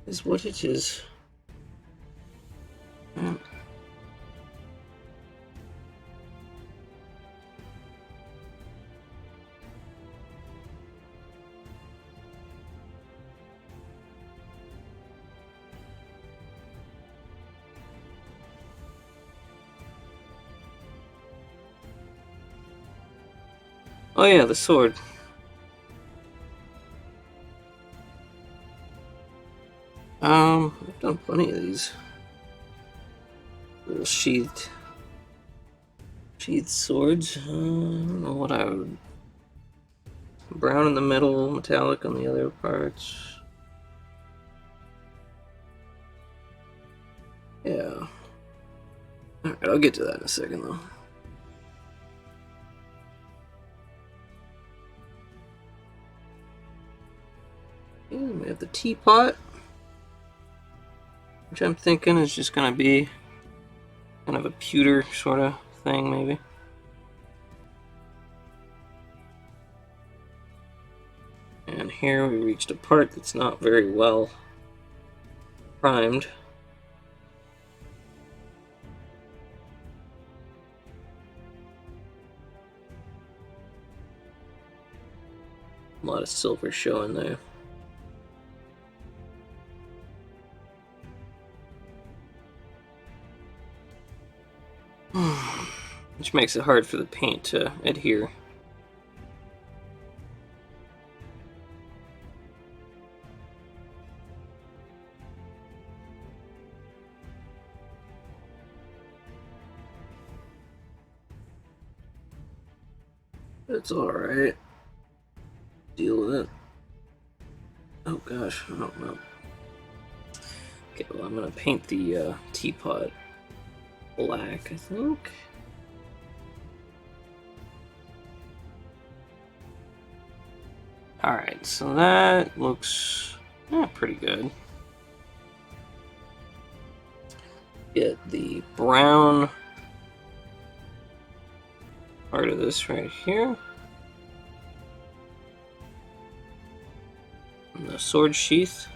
Speaker 1: Is what it is. Oh yeah, the sword. I've done plenty of these. Little sheathed swords. I don't know what I would... Brown in the middle, metallic on the other parts. Yeah. Alright, I'll get to that in a second though. And we have the teapot, which I'm thinking is just going to be kind of a pewter sort of thing, maybe. And here we reached a part that's not very well primed. A lot of silver showing there. Which makes it hard for the paint to adhere. It's alright. Deal with it. Oh gosh, I don't know. Okay, well I'm gonna paint the teapot black, I think. Alright, so that looks pretty good. get the brown part of this right here. And the sword sheath.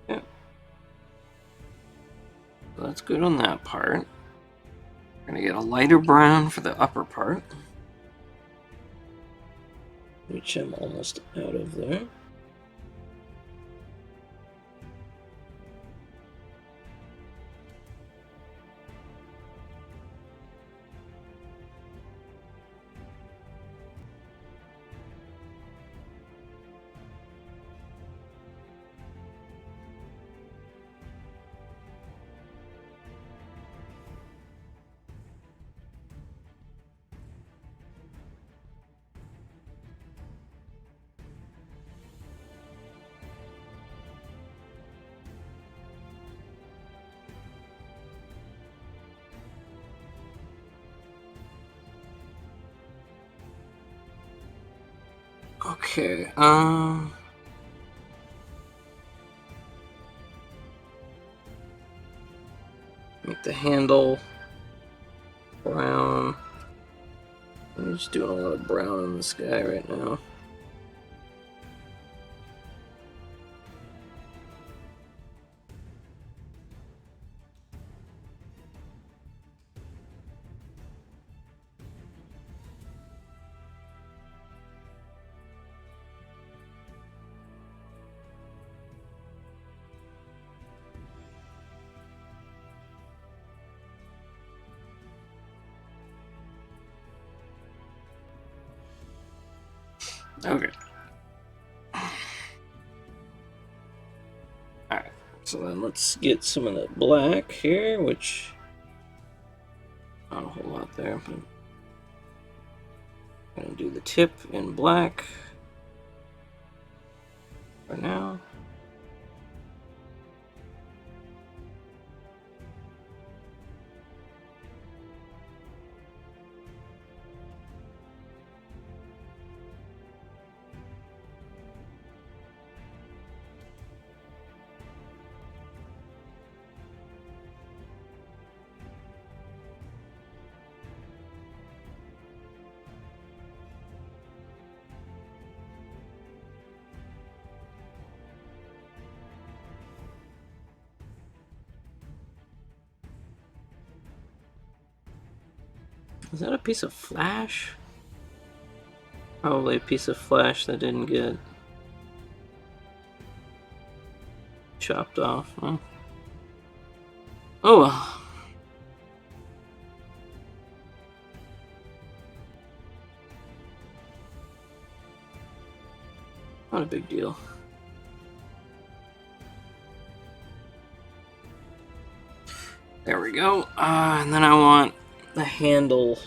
Speaker 1: Yeah. So that's good on that part. We're gonna get a lighter brown for the upper part, which I'm almost out of there. Okay, make the handle brown. I'm just doing a lot of brown in the sky right now. Okay. Alright, so then let's get some of the black here, which not a whole lot there, but I'm gonna do the tip in black for now. Is that a piece of flash? Probably a piece of flash that didn't get chopped off, huh? Oh well. Not a big deal. There we go. And then I want the handle.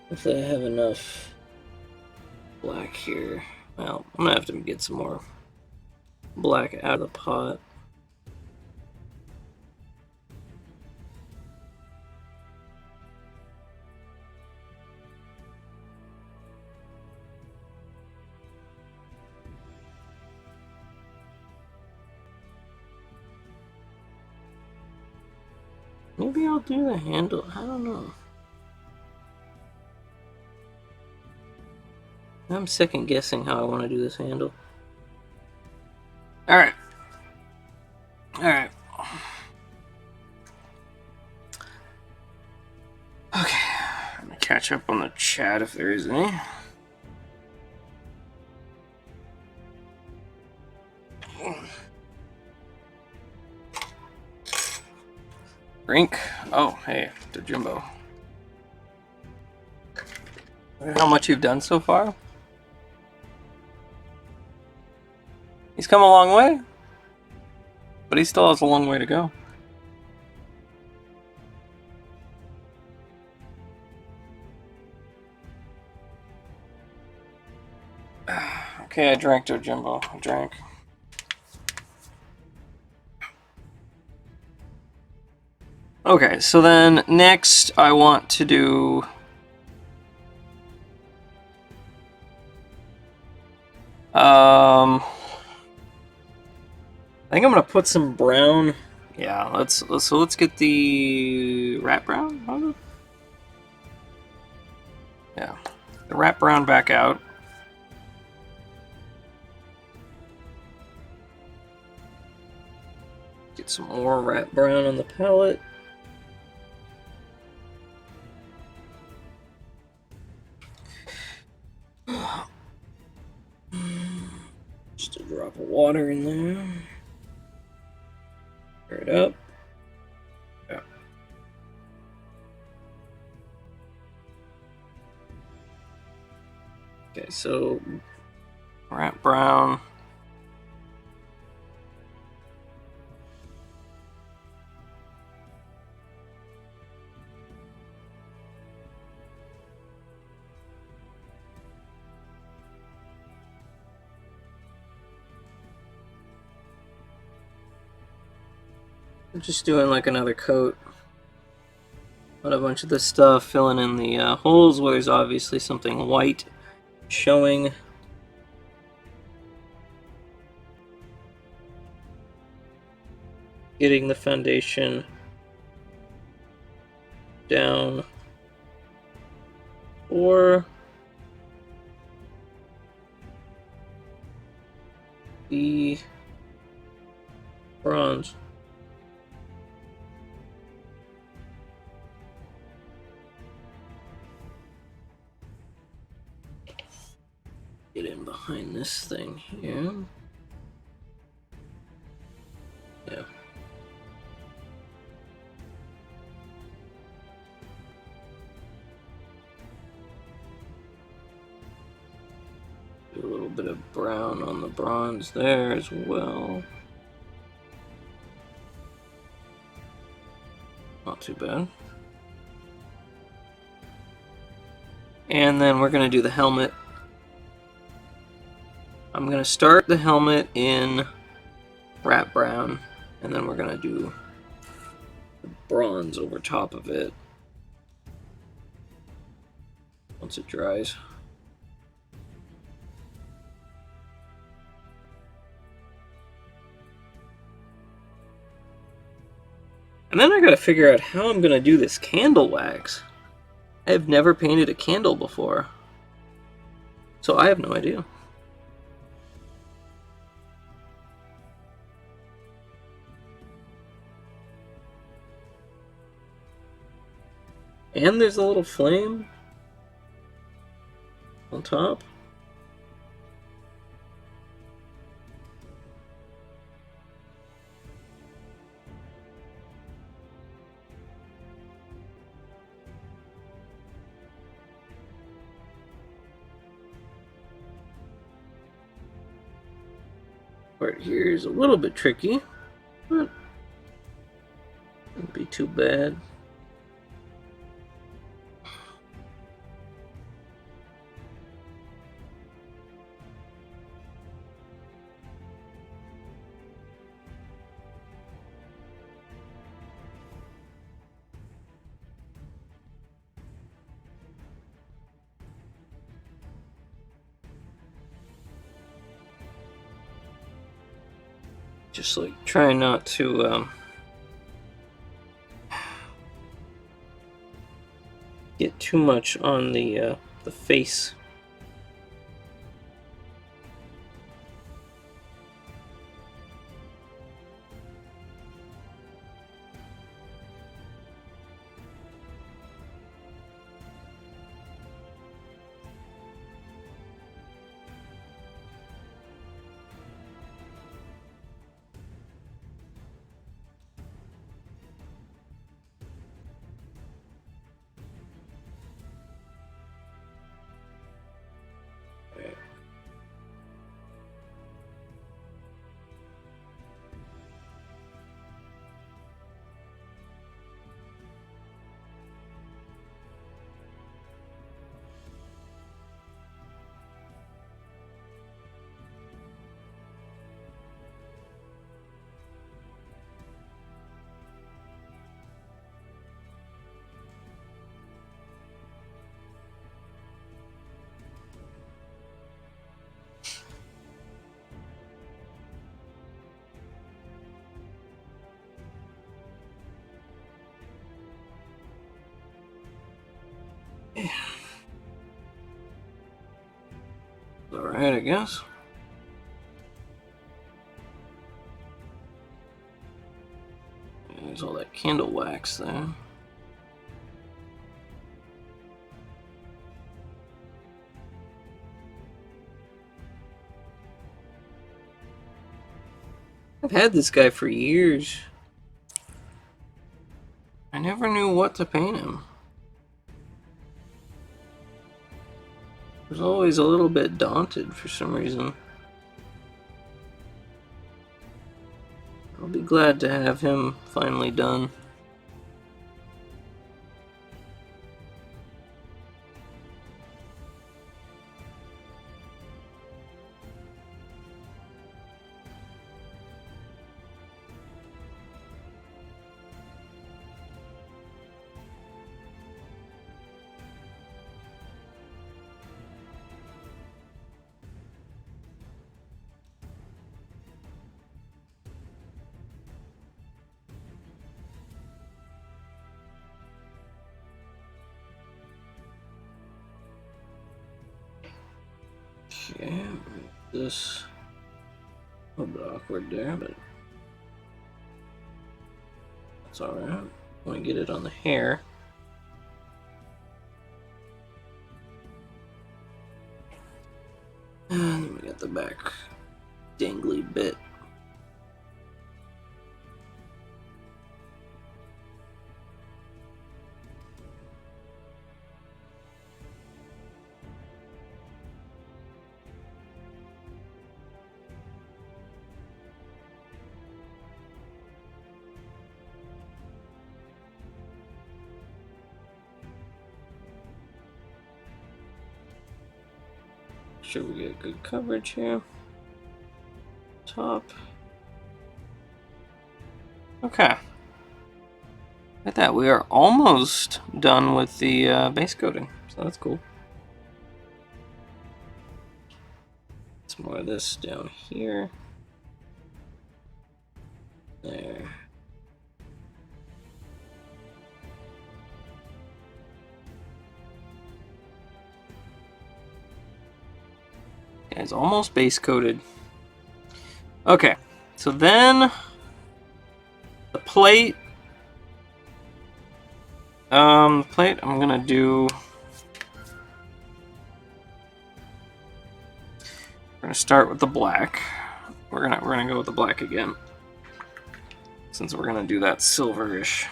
Speaker 1: If I have enough black here. Well, I'm gonna have to get some more black out of the pot. Maybe I'll do the handle. I don't know. I'm second guessing how I want to do this handle. Alright. Alright. Okay. I'm gonna catch up on the chat if there is any. Drink. Oh, hey, the Jimbo. Look at how much you've done so far. He's come a long way, but he still has a long way to go. Okay, I drank to Jimbo. I drank. Okay, so then next I want to do... I think I'm gonna put some brown. Yeah, let's get the rat brown. Yeah, the rat brown back out. Get some more rat brown on the palette. Just a drop of water in there. Stir it up. Yeah. Okay, so rat brown. I'm just doing like another coat on a bunch of this stuff, filling in the holes where there's obviously something white showing. Getting the foundation down or the bronze. Get in behind this thing here. Yeah. Do a little bit of brown on the bronze there as well. Not too bad. And then we're going to do the helmet. I'm going to start the helmet in rat brown, and then we're going to do the bronze over top of it once it dries. And then I gotta figure out how I'm gonna do this candle wax. I have never painted a candle before, so I have no idea. And there's a little flame on top. Part here is a little bit tricky, but wouldn't be too bad. Just like trying not to get too much on the face. Alright, I guess. There's all that candle wax there. I've had this guy for years. I never knew what to paint him. I was always a little bit daunted for some reason. I'll be glad to have him finally done. Okay, this a little bit awkward there, but that's alright. I want to get it on the hair. And then we got the back dangly bit. Sure we get good coverage here. Top. Okay. At that, we are almost done with the base coating, so that's cool. Some more of this down here. There. It's almost base coated. Okay, so then the plate. Plate. I'm gonna do. We're gonna start with the black. We're gonna go with the black again, since we're gonna do that silverish.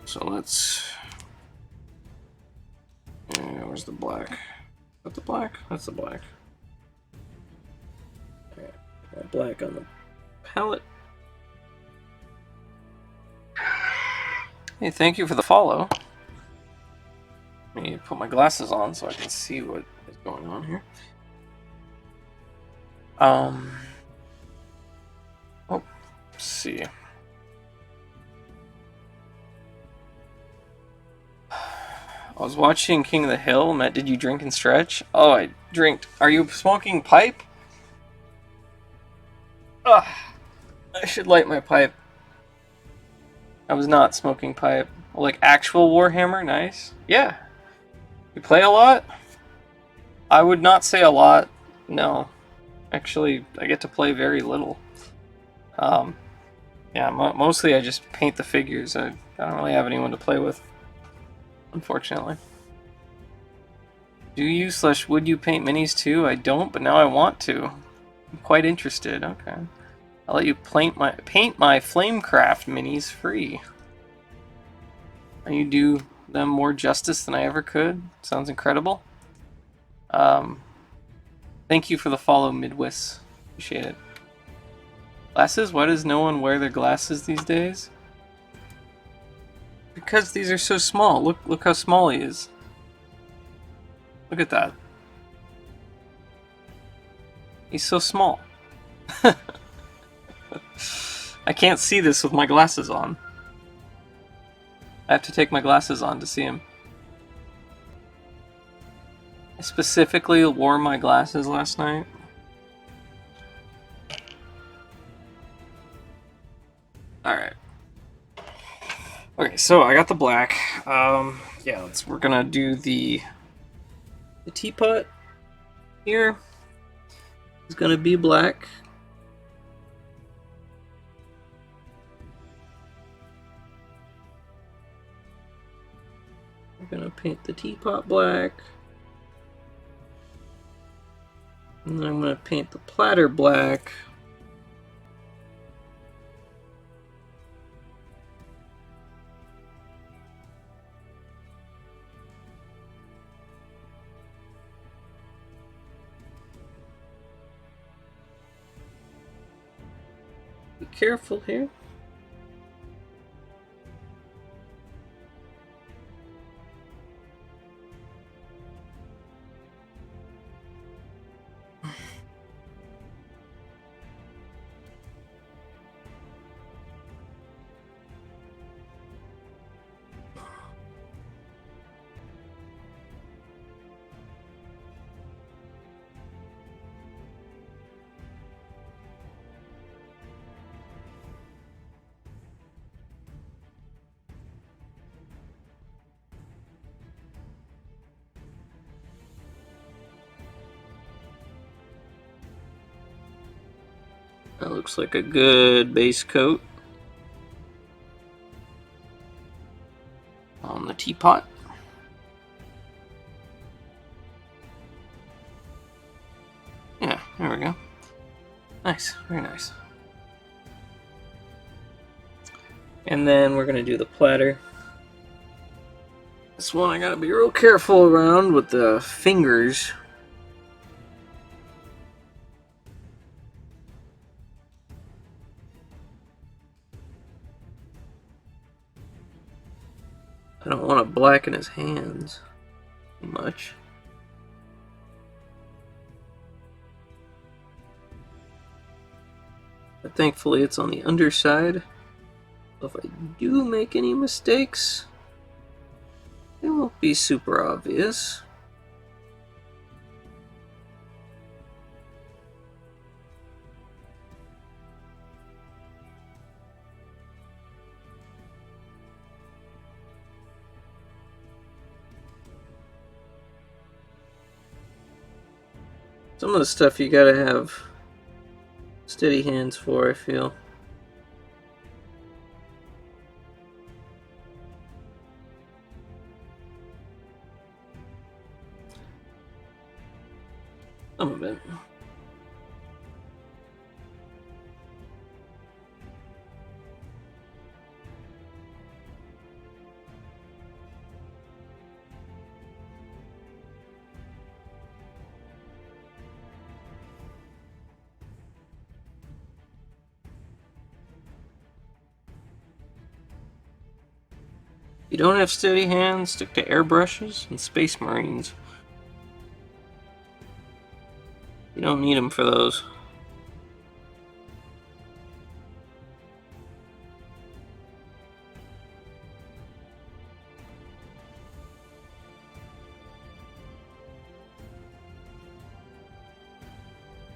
Speaker 1: So let's. Where's the black? Is that the black? That's the black. Alright, got black on the palette. Hey, thank you for the follow. Let me put my glasses on so I can see what is going on here. Oh, let's see. I was watching King of the Hill. Matt, did you drink and stretch? Oh, I drinked. Are you smoking pipe? Ugh. I should light my pipe. I was not smoking pipe. Like actual Warhammer? Nice. Yeah. You play a lot? I would not say a lot. No. Actually, I get to play very little. Yeah, mostly I just paint the figures. I don't really have anyone to play with. Unfortunately. Do you / would you paint minis too? I don't, but now I want to. I'm quite interested. Okay. I'll let you paint my Flamecraft minis free. And you do them more justice than I ever could. Sounds incredible. Thank you for the follow, Midwest. Appreciate it. Glasses? Why does no one wear their glasses these days? Because these are so small. Look how small he is. Look at that. He's so small. I can't see this with my glasses on. I have to take my glasses on to see him. I specifically wore my glasses last night. Alright. Okay, so I got the black. Yeah, we're gonna do the teapot here. It's gonna be black. We're gonna paint the teapot black. And then I'm gonna paint the platter black. Be careful here. That looks like a good base coat on the teapot. Yeah, there we go. Nice, very nice. And then we're gonna do the platter. This one I gotta be real careful around with the fingers. I don't want to blacken his hands too much. But thankfully it's on the underside. So if I do make any mistakes, they won't be super obvious. Some of the stuff you gotta have steady hands for, I feel. Some of it. If you don't have steady hands, stick to airbrushes and Space Marines. You don't need them for those.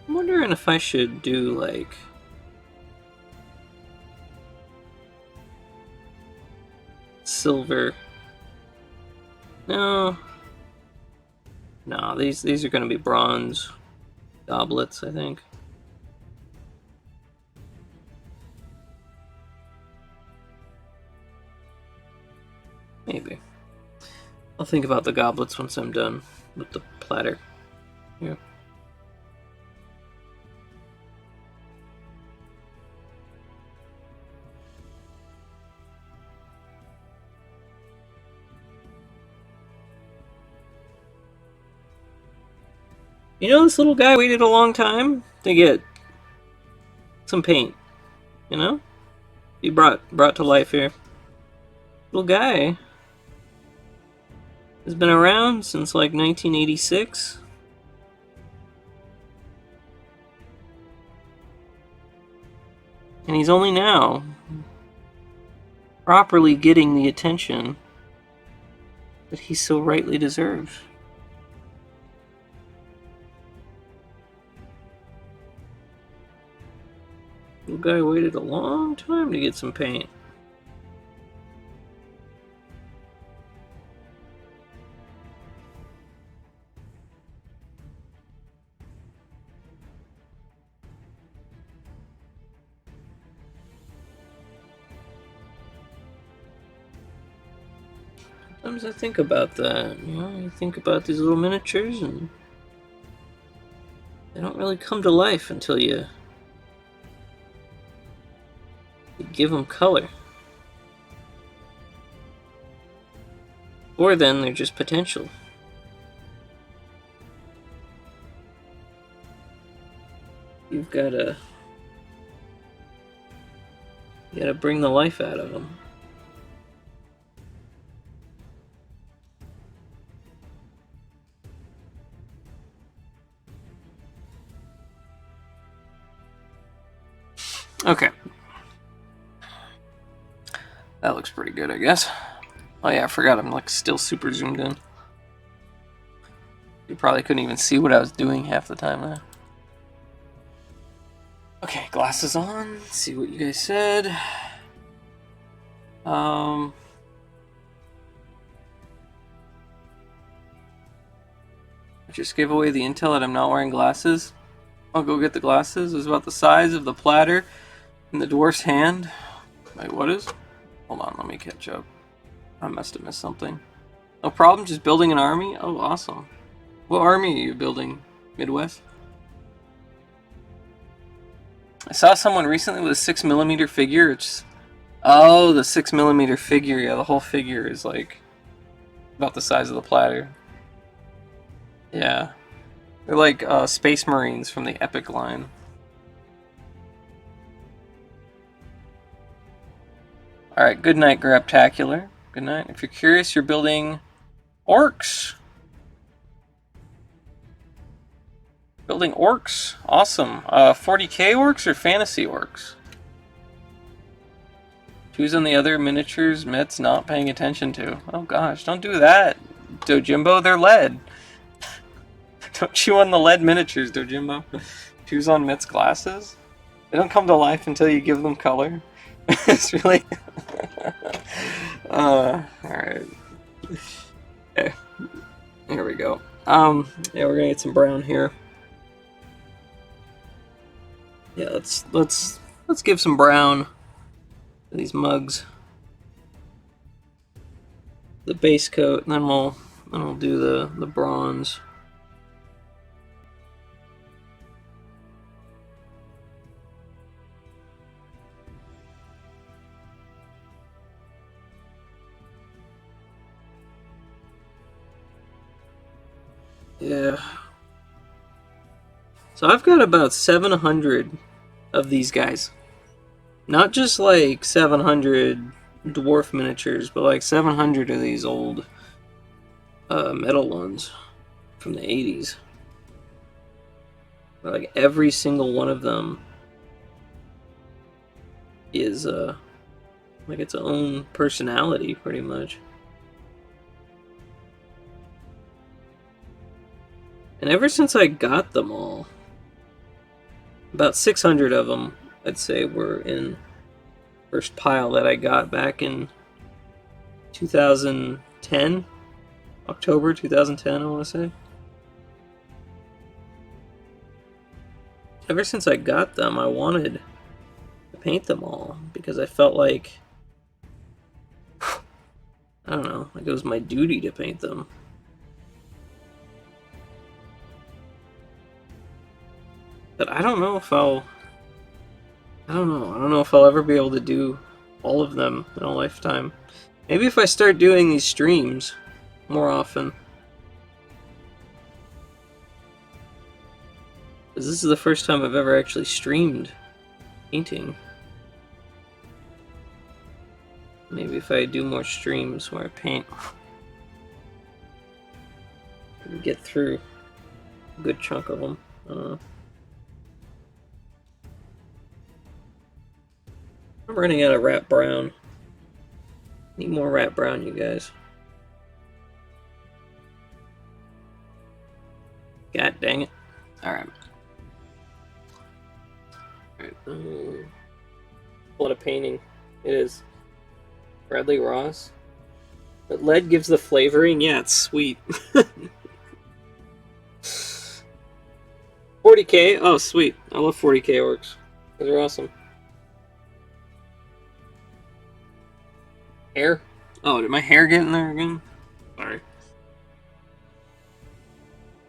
Speaker 1: I'm wondering if I should do like silver. No, these are going to be bronze goblets, I think. Maybe. I'll think about the goblets once I'm done with the platter. Yeah. You know, this little guy waited a long time to get some paint. You know? He brought to life here. Little guy has been around since like 1986. And he's only now properly getting the attention that he so rightly deserves. Little guy waited a long time to get some paint. Sometimes I think about that. You know, you think about these little miniatures, and they don't really come to life until you give them color. Or then they're just potential. You gotta bring the life out of them. Okay. That looks pretty good, I guess. Oh yeah, I forgot I'm like still super zoomed in. You probably couldn't even see what I was doing half the time now. Okay, glasses on. Let's see what you guys said. I just gave away the intel that I'm not wearing glasses. I'll go get the glasses. It was about the size of the platter in the dwarf's hand. Wait, what is? Hold on, let me catch up. I must have missed something. No problem, just building an army? Oh, awesome. What army are you building? Midwest? I saw someone recently with a 6mm figure. It's... Oh, the 6mm figure. Yeah, the whole figure is like about the size of the platter. Yeah. They're like Space Marines from the Epic line. Alright, good night, Grabtacular. Good night. If you're curious, you're building orcs. Building orcs? Awesome. 40k orcs or fantasy orcs? Choose on the other miniatures Met's not paying attention to. Oh gosh, don't do that, Dojimbo. They're lead. Don't chew on the lead miniatures, Dojimbo. Choose on Met's glasses? They don't come to life until you give them color. It's really... Alright. Okay. Here we go. Yeah, we're gonna get some brown here. Yeah, let's give some brown to these mugs. The base coat, and then we'll do the bronze. Yeah. So I've got about 700 of these guys. Not just like 700 dwarf miniatures, but like 700 of these old metal ones from the 80s. Like every single one of them is like its own personality, pretty much. And ever since I got them all, about 600 of them, I'd say, were in first pile that I got back in 2010, October 2010, I want to say. Ever since I got them, I wanted to paint them all because I felt like, I don't know, like it was my duty to paint them. But I don't know if I'll... I don't know if I'll ever be able to do all of them in a lifetime. Maybe if I start doing these streams more often. Because this is the first time I've ever actually streamed painting. Maybe if I do more streams where I paint, I can get through a good chunk of them. I don't know. I'm running out of rat brown. Need more rat brown, you guys. God dang it. Alright. What a painting it is. Bradley Ross. But lead gives the flavoring? Yeah, it's sweet. 40k? Oh, sweet. I love 40k orcs. Those are awesome. Hair? Oh, did my hair get in there again?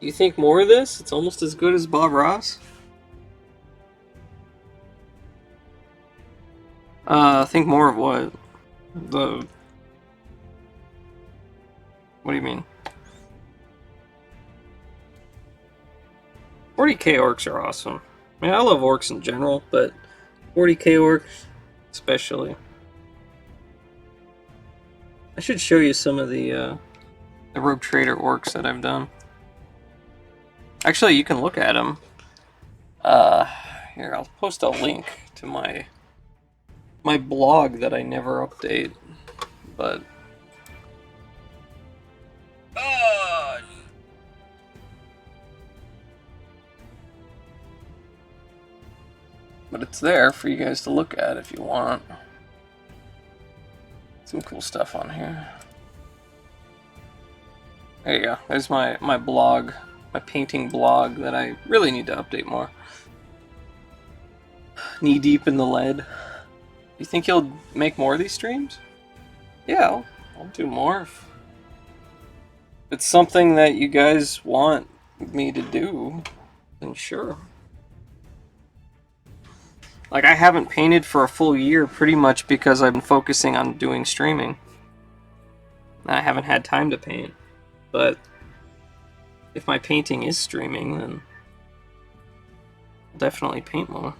Speaker 1: You think more of this? It's almost as good as Bob Ross? Think more of what? The... What do you mean? 40k orcs are awesome. I mean, I love orcs in general, but 40k orcs especially. I should show you some of the Rogue Trader orcs that I've done. Actually, you can look at them. Here, I'll post a link to my blog that I never update, but it's there for you guys to look at if you want. Some cool stuff on here. There you go. There's my blog, my painting blog that I really need to update more. Knee deep in the lead. You think you'll make more of these streams? Yeah, I'll do more. If it's something that you guys want me to do, then sure. Like, I haven't painted for a full year pretty much because I've been focusing on doing streaming. I haven't had time to paint. But if my painting is streaming, then I'll definitely paint more.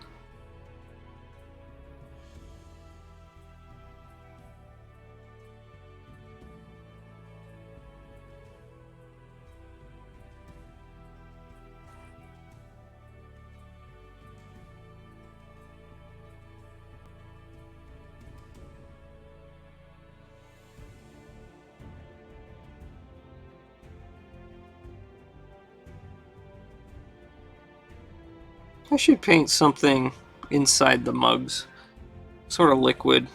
Speaker 1: I should paint something inside the mugs. Sort of liquid.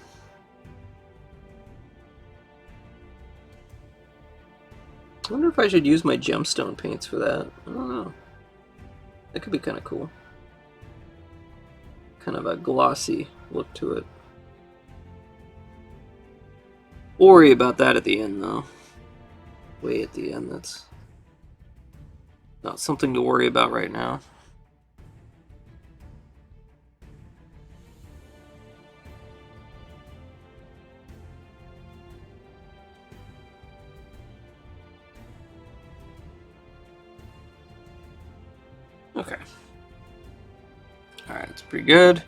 Speaker 1: I wonder if I should use my gemstone paints for that. I don't know. That could be kind of cool. Kind of a glossy look to it. Worry about that at the end, though. Way at the end, that's not something to worry about right now. Okay. Alright, it's pretty good.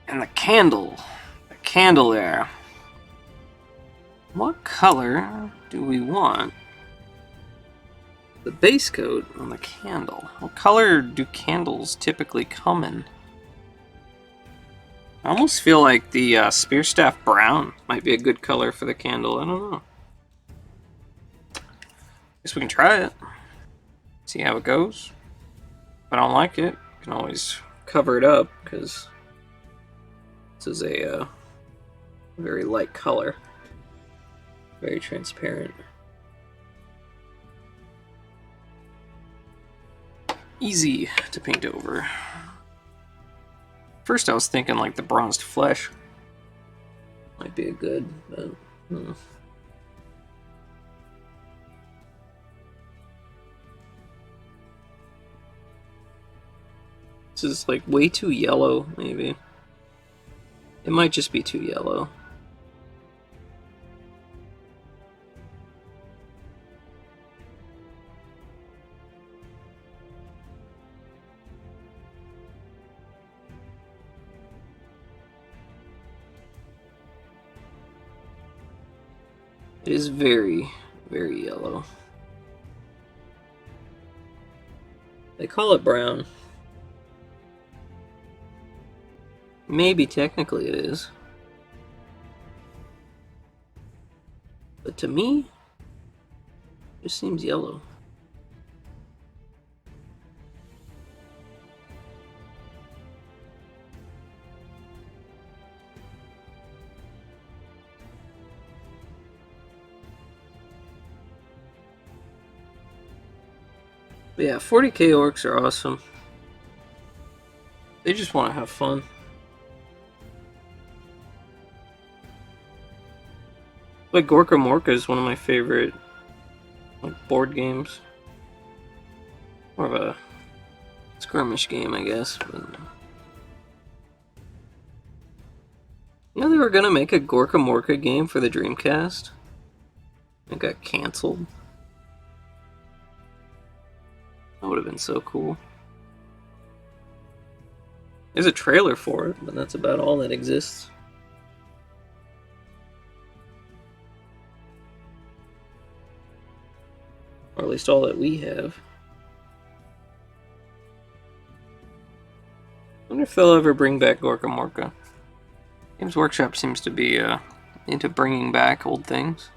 Speaker 1: And the candle. The candle there. What color do we want? The base coat on the candle. What color do candles typically come in? I almost feel like the Spearstaff brown might be a good color for the candle. I don't know. Guess we can try it. See how it goes. If I don't like it, I can always cover it up because this is a very light color. Very transparent. Easy to paint over. First I was thinking like the bronzed flesh might be a good, but This is like way too yellow, maybe. It might just be too yellow. It is very, very yellow. They call it brown. Maybe technically it is. But to me, it just seems yellow. But yeah, 40k orcs are awesome. They just want to have fun. Like Gorka Morka is one of my favorite board games. More of a skirmish game, I guess. But... You know they were gonna make a Gorka Morka game for the Dreamcast? It got cancelled. That would have been so cool. There's a trailer for it, but that's about all that exists. Or at least all that we have. I wonder if they'll ever bring back Gorka Morka. Games Workshop seems to be into bringing back old things.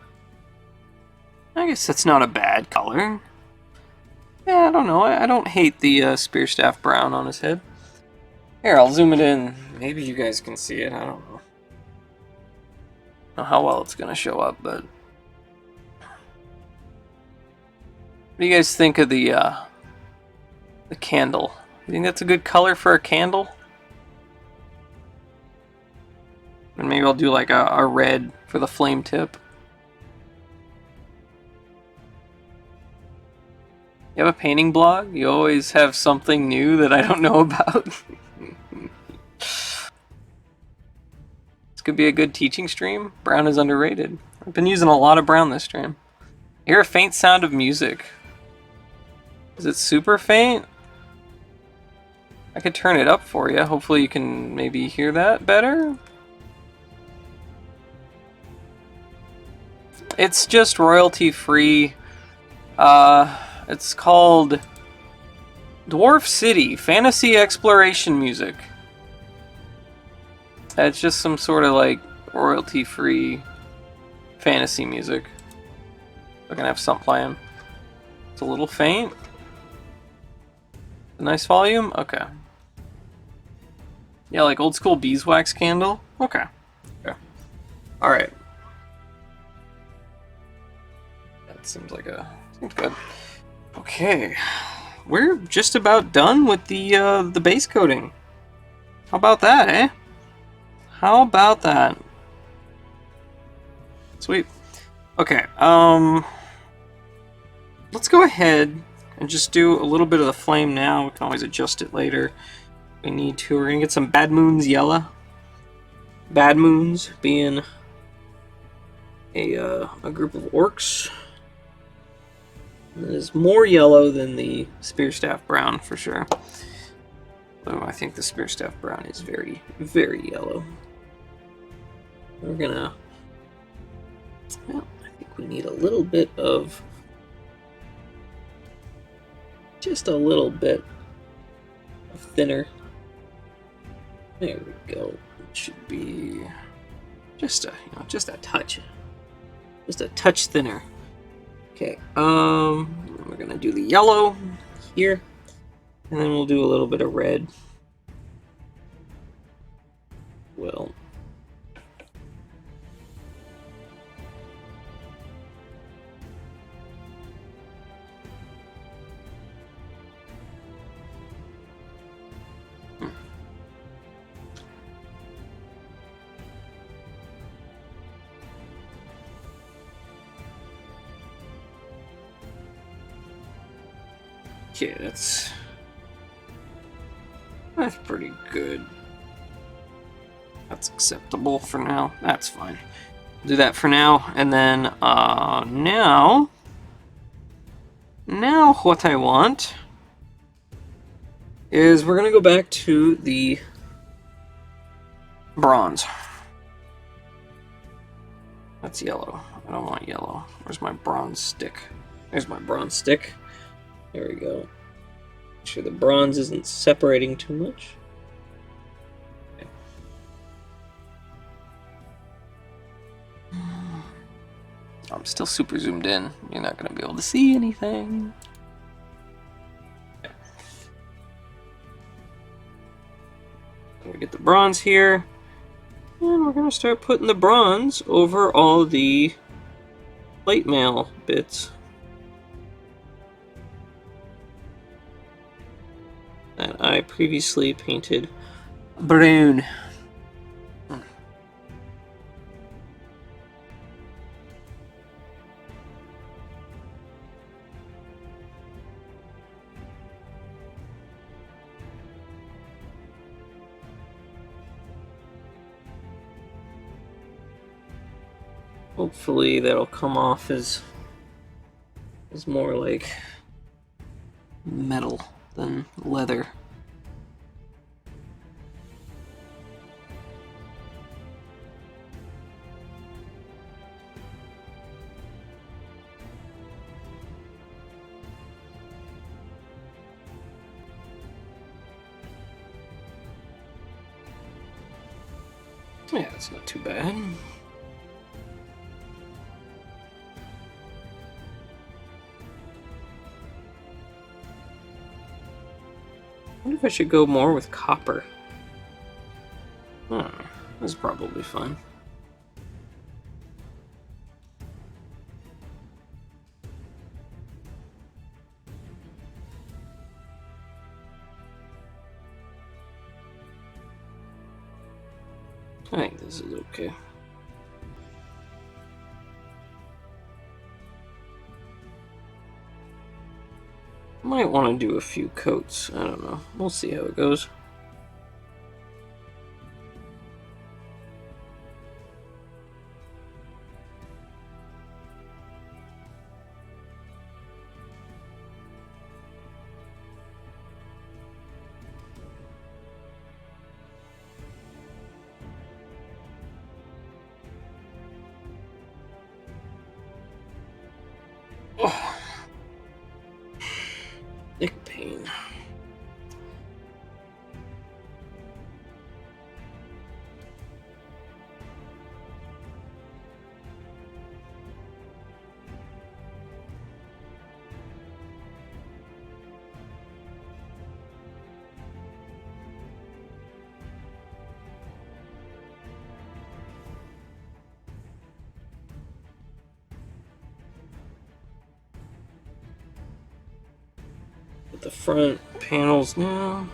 Speaker 1: I guess that's not a bad color. Yeah, I don't know. I don't hate the spear staff brown on his head. Here, I'll zoom it in. Maybe you guys can see it. I don't know. I don't know how well it's going to show up, but... What do you guys think of the candle? You think that's a good color for a candle? And maybe I'll do like a red for the flame tip. You have a painting blog? You always have something new that I don't know about. This could be a good teaching stream. Brown is underrated. I've been using a lot of brown this stream. I hear a faint sound of music. Is it super faint? I could turn it up for you. Hopefully you can maybe hear that better. It's just royalty free. It's called Dwarf City Fantasy Exploration Music. It's just some sort of like royalty free fantasy music. We're gonna have something playing. It's a little faint. A nice volume? Okay. Yeah, like old school beeswax candle? Okay. Okay. Alright. That seems like seems good. Okay. We're just about done with the base coating. How about that, eh? How about that? Sweet. Okay, let's go ahead and just do a little bit of the flame now. We can always adjust it later if we need to. We're gonna get some Bad Moons yellow. Bad Moons being a group of orcs. It is more yellow than the Spearstaff Brown, for sure. Though I think the Spearstaff Brown is very, very yellow. We're gonna... Well, I think we need a little bit of... Just a little bit of thinner. There we go. It should be just a, just a touch. Just a touch thinner. Okay, we're gonna do the yellow here, and then we'll do a little bit of red. Well, okay, that's pretty good. That's acceptable for now. That's fine. Do that for now, and then now what I want is we're gonna go back to the bronze. That's yellow. I don't want yellow. Where's my bronze stick? There's my bronze stick. There we go. Make sure the bronze isn't separating too much. Okay. I'm still super zoomed in. You're not going to be able to see anything. Okay. We get the bronze here. And we're going to start putting the bronze over all the plate mail bits that I previously painted brown. Hopefully that'll come off as more like metal than leather. Yeah, it's not too bad. I wonder if I should go more with copper. That's probably fine. I think this is okay. Might want to do a few coats. I don't know. We'll see how it goes. Oh. Neck pain. Put the front panels now.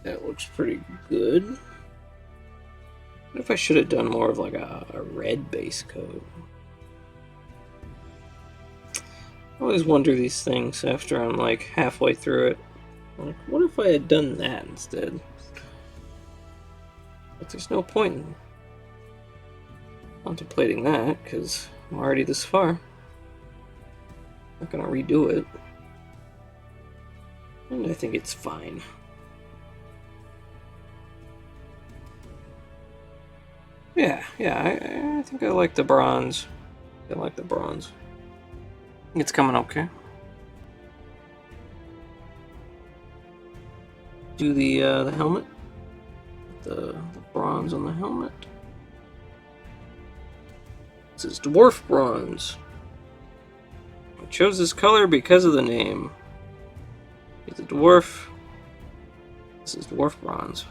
Speaker 1: That looks pretty good. What if I should have done more of like a red base coat? I always wonder these things after I'm like halfway through it. Like, what if I had done that instead? But there's no point in contemplating that, because I'm already this far. I'm not gonna redo it. And I think it's fine. Yeah, I think I like the bronze. I like the bronze. I think it's coming okay. Do the helmet. The bronze on the helmet. This is Dwarf Bronze. I chose this color because of the name. He's a dwarf. This is Dwarf Bronze.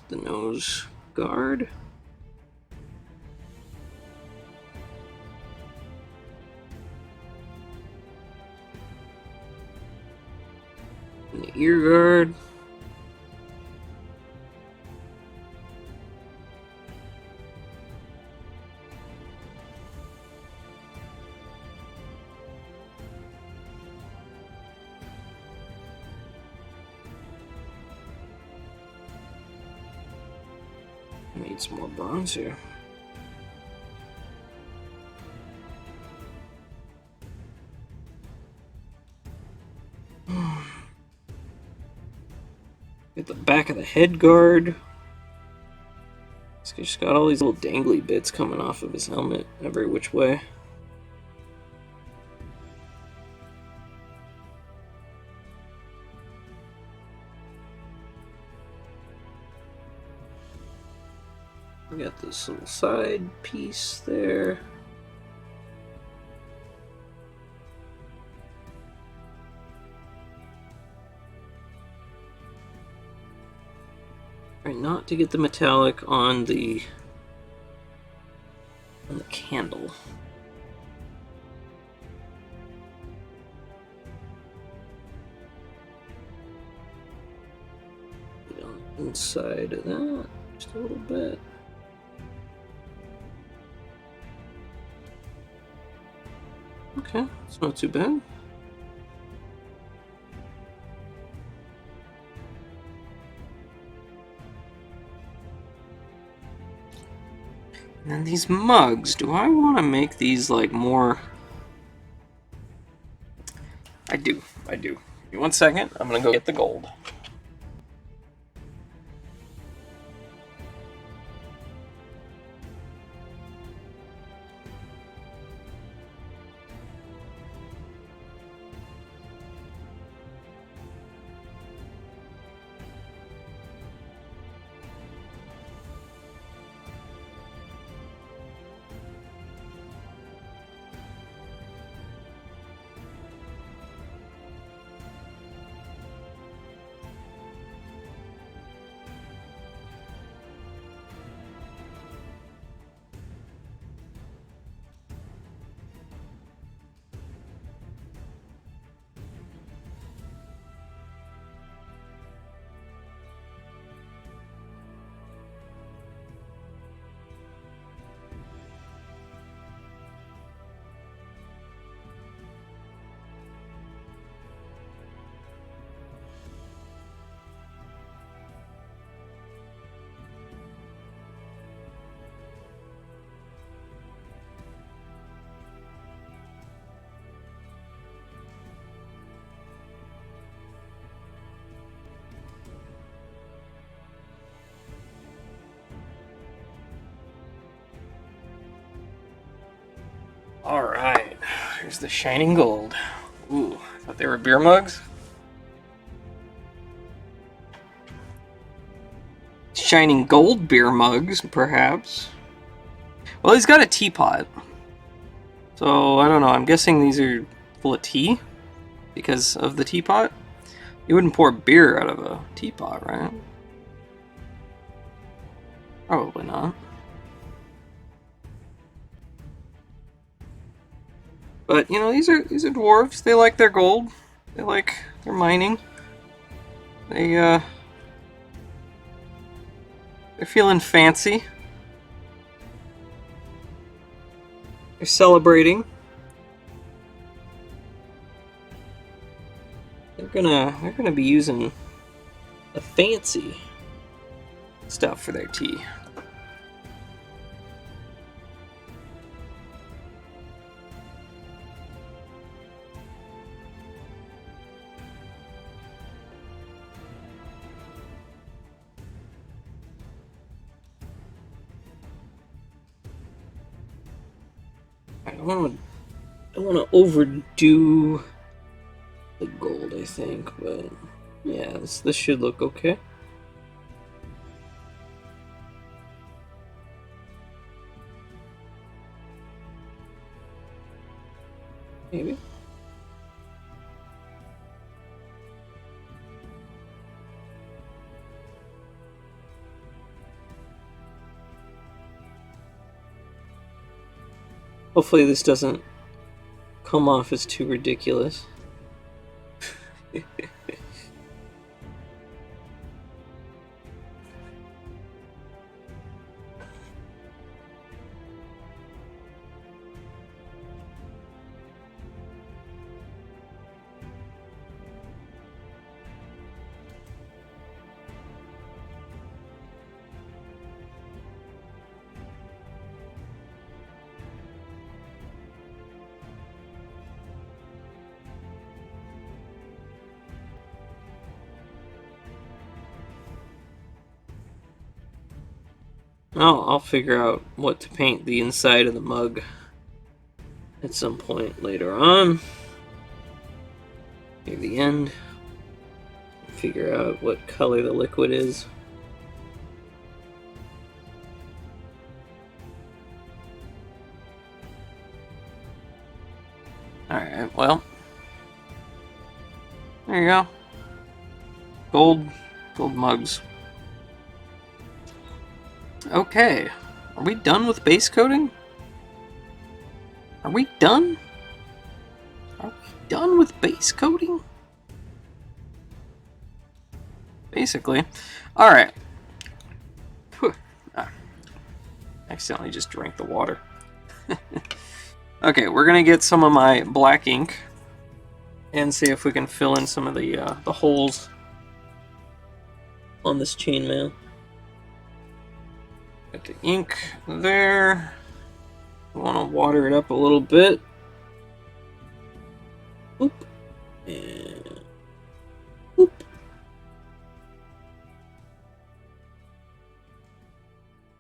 Speaker 1: The nose guard. And the ear guard. Need some more bronze here. Get the back of the head guard. This guy's just got all these little dangly bits coming off of his helmet every which way. We got this little side piece there. Try not to get the metallic on the candle. Get on the inside of that just a little bit. Okay, it's not too bad. And then these mugs, do I want to make these like more? I do. Give me 1 second, I'm gonna go get the gold. Alright, here's the shining gold. Ooh, I thought they were beer mugs. Shining gold beer mugs, perhaps. Well, he's got a teapot. So, I don't know, I'm guessing these are full of tea because of the teapot. You wouldn't pour beer out of a teapot, right? Probably not. But you know, these are dwarves. They like their gold. They like their mining. They're feeling fancy. They're celebrating. They're gonna be using the fancy stuff for their tea. I don't want to overdo the gold, I think, but yeah, this should look okay. Maybe. Hopefully this doesn't come off as too ridiculous. I'll figure out what to paint the inside of the mug at some point later on. Near the end. Figure out what color the liquid is. Alright, well. There you go. Gold mugs. Okay. Are we done with base coating? Are we done? Are we done with base coating? Basically. Alright. Accidentally just drank the water. Okay, we're gonna get some of my black ink and see if we can fill in some of the holes on this chainmail. Got the ink there. I want to water it up a little bit. Oop. And oop.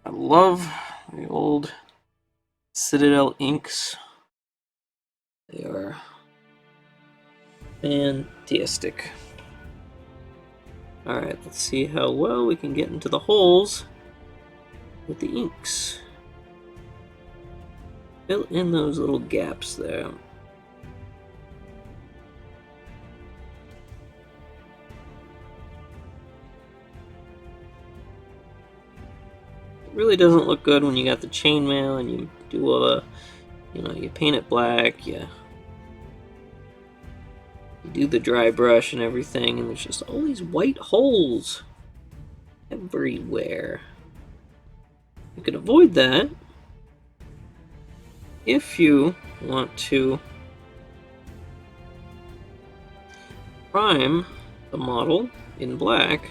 Speaker 1: I love the old Citadel inks. They are fantastic. Alright, let's see how well we can get into the holes with the inks. Fill in those little gaps there. It really doesn't look good when you got the chainmail and you do all the, you paint it black, you do the dry brush and everything, and there's just all these white holes everywhere. You can avoid that if you want to prime the model in black.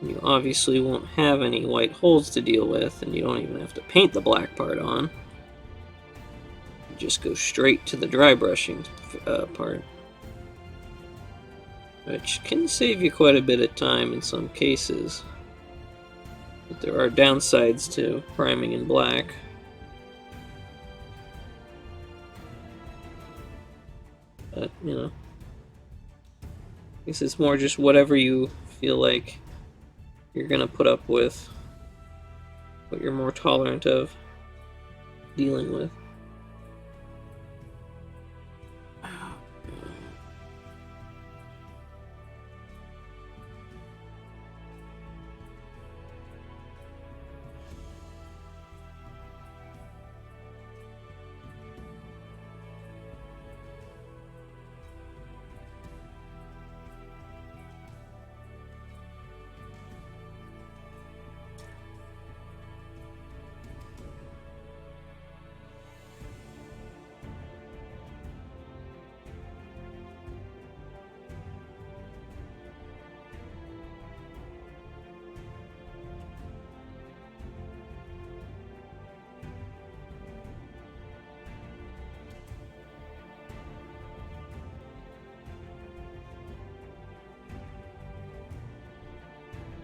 Speaker 1: You obviously won't have any white holes to deal with, and you don't even have to paint the black part on. You just go straight to the dry brushing part, which can save you quite a bit of time in some cases. But there are downsides to priming in black. But, I guess it's more just whatever you feel like you're gonna put up with, what you're more tolerant of dealing with.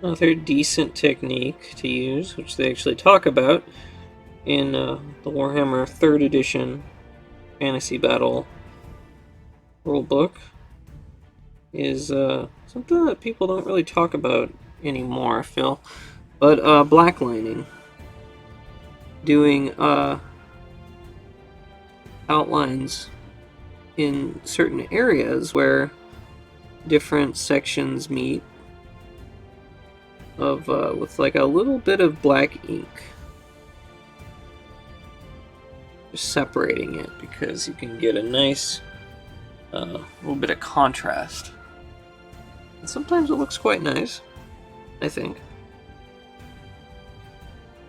Speaker 1: Another decent technique to use, which they actually talk about in the Warhammer 3rd edition Fantasy Battle rulebook, is something that people don't really talk about anymore, I feel. But blacklining. Doing outlines in certain areas where different sections meet with like a little bit of black ink. Just separating it, because you can get a nice little bit of contrast. And sometimes it looks quite nice, I think.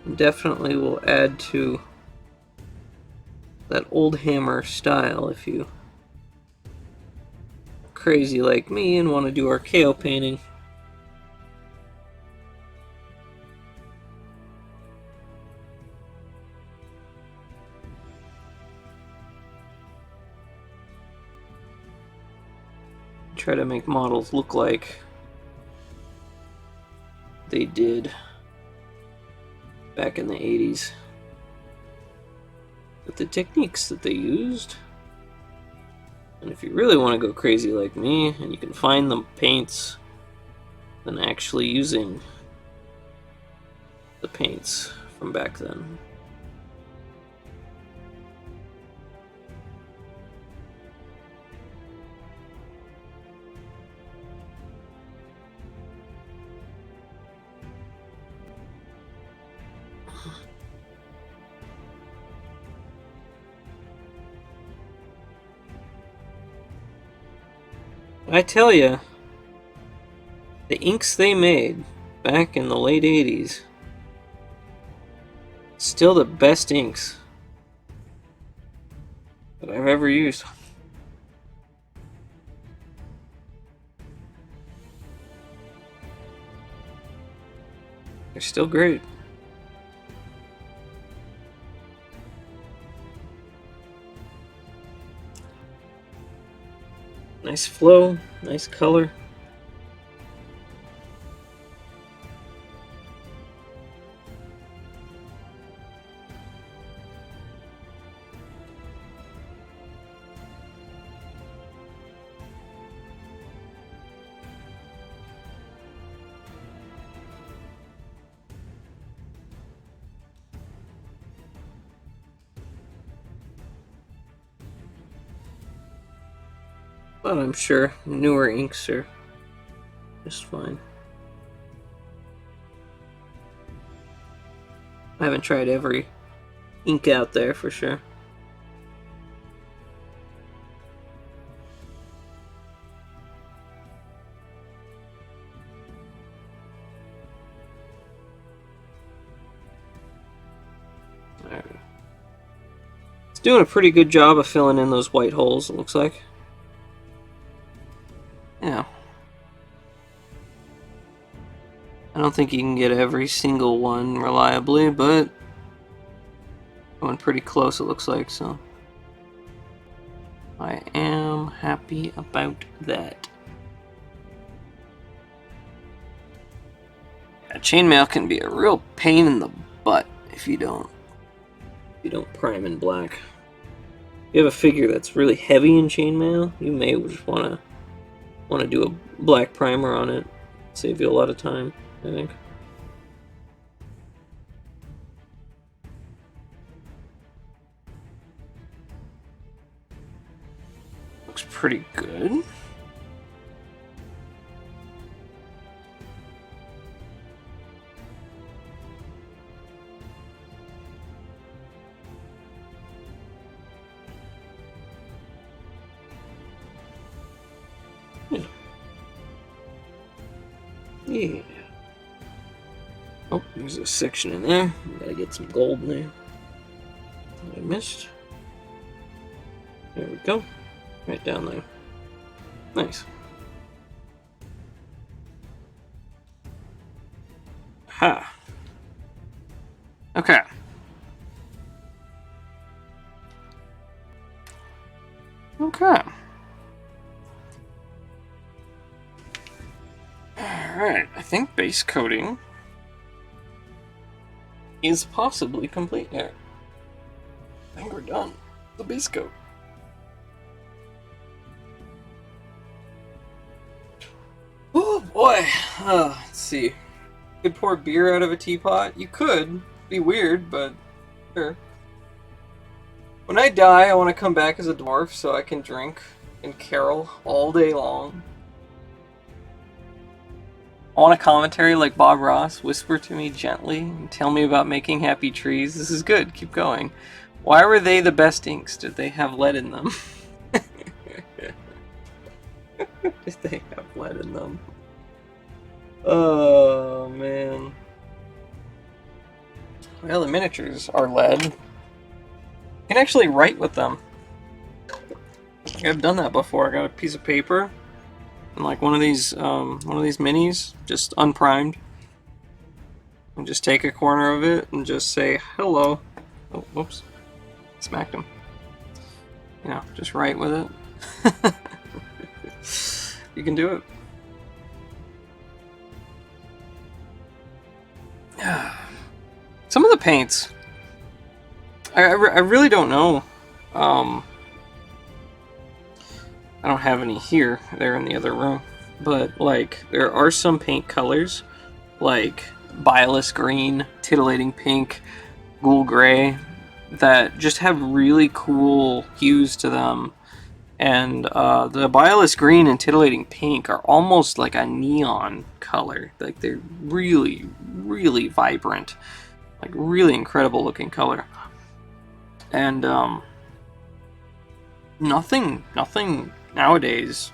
Speaker 1: And definitely will add to that Oldhammer style if you are crazy like me and want to do Archaeopainting. Try to make models look like they did back in the 80s. But the techniques that they used, and if you really want to go crazy like me, and you can find the paints, then actually using the paints from back then. I tell you, the inks they made back in the late 80s, still the best inks that I've ever used. They're still great. Nice flow, nice color. But I'm sure newer inks are just fine. I haven't tried every ink out there for sure. Alright. It's doing a pretty good job of filling in those white holes, it looks like. Yeah. I don't think you can get every single one reliably, but going pretty close it looks like, so I am happy about that. Yeah, chainmail can be a real pain in the butt if you don't prime in black. If you have a figure that's really heavy in chainmail, you may just want to do a black primer on it. Save you a lot of time, I think. Looks pretty good. Yeah. Oh, there's a section in there. Gotta get some gold in there. I missed. There we go. Right down there. Nice. Ha. Okay. Okay. Alright, I think base coating is possibly complete here. I think we're done. The base coat. Oh boy. Let's see. You could pour beer out of a teapot. You could. Be weird, but sure. When I die, I want to come back as a dwarf so I can drink and carol all day long. I want a commentary like Bob Ross. Whisper to me gently and tell me about making happy trees. This is good. Keep going. Why were they the best inks? Did they have lead in them? Did they have lead in them? Oh, man. Well, the miniatures are lead. You can actually write with them. I've done that before. I got a piece of paper and like one of these minis, just unprimed, and just take a corner of it and just say hello. Oh, whoops! Smacked him. You know, just write with it. You can do it. Some of the paints, I really don't know. I don't have any here. They're in the other room. But, like, there are some paint colors, like Bilious Green, Titillating Pink, Ghoul Gray, that just have really cool hues to them. And the Bilious Green and Titillating Pink are almost like a neon color. Like, they're really, really vibrant. Like, really incredible looking color. And, nothing nowadays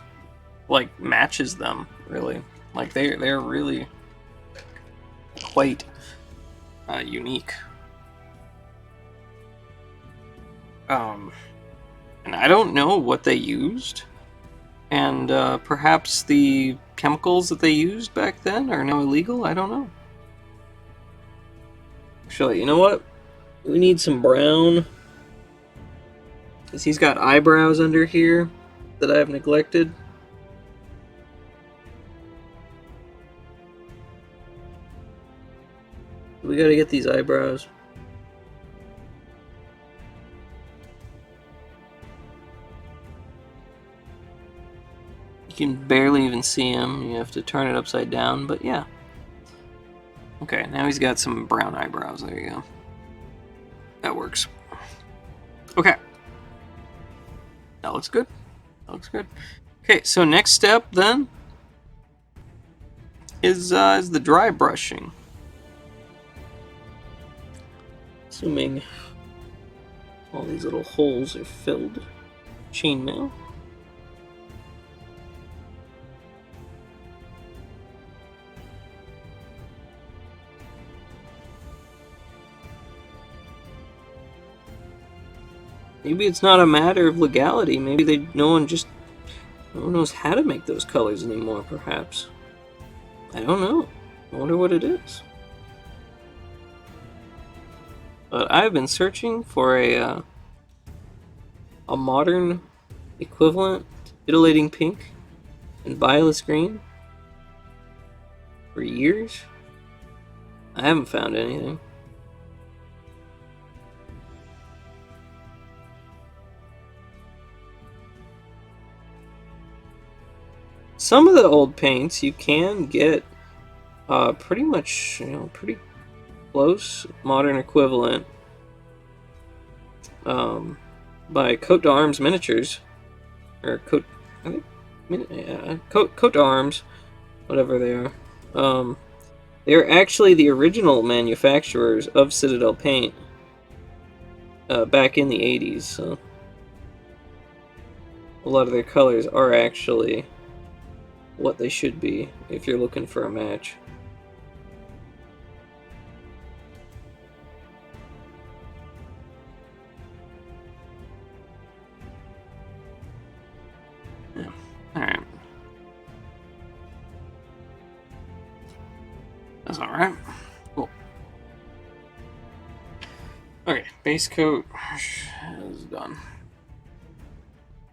Speaker 1: like matches them really. Like they're really quite unique. And I don't know what they used, and perhaps the chemicals that they used back then are now illegal. I don't know. Actually, you know what? We need some brown, because he's got eyebrows under here that I've neglected. We gotta get these eyebrows. You can barely even see him. You have to turn it upside down, but yeah. Okay, now he's got some brown eyebrows. There you go. That works. Okay. That looks good. That looks good. Okay, so next step then is the dry brushing. Assuming all these little holes are filled. Chainmail. Maybe it's not a matter of legality. Maybe no one knows how to make those colors anymore, perhaps. I don't know. I wonder what it is. But I've been searching for a modern equivalent to titillating pink and violet green for years. I haven't found anything. Some of the old paints you can get pretty much, pretty close modern equivalent by Coat d'Arms Miniatures, or Coat d'Arms, whatever they are. They're actually the original manufacturers of Citadel paint back in the 80s. So a lot of their colors are actually what they should be if you're looking for a match. Yeah. Alright. That's alright. Cool. Okay, base coat is done.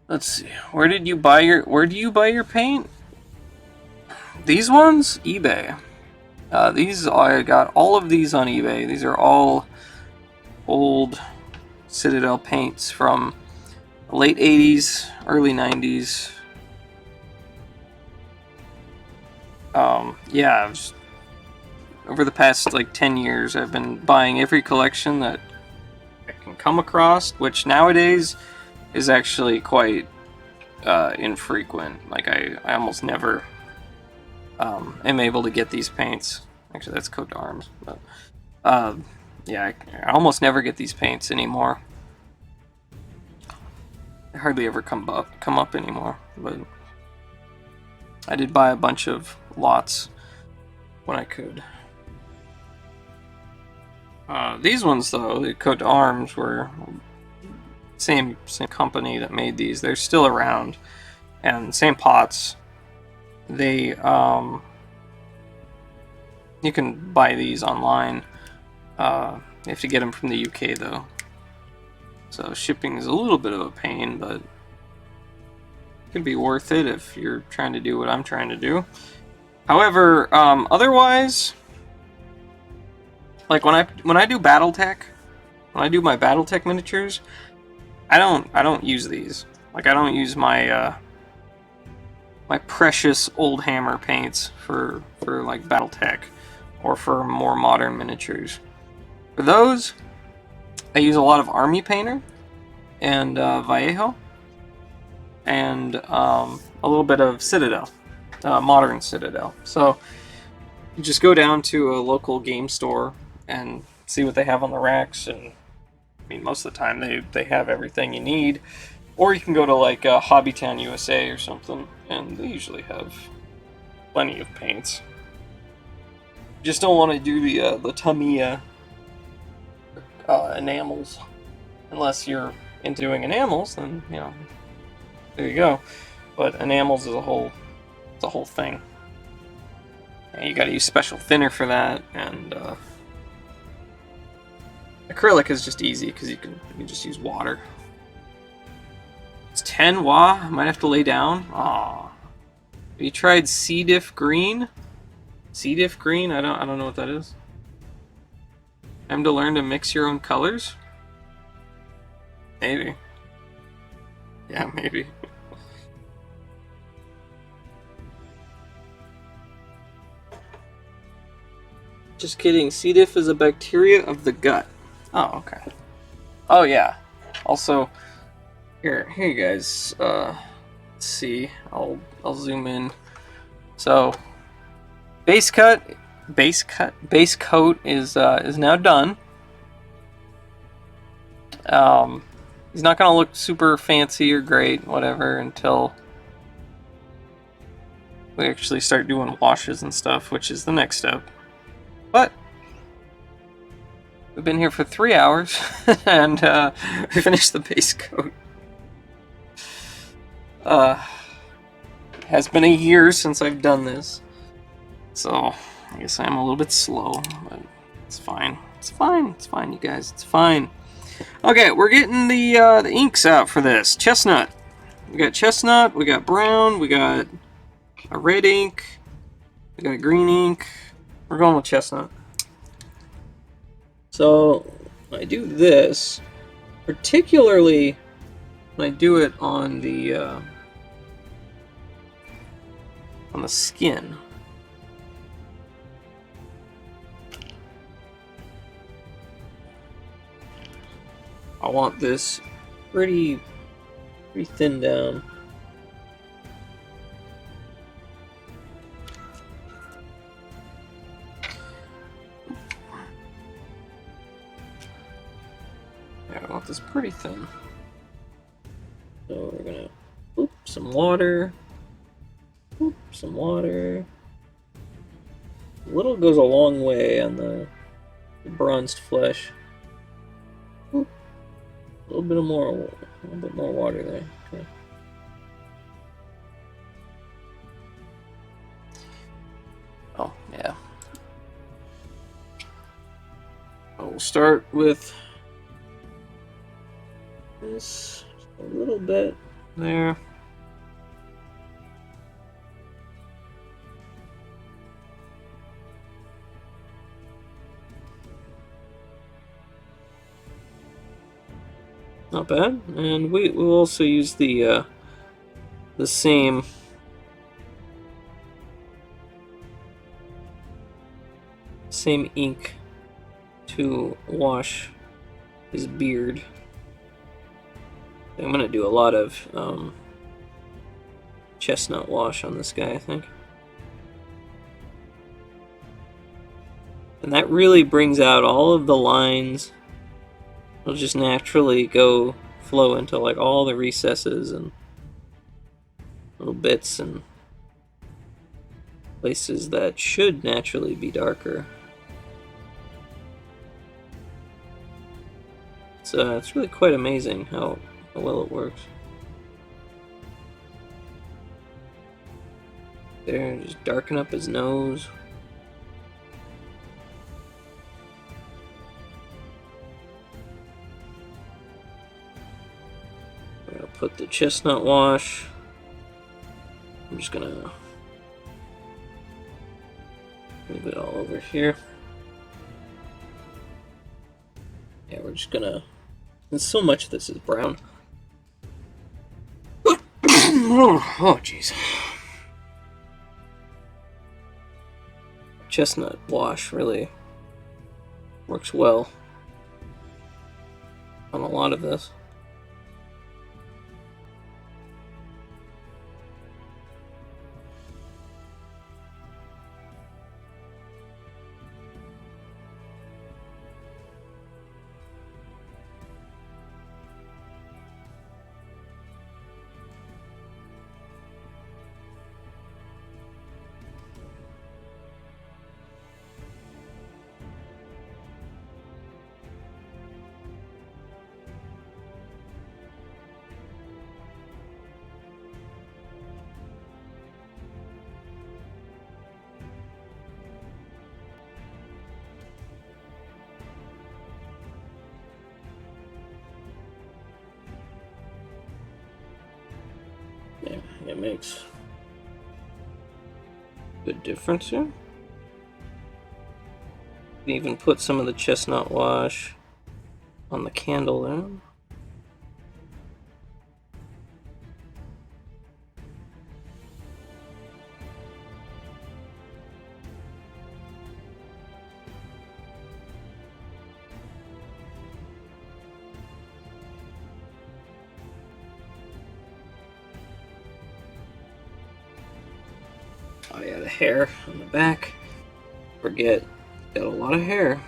Speaker 1: Let's see. Where do you buy your paint? These ones? eBay. I got all of these on eBay. These are all old Citadel paints from the late 80s, early 90s. Yeah, over the past like 10 years, I've been buying every collection that I can come across, which nowadays is actually quite infrequent. Like I almost never am able to get these paints. Actually, that's Coat d'Arms, but yeah, I almost never get these paints anymore. They hardly ever come up anymore. But I did buy a bunch of lots when I could. These ones, though, the Coat d'Arms, were same company that made these. They're still around, and same pots. They you can buy these online. You have to get them from the UK though, so shipping is a little bit of a pain, but it can be worth it if you're trying to do what I'm trying to do. However, otherwise, like when I do BattleTech, when I do my BattleTech miniatures, I don't use these. Like I don't use my my precious Oldhammer paints for like BattleTech or for more modern miniatures. For those, I use a lot of Army Painter and Vallejo and a little bit of Citadel, modern Citadel. So you just go down to a local game store and see what they have on the racks, and I mean most of the time they have everything you need. Or you can go to like Hobbytown USA or something, and they usually have plenty of paints. You just don't want to do the Tamiya enamels, unless you're into doing enamels. Then there you go. But enamels is it's a whole thing. And you got to use special thinner for that, and acrylic is just easy because you can just use water. It's 10 wah. I might have to lay down. Aw. Have you tried C. diff green? C. diff green? I don't know what that is. Time to learn to mix your own colors? Maybe. Yeah, maybe. Just kidding. C. diff is a bacteria of the gut. Oh, okay. Oh, yeah. Also, here you guys. Let's see. I'll zoom in. So, base coat is now done. He's not gonna look super fancy or great, whatever, until we actually start doing washes and stuff, which is the next step. But we've been here for 3 hours, and we finished the base coat. It has been a year since I've done this, so I guess I'm a little bit slow, but it's fine. It's fine. It's fine, you guys. It's fine. Okay, we're getting the inks out for this. Chestnut. We got chestnut. We got brown. We got a red ink. We got a green ink. We're going with chestnut. So I do this, particularly when I do it on the skin. I want this pretty thin down. Yeah, I want this pretty thin. So we're gonna some water. Some water. A little goes a long way on the bronzed flesh. A little bit more water there. Okay. Oh yeah. We'll start with this a little bit there. Not bad, and we'll also use the same ink to wash his beard. I'm gonna do a lot of chestnut wash on this guy, I think, and that really brings out all of the lines. It'll just naturally flow into like all the recesses and little bits and places that should naturally be darker. So it's really quite amazing how well it works. There, just darken up his nose. Put the chestnut wash. I'm just gonna move it all over here. Yeah, we're just gonna. And so much of this is brown. Oh, jeez. Chestnut wash really works well on a lot of this. It makes good difference here. Even put some of the chestnut wash on the candle there. Oh yeah, the hair on the back. Forget, got a lot of hair.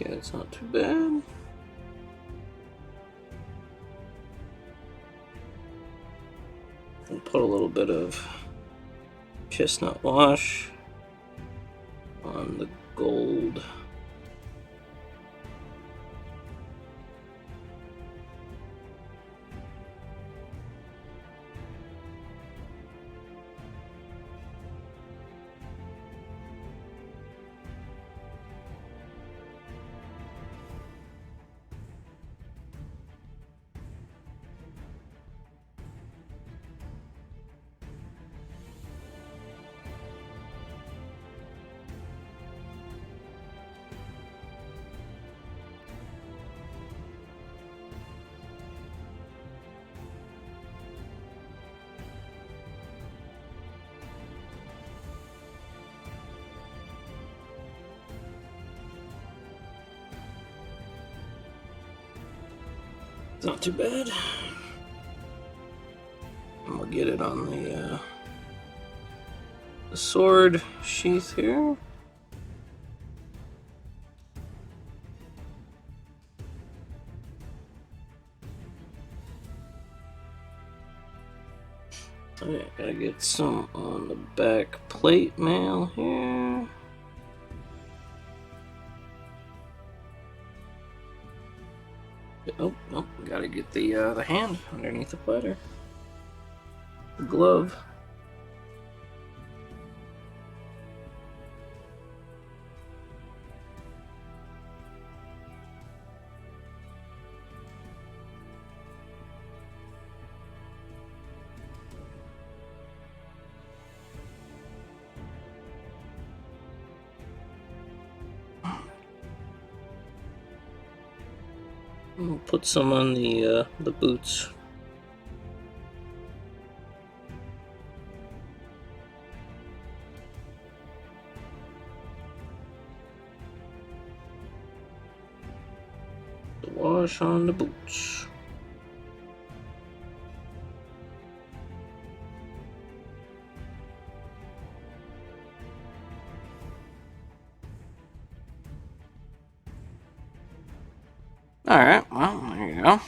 Speaker 1: Okay, that's not too bad. And put a little bit of chestnut wash on the gold. It's not too bad. And we'll get it on the sword sheath here. Alright, gotta get some on the back plate mail here. Oh, nope, gotta get the hand underneath the platter. The glove. We'll put some on the boots. The wash on the boots. Alright, well, there you go.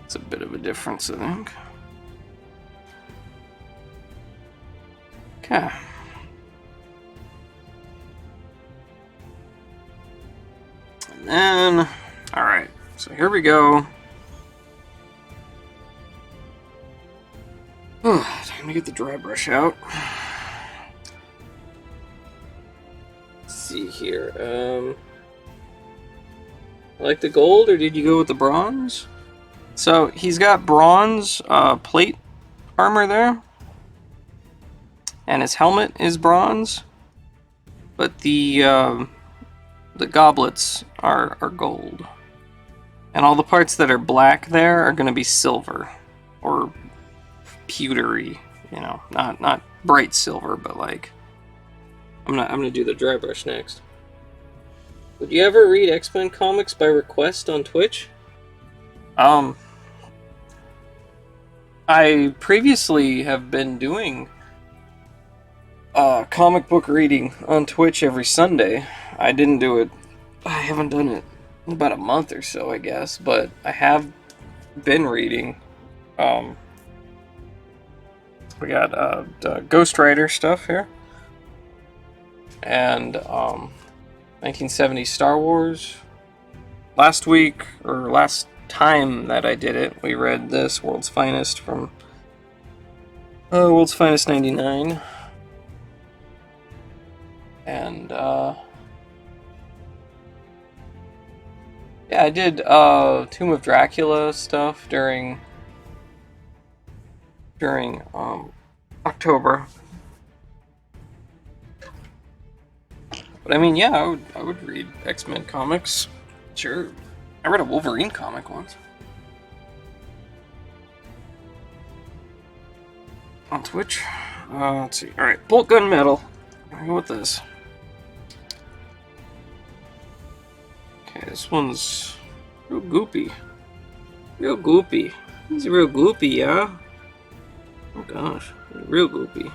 Speaker 1: It's a bit of a difference, I think. Okay. And then, alright, so here we go. Time to get the dry brush out. See here. Like the gold, or did you go with the bronze? So he's got bronze plate armor there, and his helmet is bronze, but the goblets are gold, and all the parts that are black there are going to be silver or pewtery, you know, not bright silver, but like I'm gonna do the dry brush next. Would you ever read X-Men comics by request on Twitch? I previously have been doing comic book reading on Twitch every Sunday. I didn't do it. I haven't done it in about a month or so, I guess, but I have been reading. We got the Ghost Rider stuff here, and 1970s Star Wars. Last week, or last time that I did it, we read this World's Finest from World's Finest 99. And yeah, I did Tomb of Dracula stuff during October. But I mean, yeah, I would read X-Men comics. Sure. I read a Wolverine comic once. On Twitch. Let's see. Alright, bolt gun metal. I'll go with this. Okay, this one's real goopy. Real goopy. He's real goopy, yeah? Oh gosh, real goopy.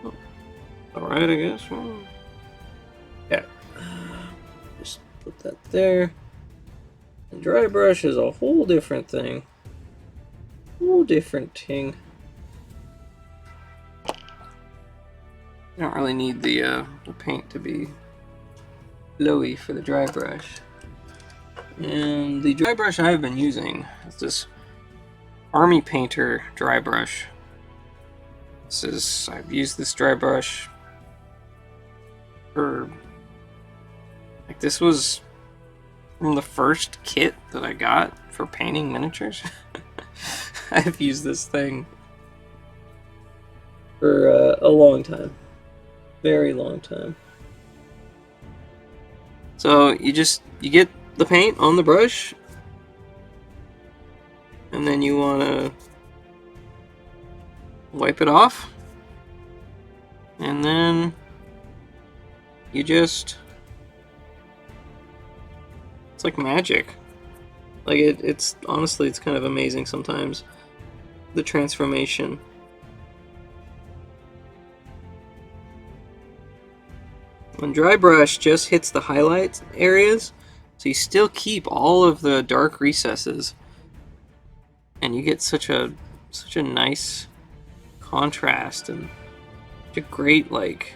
Speaker 1: Oh. Alright, I guess. Well, yeah. Just put that there. And dry brush is a whole different thing. Whole different thing. You don't really need the paint to be glowy for the dry brush. And the dry brush I've been using is this Army Painter dry brush. I've used this dry brush for, like, this was from the first kit that I got for painting miniatures. I've used this thing for a long time. Very long time. So you get the paint on the brush, and then you want to wipe it off, and then you just, it's like magic. Like it's honestly, it's kind of amazing sometimes, the transformation. When dry brush just hits the highlight areas, so you still keep all of the dark recesses, and you get such a nice contrast and such a great, like,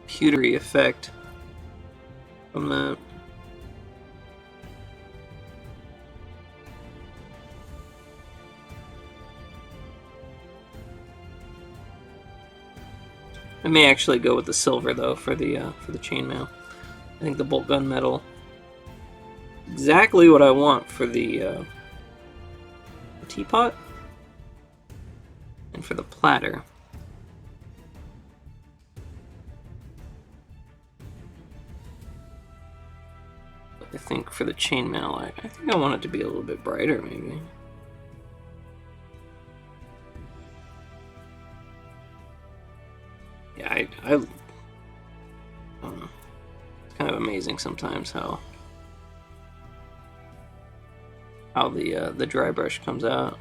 Speaker 1: pewtery effect from that. I may actually go with the silver though for the chainmail. I think the bolt gun metal, exactly what I want for the teapot and for the platter. But I think for the chainmail, I think I want it to be a little bit brighter, maybe. Yeah, I don't know. It's kind of amazing sometimes how the dry brush comes out.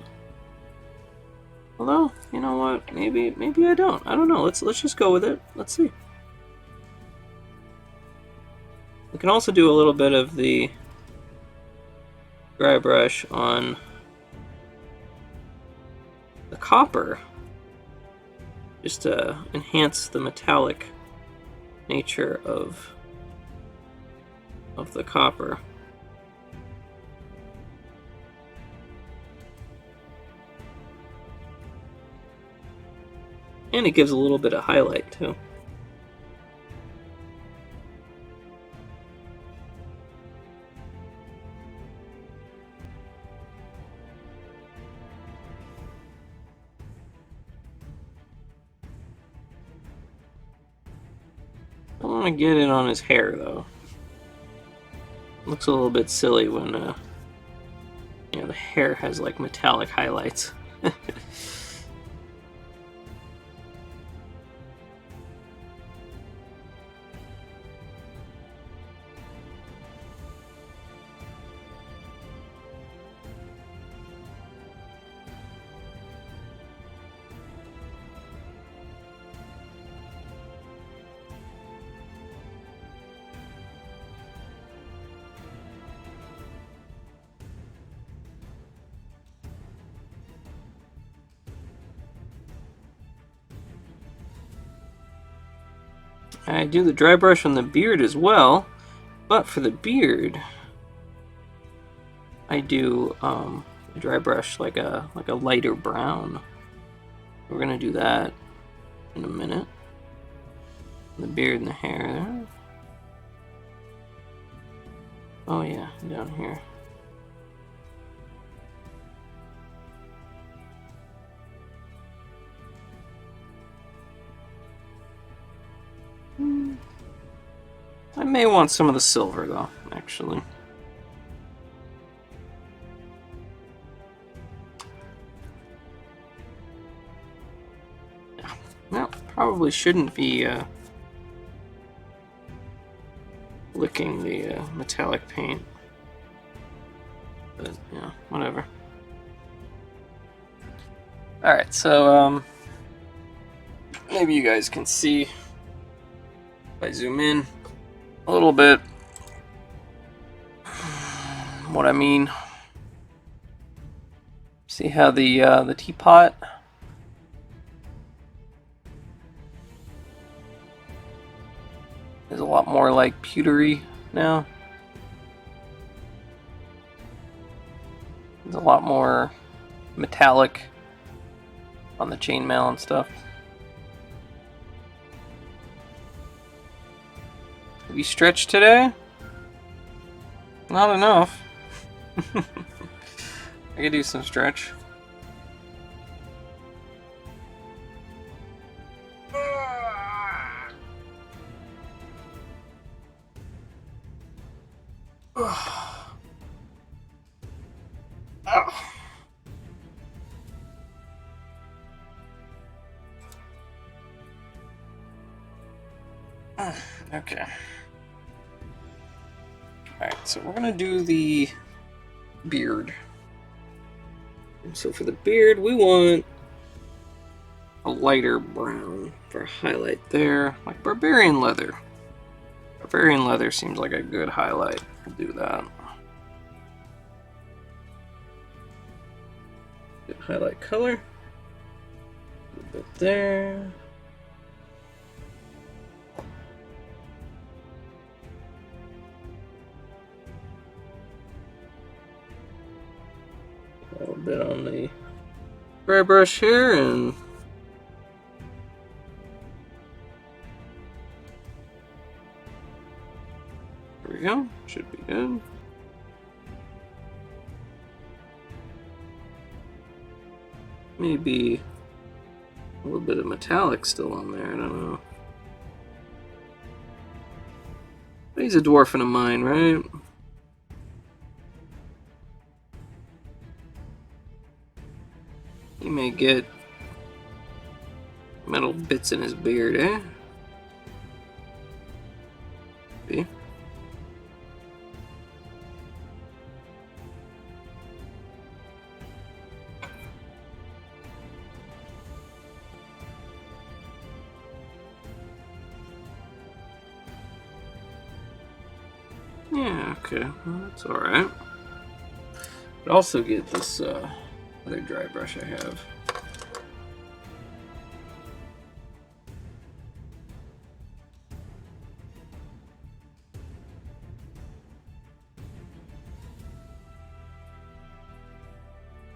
Speaker 1: Although, you know what? Maybe I don't. I don't know. Let's just go with it. Let's see. We can also do a little bit of the dry brush on the copper, just to enhance the metallic nature of the copper. And it gives a little bit of highlight too. I don't want to get it on his hair though. looks a little bit silly when you know, the hair has like metallic highlights. I do the dry brush on the beard as well, but for the beard, I do a dry brush like a lighter brown. We're gonna do that in a minute. The beard and the hair there. Oh yeah, down here. I may want some of the silver though, actually. Yeah, well, probably shouldn't be licking the metallic paint, but yeah, whatever. All right, so maybe you guys can see if I zoom in a little bit what I mean. See how the teapot is a lot more like pewtery now. It's a lot more metallic on the chainmail and stuff. Have you stretched today? Not enough. I could do some stretch. Okay. Alright, so we're gonna do the beard. So for the beard, we want a lighter brown for a highlight there, like barbarian leather. Barbarian leather seems like a good highlight. We'll do that. Good highlight color. A little bit there. A little bit on the dry brush here, and there we go. Should be good. Maybe a little bit of metallic still on there, I don't know. But he's a dwarf in a mine, right? He may get metal bits in his beard, eh? See? Yeah, okay, well, that's alright. But also get this other dry brush I have.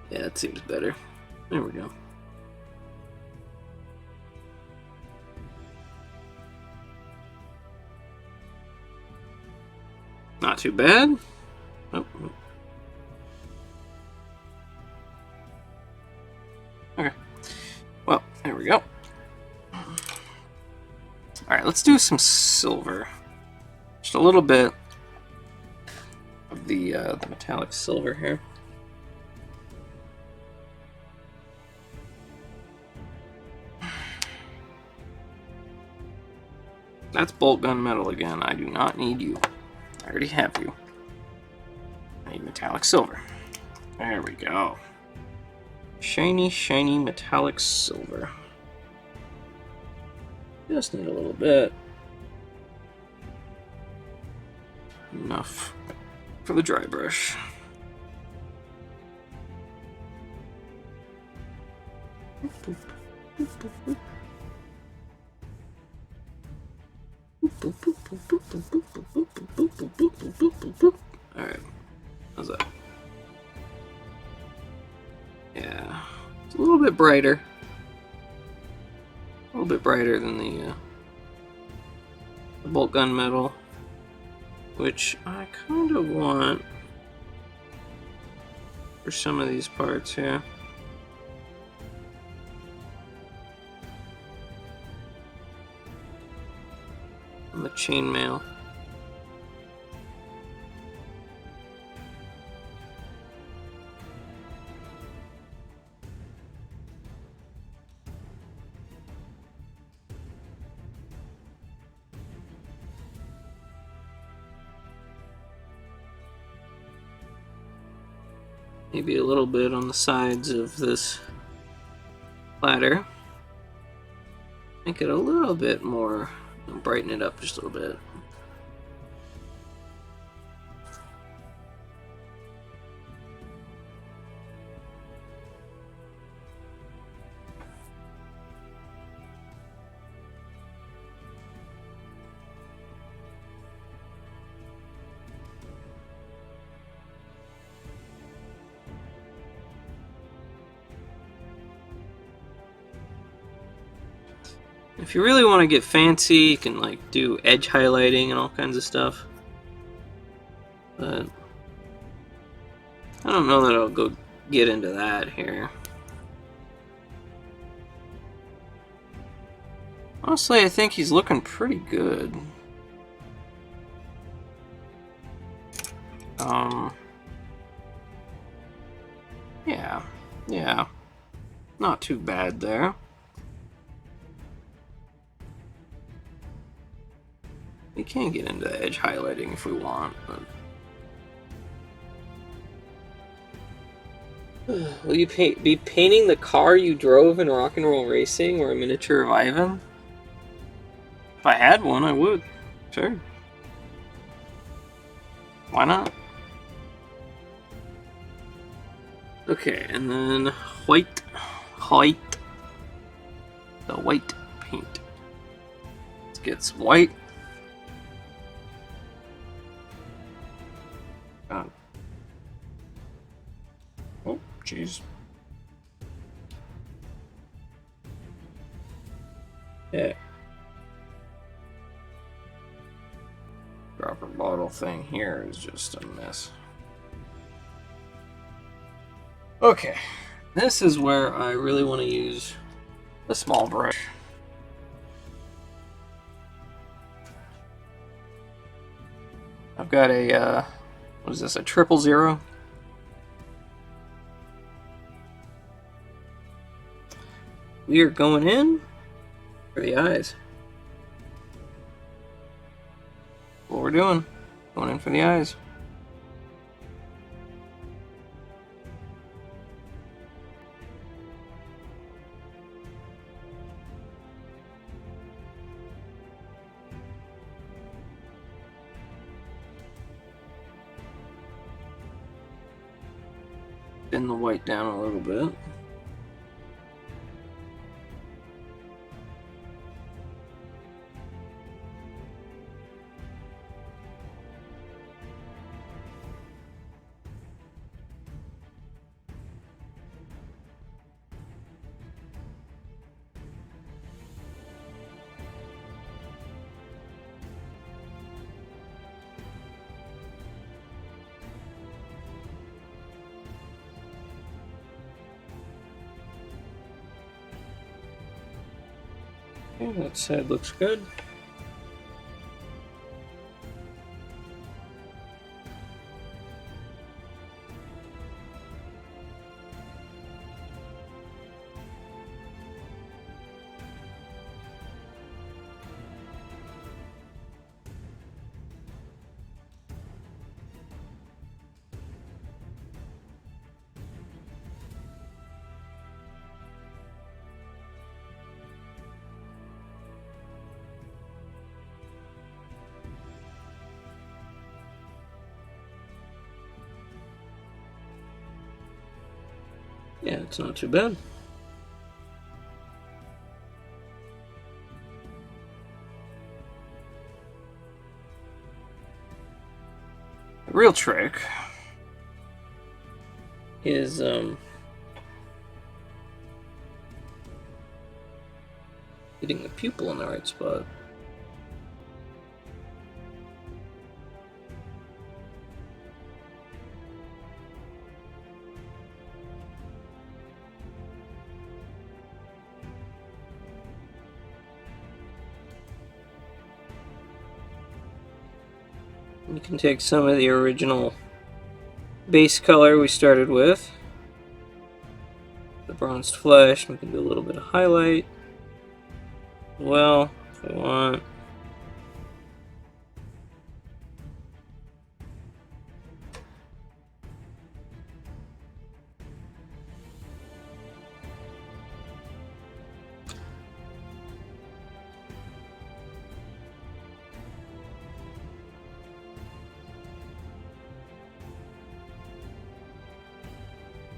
Speaker 1: Yeah, that seems better. There we go. Not too bad. Oh. Okay. Well, there we go. Alright, let's do some silver. Just a little bit. the metallic silver here. That's bolt gun metal again. I do not need you. I already have you. I need metallic silver. There we go. Shiny, shiny metallic silver. Just need a little bit. Enough for the dry brush. Alright. How's that? Yeah. It's a little bit brighter. A little bit brighter than the bolt gun metal, which I kind of want for some of these parts here. And the chainmail. Maybe a little bit on the sides of this platter. Make it a little bit more, brighten it up just a little bit. If you really want to get fancy, you can like do edge highlighting and all kinds of stuff. But I don't know that I'll go get into that here. Honestly, I think he's looking pretty good. Yeah, not too bad there. We can get into edge highlighting if we want, but... Will you be painting the car you drove in Rock and Roll Racing or a miniature of Ivan? If I had one, I would. Sure. Why not? Okay, and then white. The white paint. Let's get some white. Oh, jeez. Yeah. Dropper bottle thing here is just a mess. Okay, this is where I really want to use the small brush. I've got a, what is this, a 000? We are going in for the eyes. What we're doing, going in for the eyes. Thin the white down a little bit. Okay, that side looks good. Yeah, it's not too bad. The real trick is getting the pupil in the right spot. You can take some of the original base color we started with, the bronzed flesh, and we can do a little bit of highlight. Well, if we want.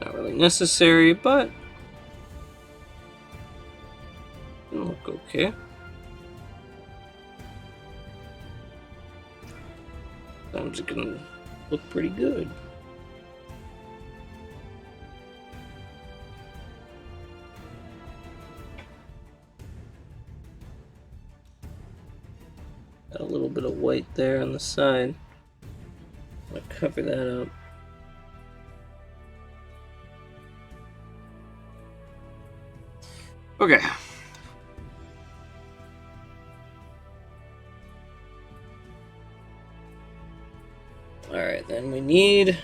Speaker 1: Not really necessary, but it'll look okay. Sometimes it can look pretty good. Got a little bit of white there on the side. I'm gonna cover that up. Okay. Alright, then we need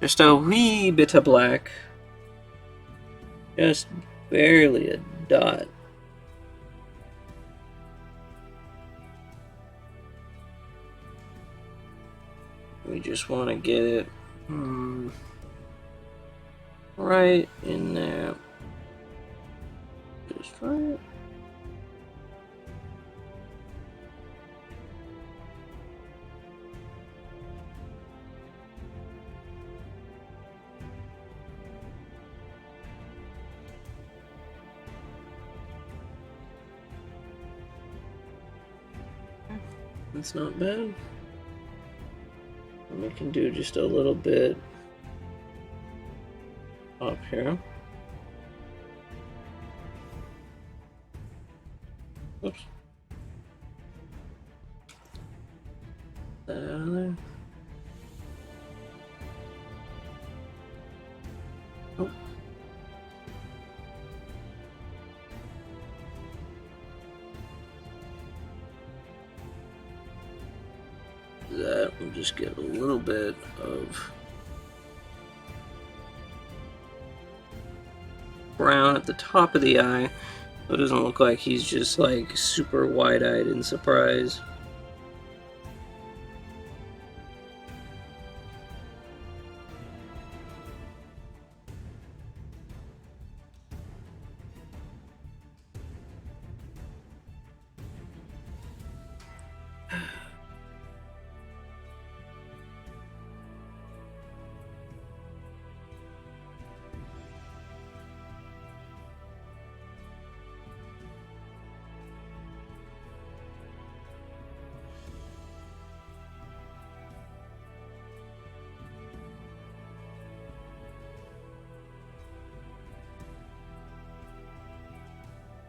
Speaker 1: just a wee bit of black. Just barely a dot. We just want to get it right in there. Just right. That's not bad. And we can do just a little bit up here. Oops. That out of there. Oh. That we'll just get a little bit of brown at the top of the eye, so it doesn't look like he's just like super wide-eyed in surprise.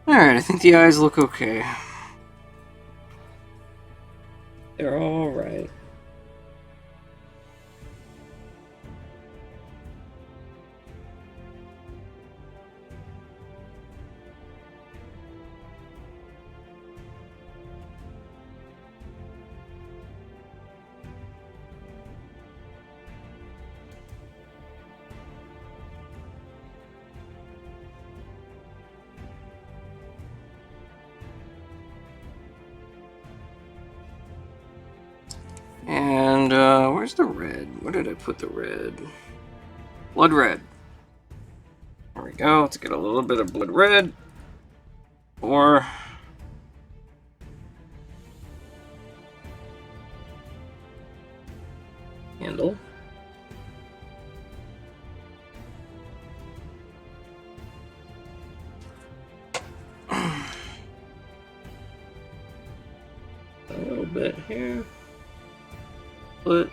Speaker 1: Alright, I think the eyes look okay. They're alright. And, where's the red? Where did I put the red? Blood red. There we go. Let's get a little bit of blood red. Or handle. bit here. Put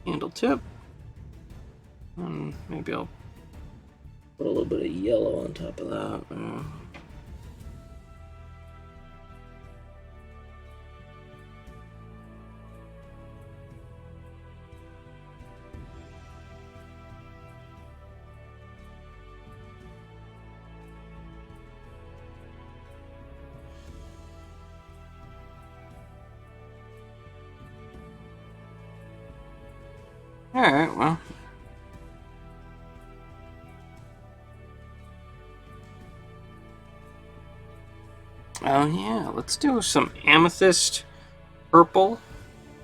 Speaker 1: handle tip. And maybe I'll put a little bit of yellow on top of that. Alright, well. Oh yeah, let's do some amethyst purple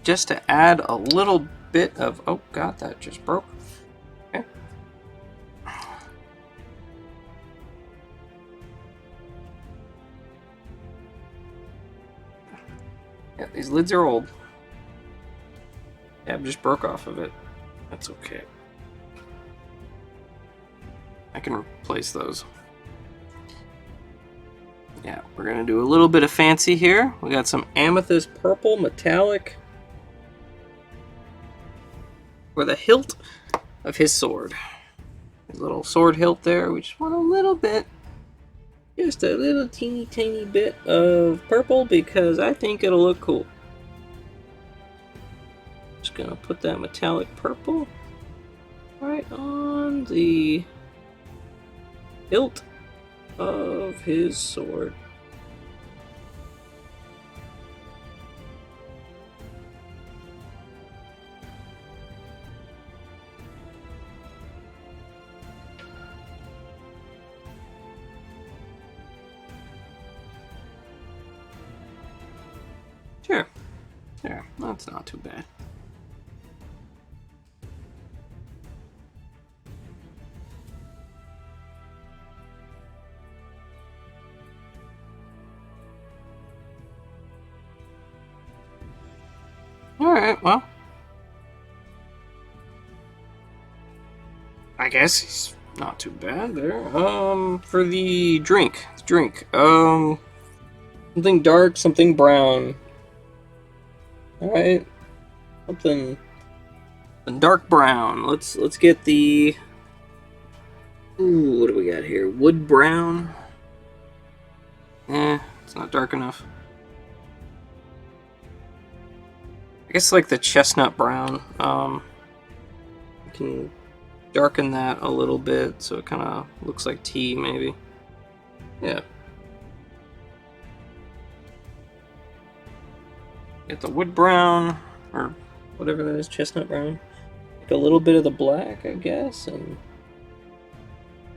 Speaker 1: just to add a little bit of... Oh god, that just broke. Okay. Yeah, these lids are old. Tab just broke off of it. That's okay. I can replace those. Yeah, we're gonna do a little bit of fancy here. We got some amethyst purple metallic for the hilt of his sword. His little sword hilt there. We just want a little bit, just a little teeny tiny bit of purple because I think it'll look cool. Just gonna put that metallic purple right on the hilt of his sword. Sure. There, that's not too bad. Alright, well. I guess it's not too bad there. For the drink. Something dark, something brown. Alright. Something dark brown. Let's get the... Ooh, what do we got here? Wood brown. It's not dark enough. I guess like the chestnut brown. You can darken that a little bit so it kind of looks like tea, maybe. Yeah. Get the wood brown, or whatever that is, chestnut brown. Like a little bit of the black, I guess, and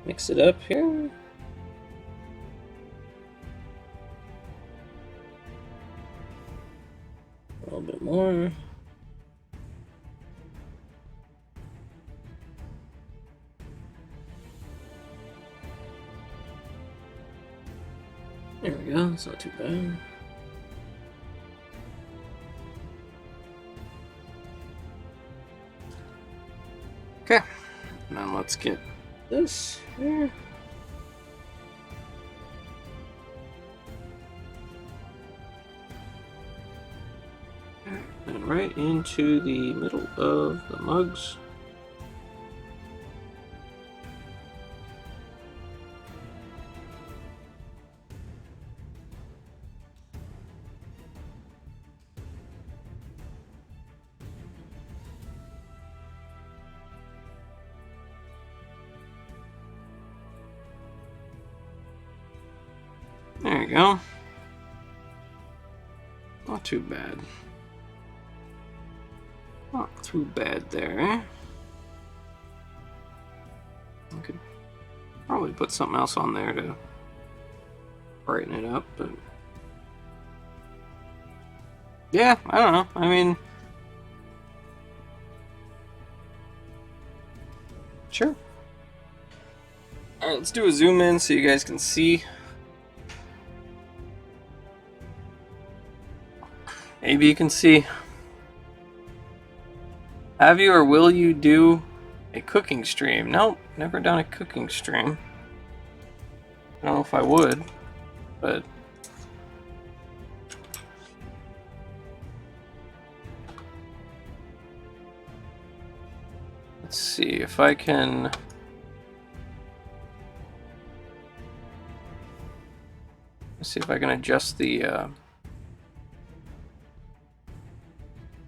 Speaker 1: mix it up here. A little bit more. There we go, it's not too bad. Okay, now let's get this here. And right into the middle of the mugs. There you go. Not too bad. Not too bad there, eh? I could probably put something else on there to brighten it up, but... Yeah, I don't know. I mean... Sure. Alright, let's do a zoom in so you guys can see. Maybe you can see Have you or will you do a cooking stream? Nope, never done a cooking stream. I don't know if I would, but... Let's see if I can... Let's see if I can adjust the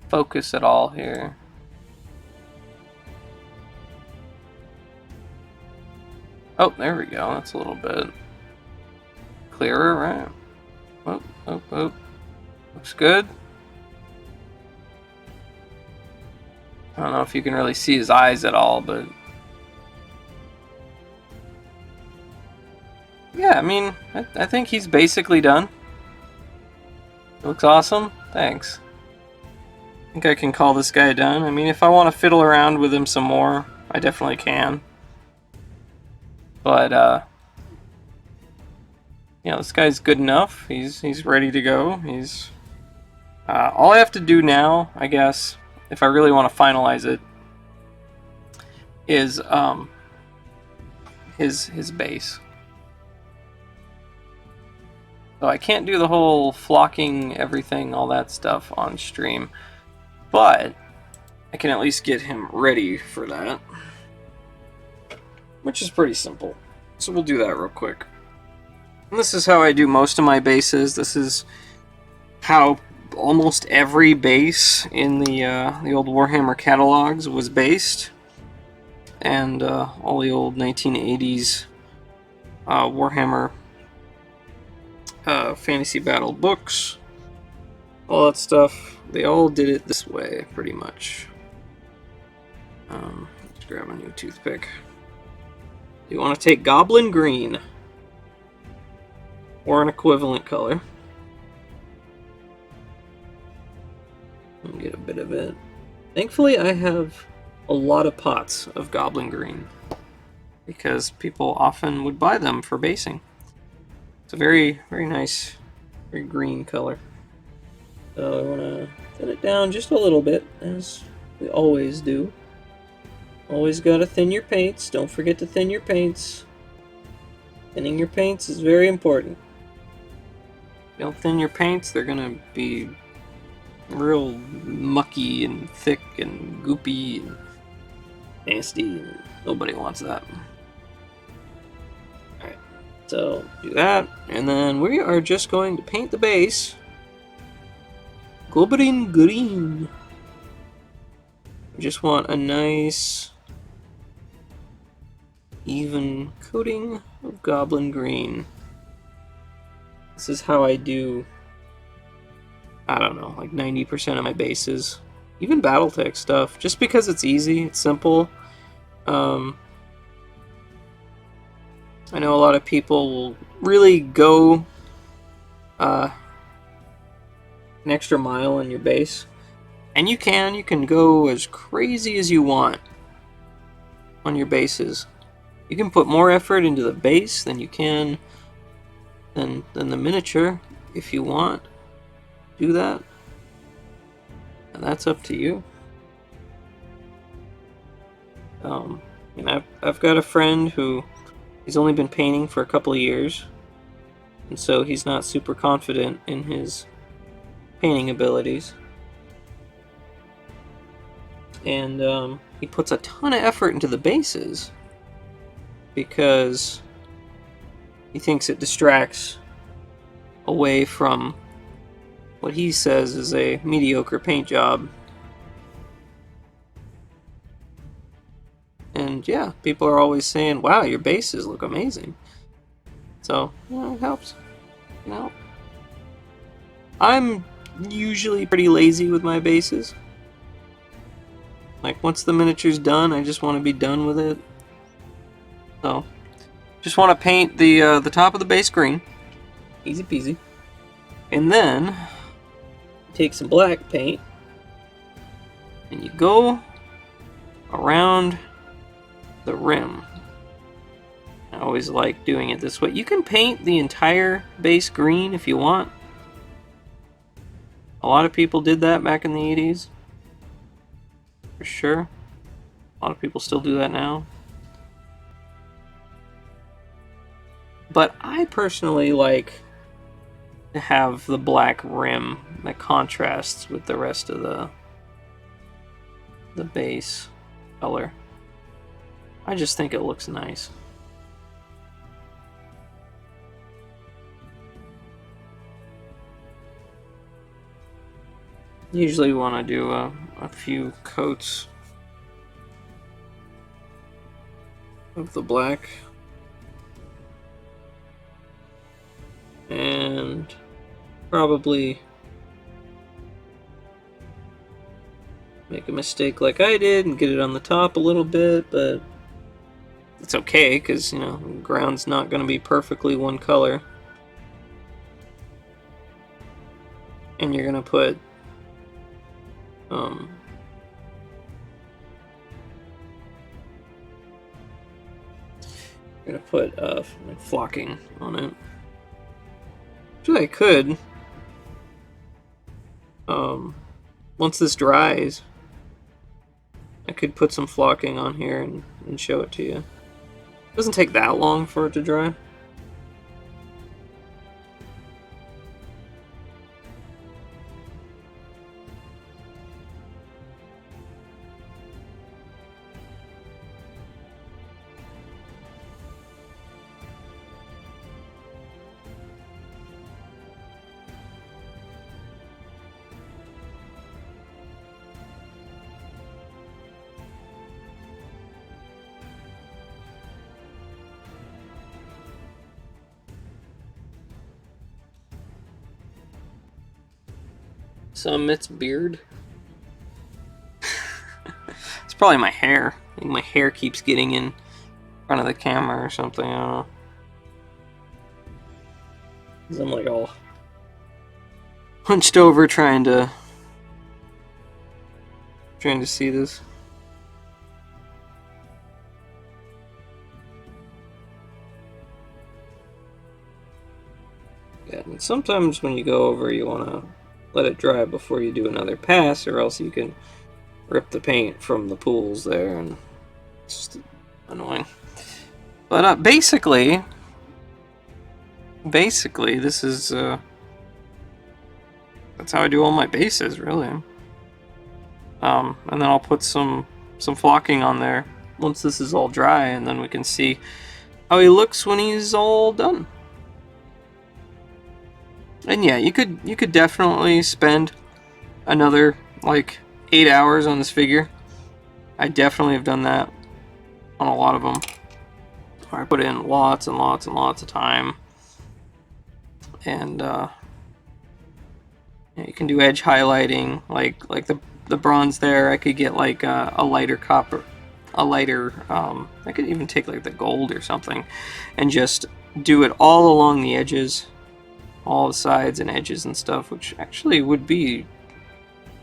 Speaker 1: focus at all here. Oh, there we go. That's a little bit clearer, right? Oh, oh, oh. Looks good. I don't know if you can really see his eyes at all, but... Yeah, I mean, I think he's basically done. Looks awesome. Thanks. I think I can call this guy done. I mean, if I want to fiddle around with him some more, I definitely can. But, you know, this guy's good enough. He's ready to go. He's... all I have to do now, I guess, if I really want to finalize it, is, his base. So I can't do the whole flocking everything, all that stuff on stream, but I can at least get him ready for that, which is pretty simple. So we'll do that real quick. And this is how I do most of my bases. This is how almost every base in the old Warhammer catalogs was based, and all the old 1980s Warhammer fantasy battle books, all that stuff, they all did it this way, pretty much. Let's grab a new toothpick. You want to take Goblin Green, or an equivalent color, and get a bit of it. Thankfully, I have a lot of pots of Goblin Green, because people often would buy them for basing. It's a very, very nice, very green color. So I want to thin it down just a little bit, as we always do. Always got to thin your paints. Don't forget to thin your paints. Thinning your paints is very important. If you don't thin your paints, they're going to be real mucky and thick and goopy and nasty. And nobody wants that. Alright, so do that. And then we are just going to paint the base Goblin Green. We just want a nice even coating of Goblin Green. This is how I do, I don't know, like 90% of my bases. Even Battletech stuff, just because it's easy, it's simple. I know a lot of people will really go an extra mile in your base. And you can go as crazy as you want on your bases. You can put more effort into the base than you can than the miniature if you want. Do that. And that's up to you. And I've got a friend who he's only been painting for a couple of years, and so he's not super confident in his painting abilities. And he puts a ton of effort into the bases because he thinks it distracts away from what he says is a mediocre paint job. And yeah, people are always saying, wow, your bases look amazing. So, you know, it helps. You know, I'm usually pretty lazy with my bases. Like, once the miniature's done, I just want to be done with it. So, just want to paint the top of the base green. Easy peasy. And then, take some black paint, and you go around the rim. I always like doing it this way. You can paint the entire base green if you want. A lot of people did that back in the 80s. for sure. A lot of people still do that now. But I personally like to have the black rim that contrasts with the rest of the base color. I just think it looks nice. Usually want to do a few coats of the black. And probably make a mistake like I did and get it on the top a little bit, but it's okay because, you know, the ground's not going to be perfectly one color. And you're going to put like flocking on it. Actually, I could. Once this dries, I could put some flocking on here and show it to you. It doesn't take that long for it to dry. It's beard. It's probably my hair. I think my hair keeps getting in front of the camera or something. I don't know. 'Cause I'm like all hunched over trying to see this. Yeah, and sometimes when you go over, you want to let it dry before you do another pass, or else you can rip the paint from the pools there, and it's just annoying. But basically, this is that's how I do all my bases, really. And then I'll put some flocking on there once this is all dry, and then we can see how he looks when he's all done. And yeah, you could definitely spend another like 8 hours on this figure. I definitely have done that on a lot of them. I put in lots and lots and lots of time, and you can do edge highlighting, like the bronze there. I could get like a lighter copper, I could even take like the gold or something, and just do it all along the edges, all the sides and edges and stuff, which actually would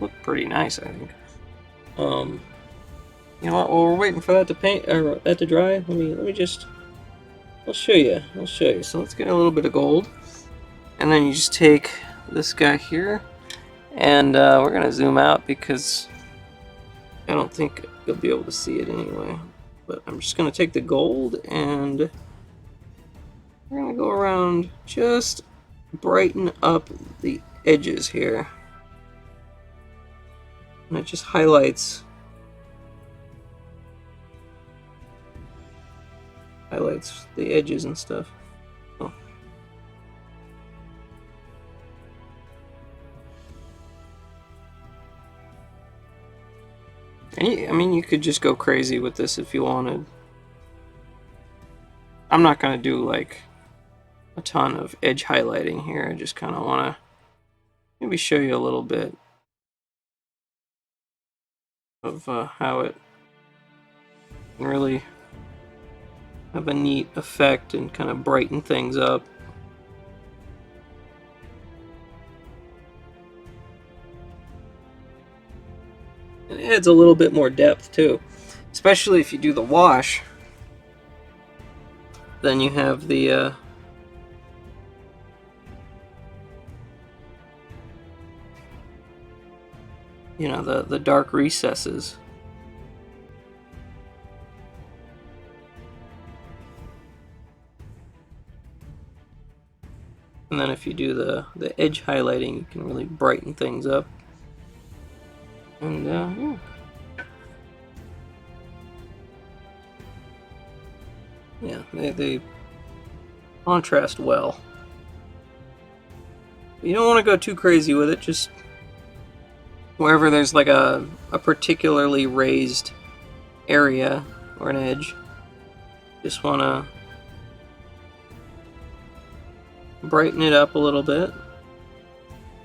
Speaker 1: look pretty nice, I think. You know what? While we're waiting for that to paint or that to dry, let me just. I'll show you. So let's get a little bit of gold, and then you just take this guy here, and we're gonna zoom out because I don't think you'll be able to see it anyway. But I'm just gonna take the gold and we're gonna go around, just brighten up the edges here, and it just highlights the edges and stuff. Oh. And I mean, you could just go crazy with this if you wanted. I'm not gonna do like a ton of edge highlighting here. I just kind of want to maybe show you a little bit of how it can really have a neat effect and kind of brighten things up. And it adds a little bit more depth too, especially if you do the wash. Then you have the you know, the dark recesses And then if you do the edge highlighting, you can really brighten things up. And yeah. Yeah, they contrast well. You don't want to go too crazy with it, just wherever there's like a particularly raised area or an edge, just want to brighten it up a little bit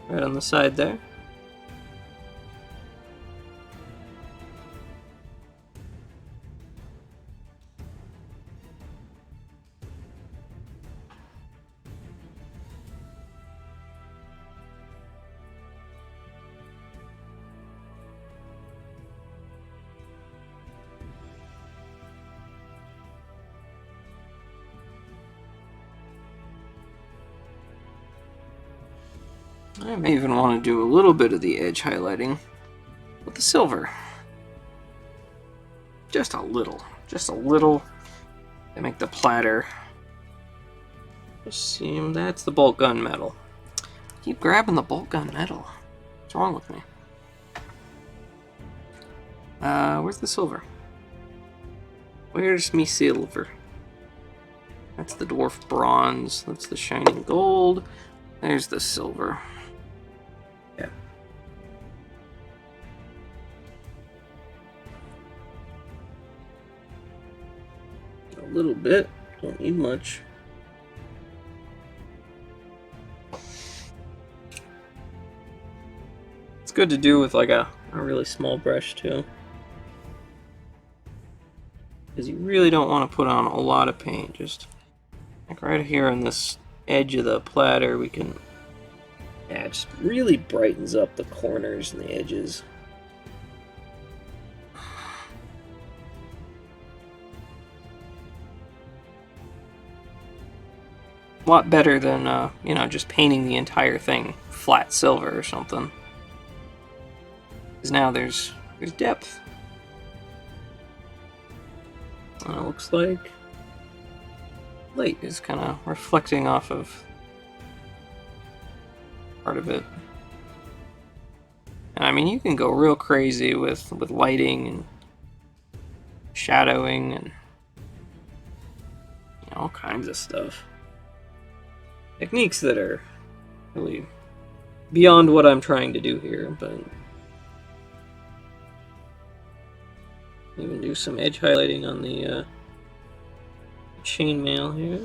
Speaker 1: right on the side there. I may even want to do a little bit of the edge highlighting with the silver. Just a little. To make the platter just seem. That's the bolt gun metal. Keep grabbing the bolt gun metal. What's wrong with me? Where's the silver? Where's me silver? That's the dwarf bronze. That's the shining gold. There's the silver. Yeah. A little bit. Don't need much. It's good to do with like a really small brush too, because you really don't want to put on a lot of paint. Just like right here on this edge of the platter, we can, yeah, it just really brightens up the corners and the edges. A lot better than you know, just painting the entire thing flat silver or something. Because now there's depth. And it looks like light is kind of reflecting off of part of it. And I mean, you can go real crazy with lighting and shadowing and, you know, all kinds of stuff. Techniques that are really beyond what I'm trying to do here, but even do some edge highlighting on the chainmail here.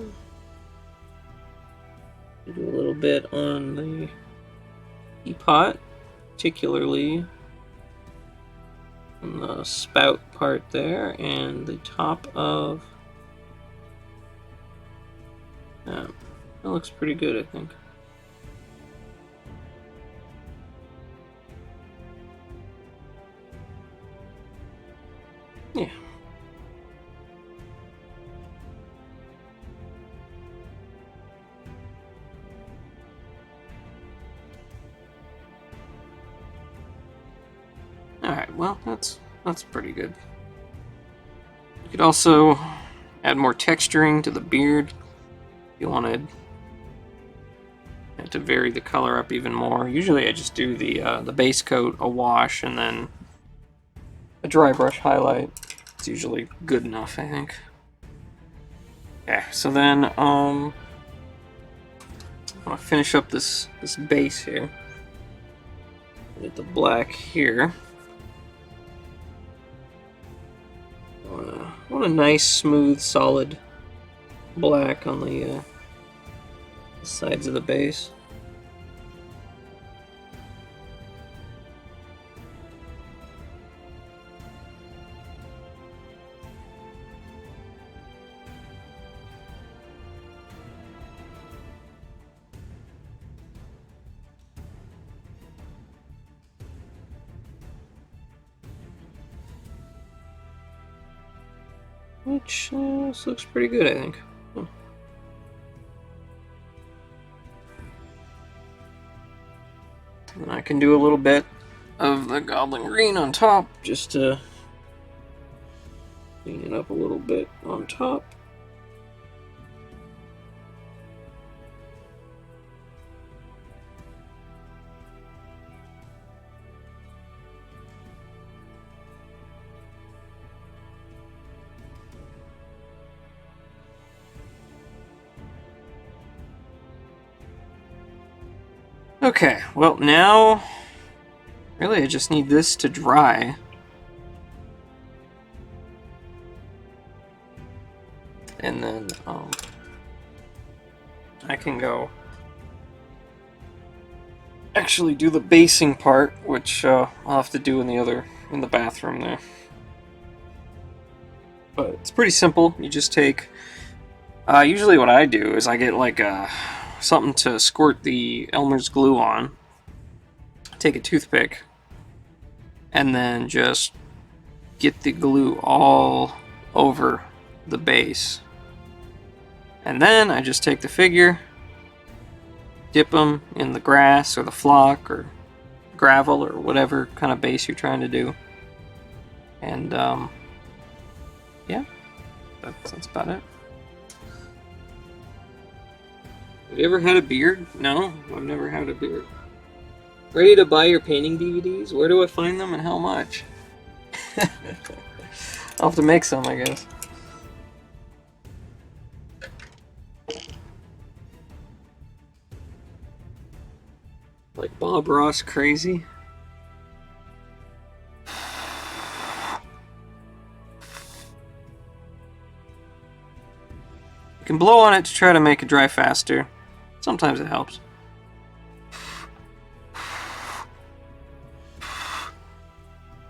Speaker 1: Do a little bit on the teapot, particularly on the spout part there, and the top of that. That looks pretty good, I think. Yeah. Alright, well, that's pretty good. You could also add more texturing to the beard if you wanted to vary the color up even more. Usually I just do the base coat, a wash, and then a dry brush highlight. It's usually good enough, I think. Okay, so then I'm gonna finish up this base here. Get the black here. I want a nice, smooth, solid black on the sides of the base. Which this looks pretty good, I think. And I can do a little bit of the goblin green on top, just to clean it up a little bit on top. Okay, well now, really I just need this to dry. And then I can go actually do the basing part, which I'll have to do in the bathroom there. But it's pretty simple. You just take, usually what I do is I get like something to squirt the Elmer's glue on, take a toothpick, and then just get the glue all over the base. And then I just take the figure, dip them in the grass or the flock or gravel or whatever kind of base you're trying to do. And yeah, that's about it. Have you ever had a beard? No, I've never had a beard. Ready to buy your painting DVDs? Where do I find them and how much? I'll have to make some, I guess. Like Bob Ross crazy? You can blow on it to try to make it dry faster. Sometimes it helps.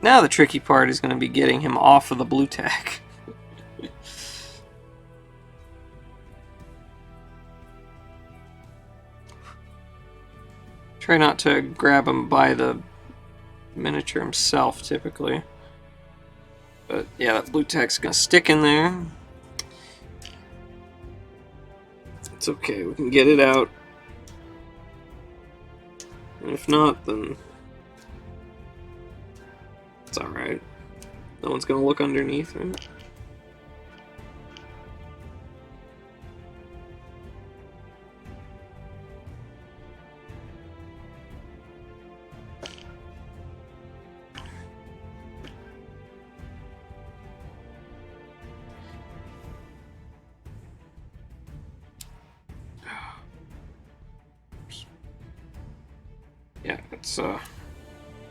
Speaker 1: Now the tricky part is going to be getting him off of the blue tack. Try not to grab him by the miniature himself, typically. But yeah, that blue tack's going to stick in there. It's okay, we can get it out. And if not, then it's alright. No one's gonna look underneath, right? Yeah, it's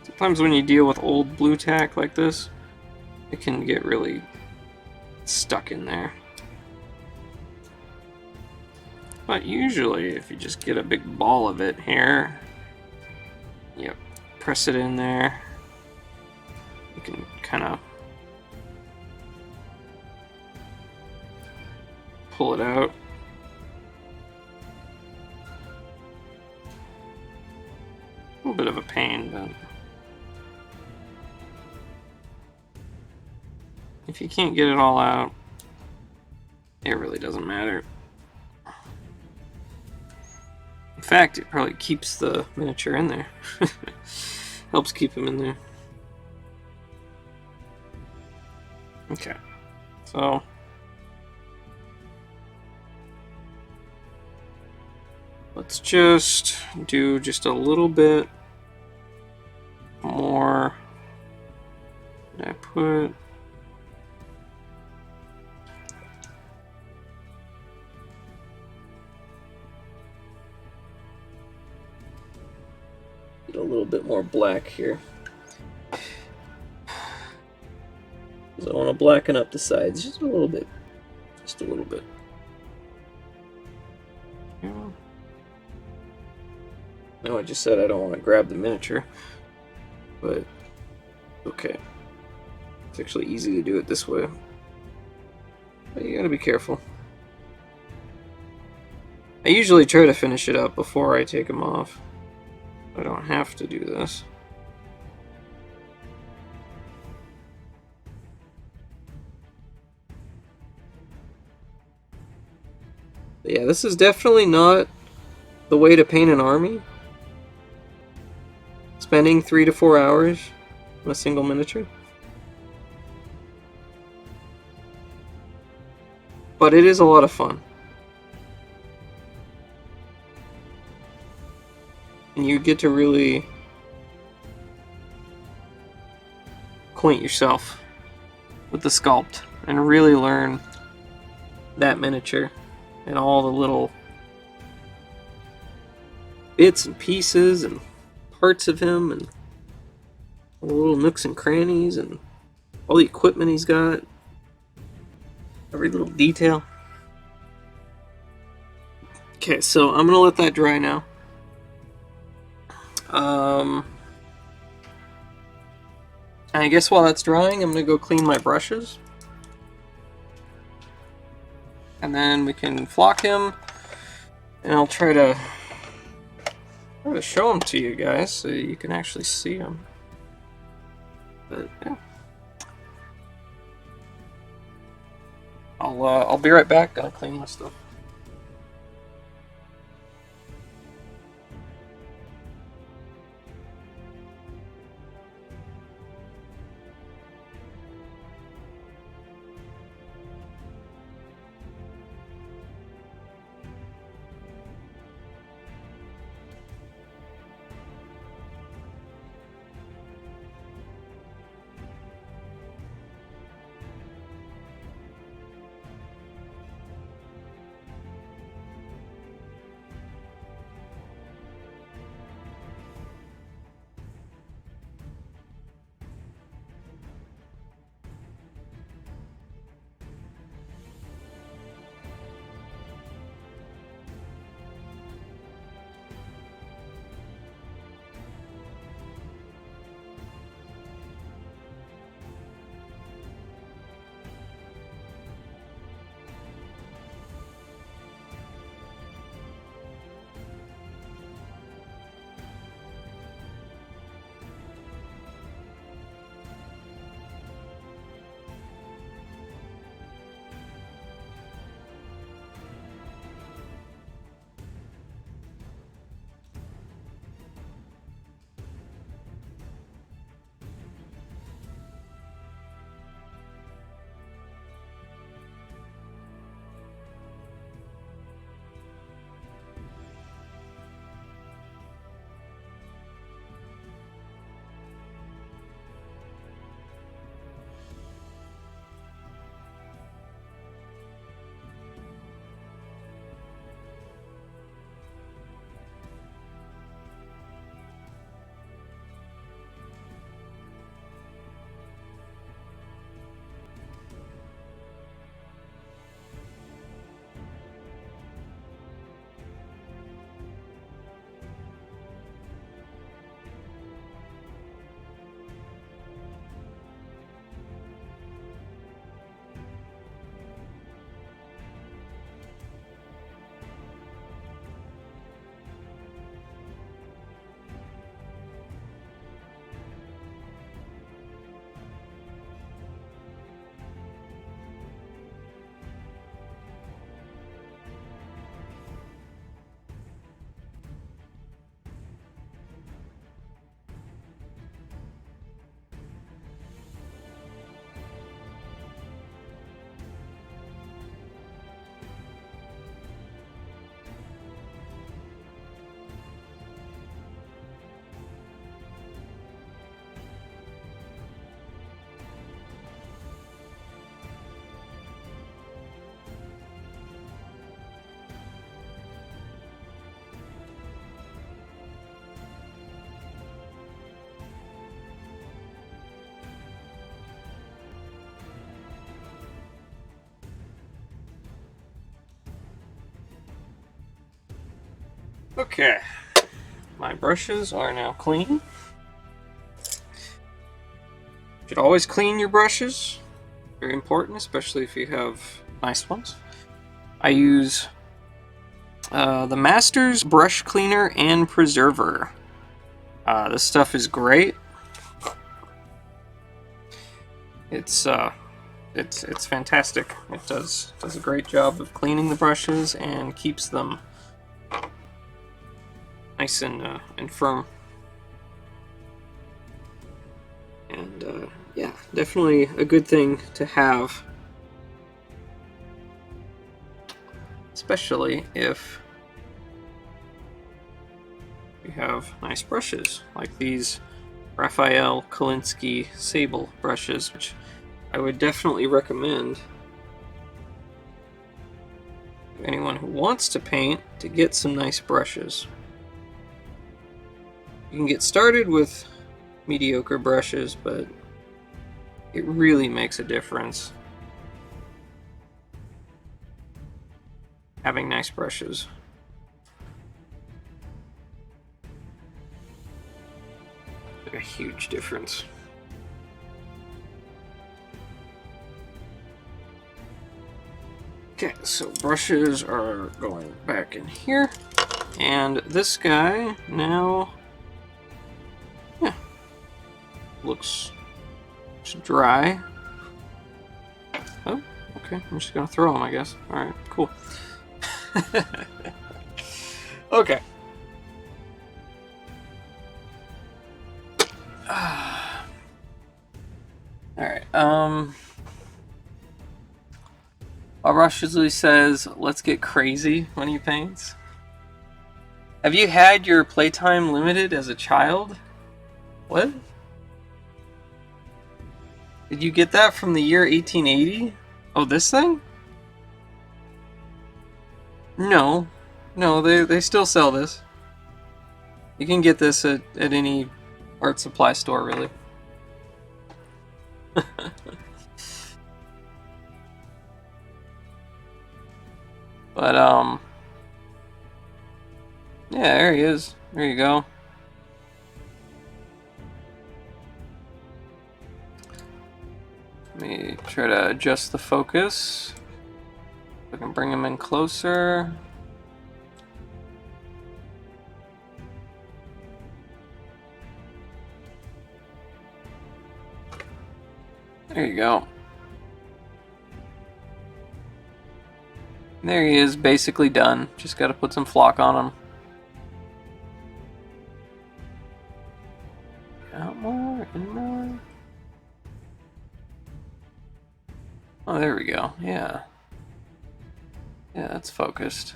Speaker 1: sometimes when you deal with old blue tack like this, it can get really stuck in there. But usually, if you just get a big ball of it here, yep, press it in there, you can kind of pull it out. A little bit of a pain, but if you can't get it all out, it really doesn't matter. In fact, it probably keeps the miniature in there. Helps keep him in there. Okay, so let's just do just a little bit more. Did I put? Get a little bit more black here. Because I want to blacken up the sides just a little bit. Just a little bit. Yeah. No, I just said I don't want to grab the miniature, but okay. It's actually easy to do it this way, but you gotta be careful. I usually try to finish it up before I take them off. I don't have to do this. But yeah, this is definitely not the way to paint an army. Spending 3 to 4 hours on a single miniature. But it is a lot of fun. And you get to really acquaint yourself with the sculpt and really learn that miniature and all the little bits and pieces and parts of him and all the little nooks and crannies and all the equipment he's got. Every little detail. Okay, so I'm gonna let that dry now. I guess while that's drying, I'm gonna go clean my brushes. And then we can flock him, and I'll try to show him to you guys so you can actually see him. But yeah, I'll be right back. Gonna clean my stuff. Okay, my brushes are now clean. You should always clean your brushes. Very important, especially if you have nice ones. I use the Masters Brush Cleaner and Preserver. This stuff is great. It's fantastic. It does a great job of cleaning the brushes and keeps them nice and firm. And yeah, definitely a good thing to have, especially if you have nice brushes like these Raphael Kolinsky Sable brushes, which I would definitely recommend to anyone who wants to paint to get some nice brushes. You can get started with mediocre brushes, but it really makes a difference having nice brushes. A huge difference. Okay, so brushes are going back in here, and this guy now, yeah, looks dry. Oh, okay, I'm just gonna throw them, I guess. All right, cool. Okay. Alright, Rush usually says, let's get crazy when he paints. Have you had your playtime limited as a child? What? Did you get that from the year 1880? Oh, this thing? No. No, they still sell this. You can get this at any art supply store, really. But, yeah, there he is. There you go. Let me try to adjust the focus. I can bring him in closer. There you go. There he is, basically done. Just gotta put some flock on him. Out more, in more. Oh, there we go. Yeah. Yeah, that's focused.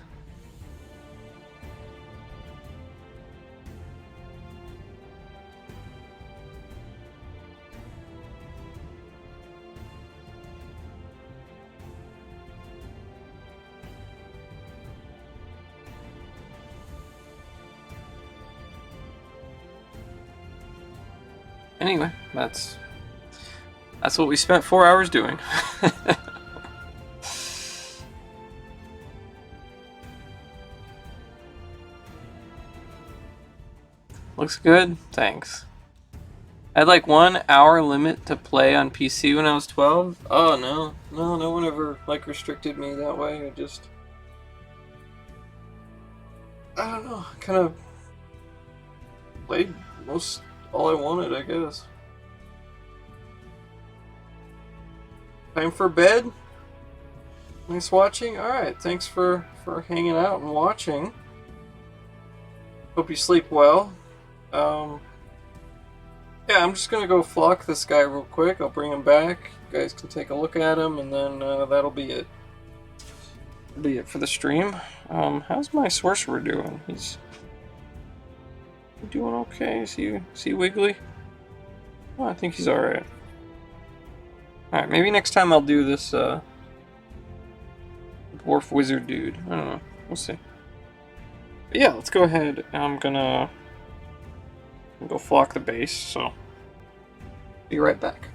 Speaker 1: Anyway, that's what we spent 4 hours doing. Looks good? Thanks. I had like 1 hour limit to play on PC when I was 12. Oh no. No one ever like restricted me that way. I don't know, kind of played most all I wanted, I guess. Time for bed? Nice watching? Alright, thanks for hanging out and watching. Hope you sleep well. Yeah, I'm just gonna go flock this guy real quick. I'll bring him back. You guys can take a look at him, and then that'll be it. That'll be it for the stream. How's my sorcerer doing? He's doing okay. Is he wiggly? Oh, I think he's alright. Alright, maybe next time I'll do this dwarf wizard dude. I don't know. We'll see. But yeah, let's go ahead. I'm gonna go flock the base, so be right back.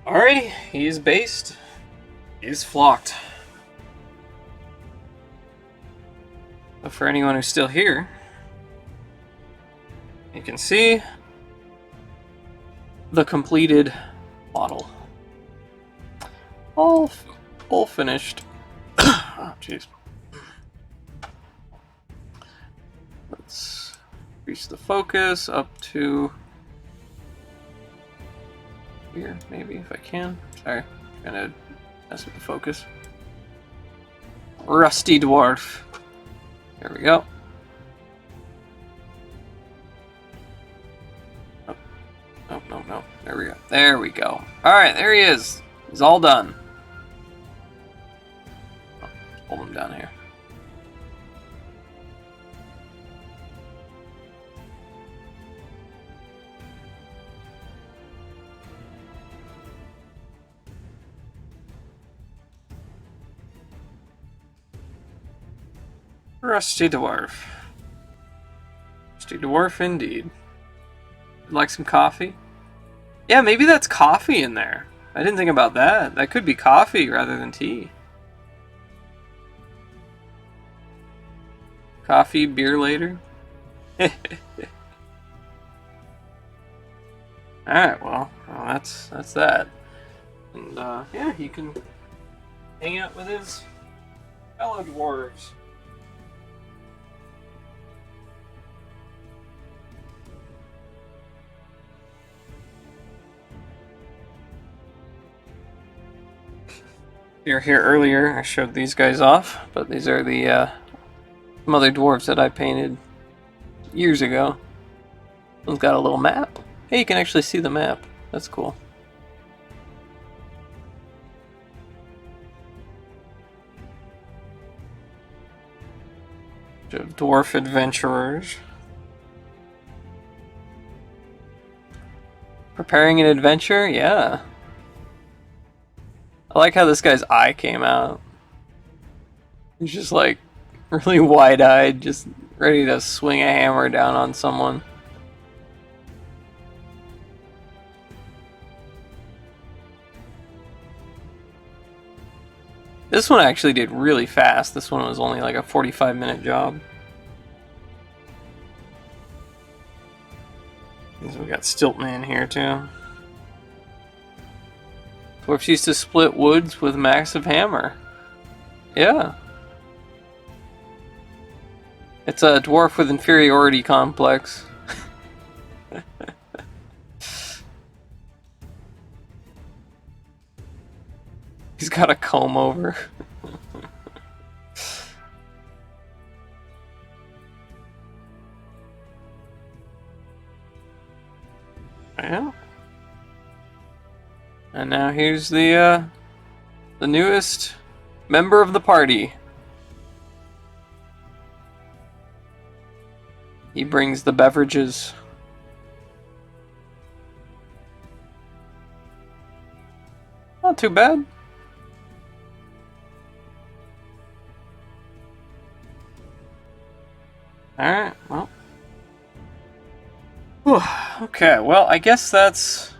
Speaker 1: Alrighty, he is based. He is flocked. But for anyone who's still here, you can see the completed model. All finished. Oh, jeez. Let's increase the focus up to here, maybe, if I can. Sorry, I'm gonna mess with the focus. Rusty Dwarf. There we go. Oh, no. There we go. There we go. Alright, there he is. He's all done. Oh, hold him down here. Rusty Dwarf. Rusty Dwarf indeed. Would like some coffee? Yeah, maybe that's coffee in there. I didn't think about that. That could be coffee rather than tea. Coffee, beer later? Alright, well, that's that. And yeah, he can hang out with his fellow dwarves. You're here earlier, I showed these guys off, but these are the mother dwarves that I painted years ago. One's got a little map. Hey, you can actually see the map. That's cool. Dwarf adventurers. Preparing an adventure? Yeah. I like how this guy's eye came out. He's just like really wide-eyed, just ready to swing a hammer down on someone. This one actually did really fast. This one was only like a 45-minute job. So we got Stiltman here too. Dwarfs used to split woods with massive hammer. Yeah. It's a dwarf with inferiority complex. He's got a comb over. Yeah. And now here's the newest member of the party. He brings the beverages. Not too bad. Alright, well. Whew. Okay, well, I guess that's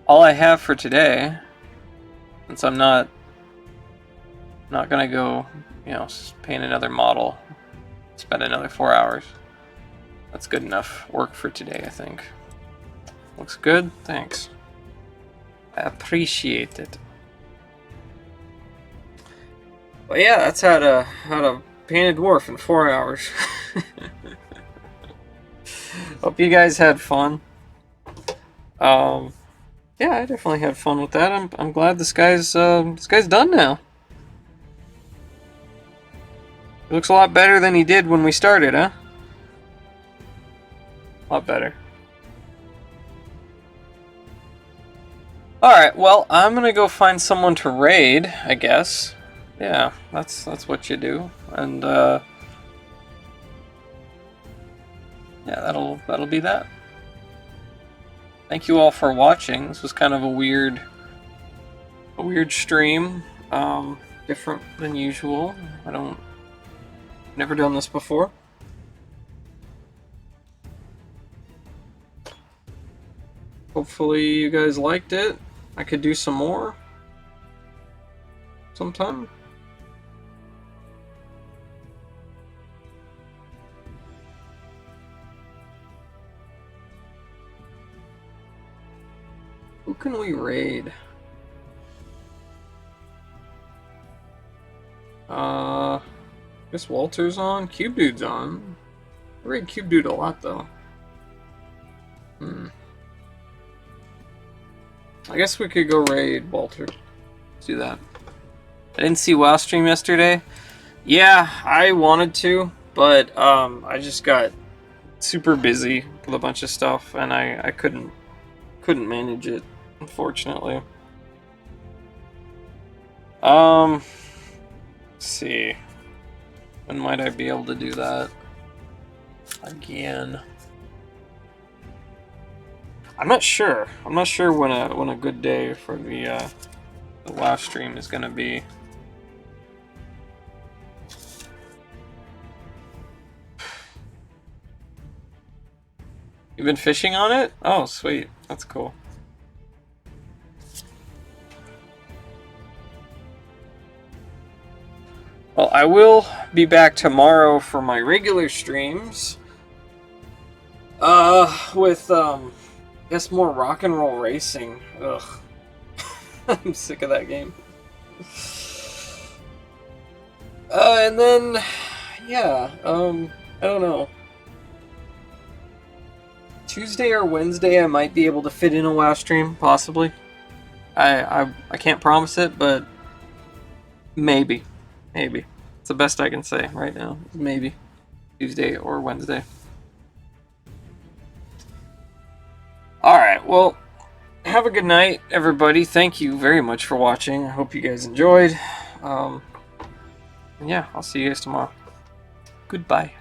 Speaker 1: all I have for today. Since I'm not gonna go, you know, paint another model. Spend another 4 hours. That's good enough work for today, I think. Looks good? Thanks. I appreciate it. Well, yeah, that's how to paint a dwarf in 4 hours. Hope you guys had fun. Yeah, I definitely had fun with that. I'm glad this guy's done now. He looks a lot better than he did when we started, huh? A lot better. Alright, well, I'm gonna go find someone to raid, I guess. Yeah, that's what you do. And yeah, that'll be that. Thank you all for watching. This was kind of a weird stream. Different than usual. Never done this before. Hopefully you guys liked it. I could do some more sometime. Who can we raid? I guess Walter's on. Cube Dude's on. I raid Cube Dude a lot though. I guess we could go raid Walter. Let's do that. I didn't see WoW stream yesterday. Yeah, I wanted to, but I just got super busy with a bunch of stuff, and I couldn't manage it, unfortunately. Let's see. When might I be able to do that again? I'm not sure. I'm not sure when a good day for the WoW stream is gonna be. You've been fishing on it? Oh, sweet. That's cool. Well, I will be back tomorrow for my regular streams. With, I guess more rock and roll racing. Ugh. I'm sick of that game. And then, yeah, I don't know. Tuesday or Wednesday, I might be able to fit in a WoW stream, possibly. I can't promise it, but maybe. Maybe. It's the best I can say right now. Maybe. Tuesday or Wednesday. Alright, well, have a good night, everybody. Thank you very much for watching. I hope you guys enjoyed. And yeah, I'll see you guys tomorrow. Goodbye.